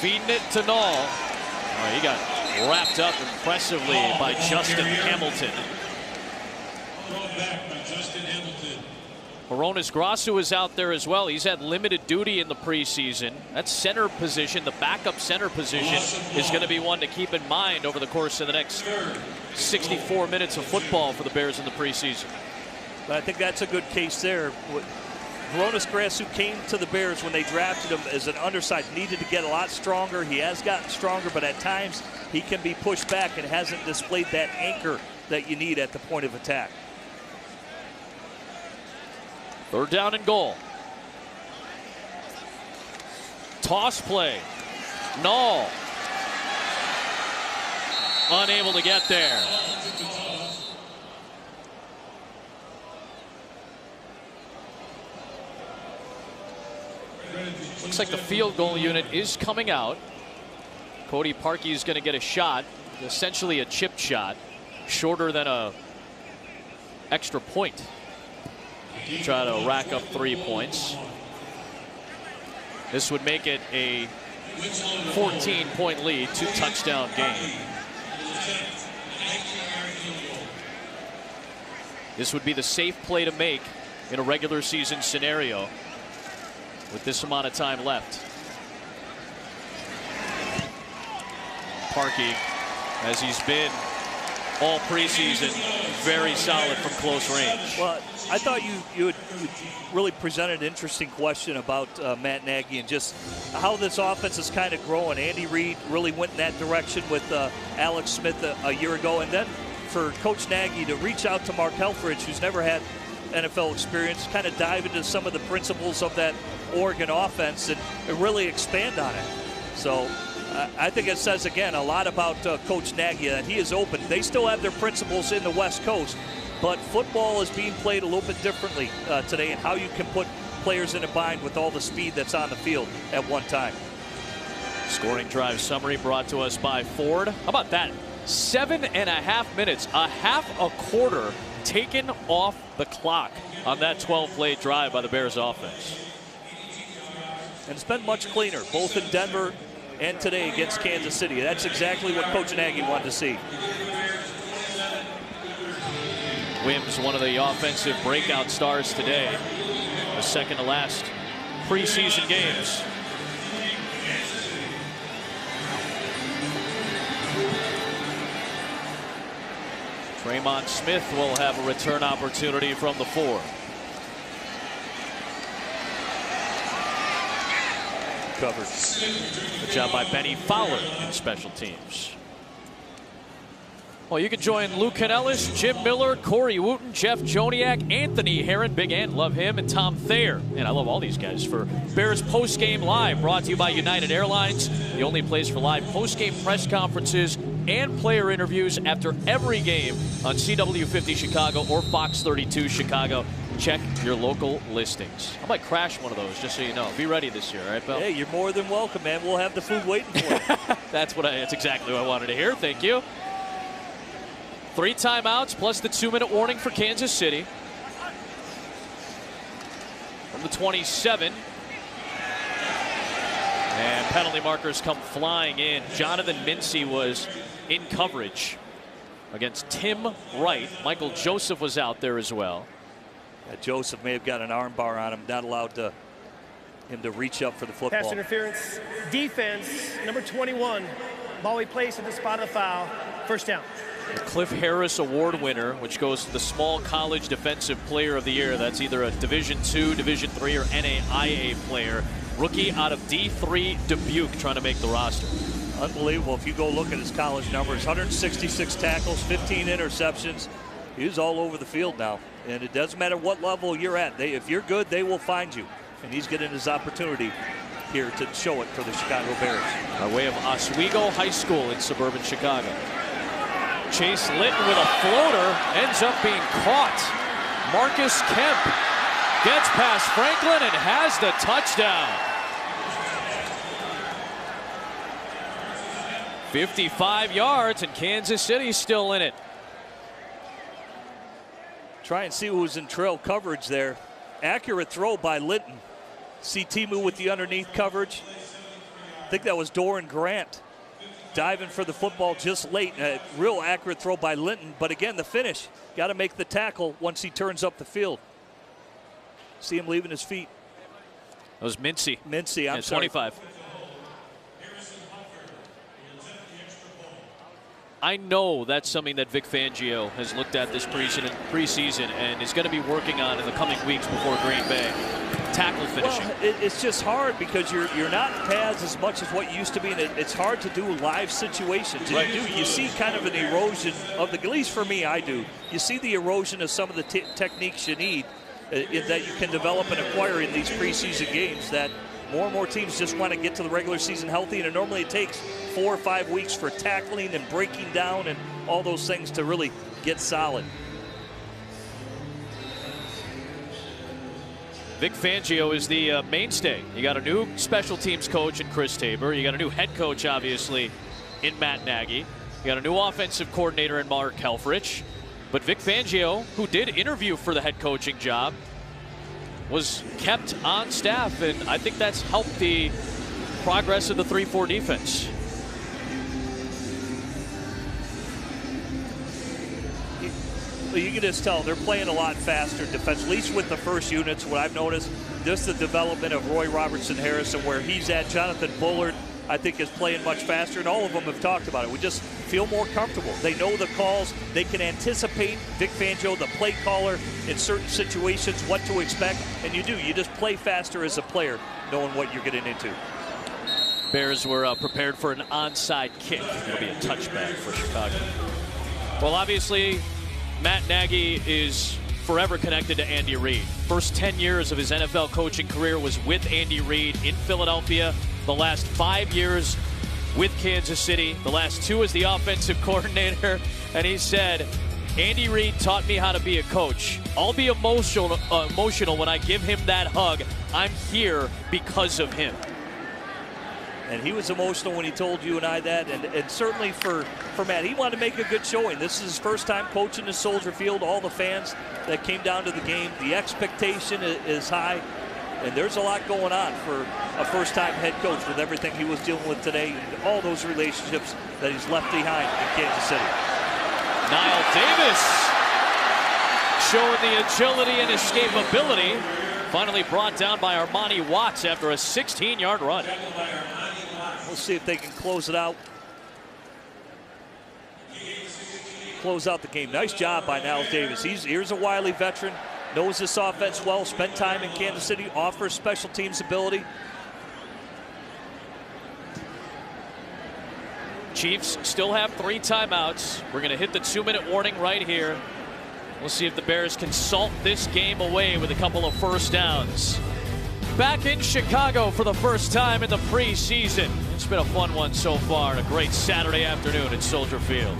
A: Feeding it to Nall. Oh, he got wrapped up impressively by Justin Hamilton. Horonis Grasu is out there as well. He's had limited duty in the preseason. That center position, the backup center position, is going to be one to keep in mind over the course of the next 64 minutes of football for the Bears in the preseason.
B: But I think that's a good case there. Horonis Grasu came to the Bears when they drafted him as an undersized, needed to get a lot stronger. He has gotten stronger, but at times he can be pushed back and hasn't displayed that anchor that you need at the point of attack.
A: 3rd down and goal. Toss play. Nall. Unable to get there. Looks like the field goal unit is coming out. Cody Parkey is going to get a shot, essentially a chip shot, shorter than a extra point. Try to rack up 3 points. This would make it a 14-point lead, 2-touchdown game. This would be the safe play to make in a regular season scenario with this amount of time left. Parkey, as he's been all preseason, very solid from close range.
B: Well, I thought you had really presented an interesting question about Matt Nagy and just how this offense is kind of growing. Andy Reid really went in that direction with Alex Smith a year ago, and then for Coach Nagy to reach out to Mark Helfrich, who's never had NFL experience, kind of dive into some of the principles of that Oregon offense and really expand on it. So I think it says, again, a lot about Coach Nagy, that he is open. They still have their principles in the West Coast, but football is being played a little bit differently today, and how you can put players in a bind with all the speed that's on the field at one time.
A: Scoring drive summary brought to us by Ford. How about that? 7.5 minutes, a half a quarter taken off the clock on that 12-play drive by the Bears offense.
B: And it's been much cleaner, both in Denver and today against Kansas City. That's exactly what Coach Nagy wanted to see.
A: Wims, one of the offensive breakout stars today, the second to last preseason games. Draymond Smith will have a return opportunity from the 4.
B: Covered.
A: Good job by Benny Fowler in special teams. Well, you can join Lou Canellis, Jim Miller, Corey Wooten, Jeff Joniak, Anthony Herron, Big Ant, love him, and Tom Thayer. And I love all these guys for Bears Postgame Live, brought to you by United Airlines, the only place for live postgame press conferences and player interviews after every game on CW50 Chicago or Fox 32 Chicago. Check your local listings. I might crash one of those, just so you know. Be ready this year, all right, Bill?
B: Hey, you're more than welcome, man. We'll have the food waiting for you.
A: That's exactly what I wanted to hear. Thank you. 3 timeouts plus the 2-minute warning for Kansas City. From the 27. And penalty markers come flying in. Jonathan Mincy was in coverage against Tim Wright. Michael Joseph was out there as well.
B: Yeah, Joseph may have got an arm bar on him, not allowed him to reach up for the football.
D: Pass interference. Defense, number 21. Ball we placed at the spot of the foul. First down.
A: The Cliff Harris Award winner, which goes to the Small College Defensive Player of the Year. That's either a Division II, Division III, or NAIA player. Rookie out of D3 Dubuque, trying to make the roster.
B: Unbelievable. If you go look at his college numbers, 166 tackles, 15 interceptions. He's all over the field now. And it doesn't matter what level you're at. If you're good, they will find you. And he's getting his opportunity here to show it for the Chicago Bears.
A: By way of Oswego High School in suburban Chicago. Chase Litton with a floater ends up being caught. Marcus Kemp gets past Franklin and has the touchdown. 55 yards, and Kansas City still in it.
B: Try and see who was in trail coverage there. Accurate throw by Linton. See Timu with the underneath coverage. I think that was Doran Grant diving for the football just late. A real accurate throw by Linton. But again, the finish. Got to make the tackle once he turns up the field. See him leaving his feet.
A: That was Mincy.
B: Mincy, I'm sorry.
A: 25. I know that's something that Vic Fangio has looked at this preseason and is going to be working on in the coming weeks before Green Bay. Tackle finishing.
B: Well, it's just hard because you're not in pads as much as what you used to be, and it's hard to do live situations.
A: Right.
B: You see kind of an erosion of the, at least for me, I do. You see the erosion of some of the techniques you need that you can develop and acquire in these preseason games that more and more teams just want to get to the regular season healthy, and normally it takes 4 or 5 weeks for tackling and breaking down and all those things to really get solid.
A: Vic Fangio is the mainstay. You got a new special teams coach in Chris Tabor. You got a new head coach, obviously, in Matt Nagy. You got a new offensive coordinator in Mark Helfrich. But Vic Fangio, who did interview for the head coaching job, was kept on staff, and I think that's helped the progress of the 3-4 defense.
B: You can just tell they're playing a lot faster defense, at least with the first units. What I've noticed, just the development of Roy Robertson Harrison, where he's at. Jonathan Bullard, I think, is playing much faster, and all of them have talked about it. We just feel more comfortable. They know the calls. They can anticipate Vic Fangio, the play caller, in certain situations, what to expect, and you do. You just play faster as a player, knowing what you're getting into.
A: Bears were prepared for an onside kick. It'll be a touchback for Chicago. Well, obviously, Matt Nagy is forever connected to Andy Reid. First 10 years of his NFL coaching career was with Andy Reid in Philadelphia. The last 5 years with Kansas City. The last 2 as the offensive coordinator. And he said, Andy Reid taught me how to be a coach. I'll be emotional when I give him that hug. I'm here because of him.
B: And he was emotional when he told you and I that, and certainly for Matt, he wanted to make a good showing. This is his first time coaching the Soldier Field. All the fans that came down to the game, the expectation is high, and there's a lot going on for a first-time head coach with everything he was dealing with today and all those relationships that he's left behind in Kansas City.
A: Niall Davis showing the agility and escapability. Finally brought down by Armani Watts after a 16-yard run.
B: We'll see if they can close it out. Close out the game. Nice job by Niall Davis. Here's a wily veteran. Knows this offense well. Spent time in Kansas City. Offers special teams ability.
A: Chiefs still have 3 timeouts. We're going to hit the 2-minute warning right here. We'll see if the Bears can salt this game away with a couple of first downs. Back in Chicago for the first time in the preseason. It's been a fun one so far and a great Saturday afternoon at Soldier Field.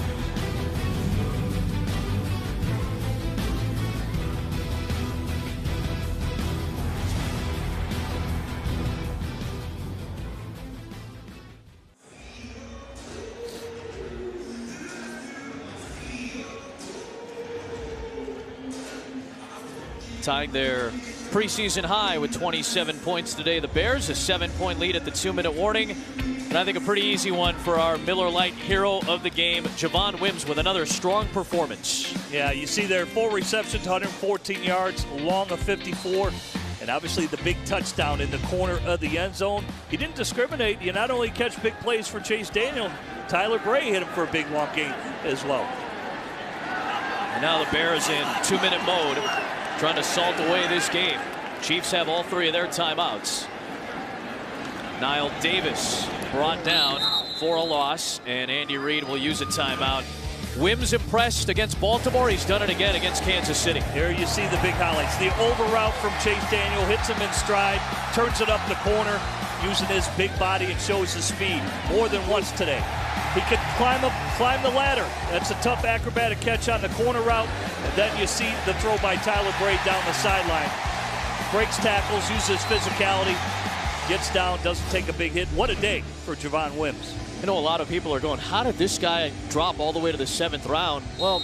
A: Tying their preseason high with 27 points today. The Bears, a 7-point lead at the 2-minute warning. And I think a pretty easy one for our Miller Lite hero of the game, Javon Wims, with another strong performance.
B: Yeah, you see there 4 receptions, 114 yards, long of 54. And obviously the big touchdown in the corner of the end zone. He didn't discriminate. You not only catch big plays for Chase Daniel, Tyler Bray hit him for a big long gain as well.
A: And now the Bears in 2-minute mode, trying to salt away this game. Chiefs have all 3 of their timeouts. Niall Davis brought down for a loss, and Andy Reid will use a timeout. Wims impressed against Baltimore. He's done it again against Kansas City.
B: Here you see the big highlights. The over route from Chase Daniel, hits him in stride, turns it up the corner, using his big body and shows his speed more than once today. He could climb the ladder. That's a tough acrobatic catch on the corner route. And then you see the throw by Tyler Bray down the sideline. Breaks tackles, uses physicality, gets down, doesn't take a big hit. What a day for Javon Wims.
A: I know a lot of people are going, how did this guy drop all the way to the 7th round? Well,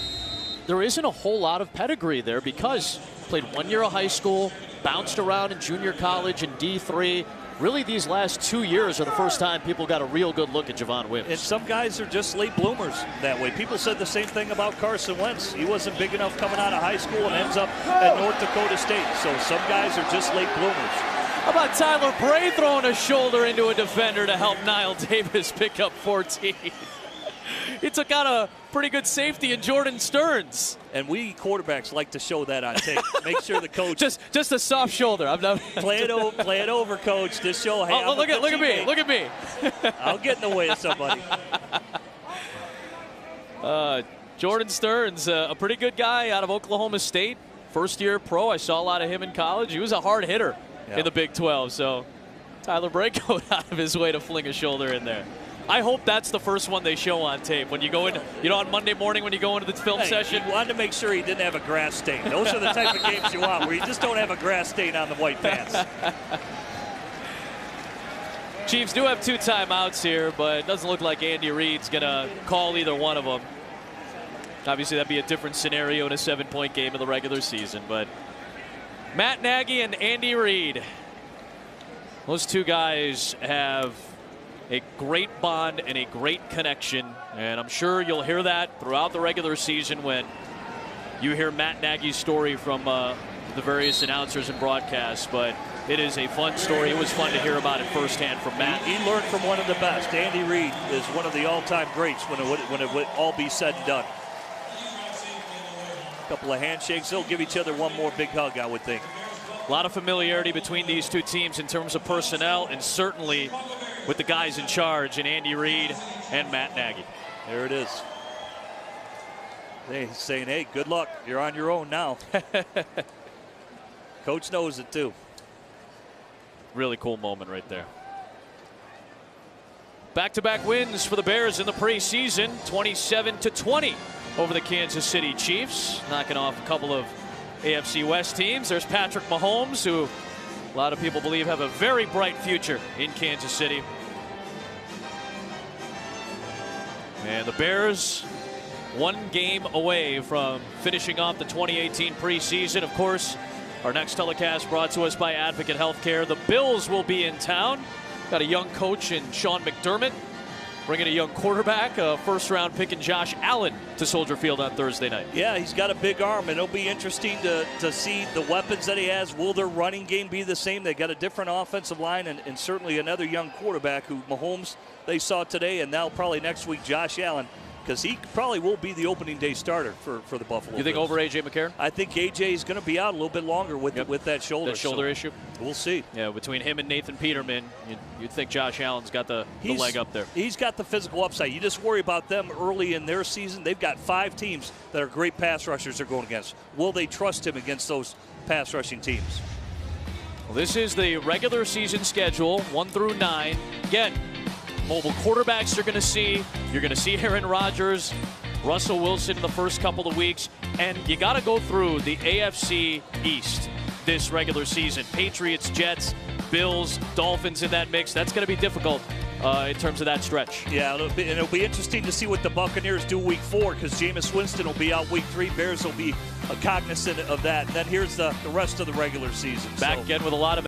A: there isn't a whole lot of pedigree there because played 1 year of high school, bounced around in junior college and D3. Really, these last 2 years are the first time people got a real good look at Javon Wims.
B: And some guys are just late bloomers that way. People said the same thing about Carson Wentz. He wasn't big enough coming out of high school and ends up at North Dakota State. So some guys are just late bloomers.
A: How about Tyler Bray throwing a shoulder into a defender to help Niall Davis pick up 14? He took out a pretty good safety in Jordan Stearns.
B: And we quarterbacks like to show that on tape. Make sure the coach
A: just a soft shoulder. I'm not
B: play it over, coach. Just show. Hey,
A: look at me. Look at me.
B: I'll get in the way of somebody.
A: Jordan Stearns, a pretty good guy out of Oklahoma State. First year pro. I saw a lot of him in college. He was a hard hitter in the Big 12. So Tyler Bray going out of his way to fling a shoulder in there. I hope that's the first one they show on tape. When you go in, on Monday morning when you go into the film session.
B: He wanted to make sure he didn't have a grass stain. Those are the type of games you want, where you just don't have a grass stain on the white pants.
A: Chiefs do have 2 timeouts here, but it doesn't look like Andy Reid's going to call either one of them. Obviously, that'd be a different scenario in a 7-point game of the regular season. But Matt Nagy and Andy Reid, those 2 guys have a great bond and a great connection, and I'm sure you'll hear that throughout the regular season when you hear Matt Nagy's story from the various announcers and broadcasts. But it is a fun story. It was fun to hear about it firsthand from Matt.
B: He learned from one of the best. Andy Reid is one of the all-time greats when it would all be said and done. A couple of handshakes. They'll give each other one more big hug, I would think.
A: A lot of familiarity between these 2 teams in terms of personnel, and certainly with the guys in charge, and Andy Reid and Matt Nagy.
B: There it is. They're saying, hey, good luck. You're on your own now. Coach knows it, too.
A: Really cool moment right there. Back-to-back wins for the Bears in the preseason, 27-20 over the Kansas City Chiefs, knocking off a couple of AFC West teams. There's Patrick Mahomes, who a lot of people believe have a very bright future in Kansas City. And the Bears 1 game away from finishing off the 2018 preseason. Of course, our next telecast brought to us by Advocate Healthcare. The Bills will be in town. Got a young coach in Sean McDermott, bringing a young quarterback, a first-round pick in Josh Allen to Soldier Field on Thursday night.
B: Yeah, he's got a big arm, and it'll be interesting to see the weapons that he has. Will their running game be the same? They got a different offensive line, and certainly another young quarterback who Mahomes they saw today, and now probably next week Josh Allen, because he probably will be the opening day starter for the Buffalo
A: You think
B: Bills.
A: over A.J. McCarron?
B: I think A.J. is going to be out a little bit longer with that shoulder.
A: The shoulder issue?
B: We'll see.
A: Yeah, between him and Nathan Peterman, you'd think Josh Allen's got the leg up there.
B: He's got the physical upside. You just worry about them early in their season. They've got 5 teams that are great pass rushers they're going against. Will they trust him against those pass rushing teams?
A: Well, this is the regular season schedule, 1 through 9. Again, mobile quarterbacks you're going to see. You're going to see Aaron Rodgers, Russell Wilson in the first couple of weeks. And you got to go through the AFC East this regular season. Patriots, Jets, Bills, Dolphins in that mix. That's going to be difficult in terms of that stretch.
B: Yeah, it'll be interesting to see what the Buccaneers do week 4, because Jameis Winston will be out week 3. Bears will be cognizant of that. And then here's the rest of the regular season.
A: Back again with a lot of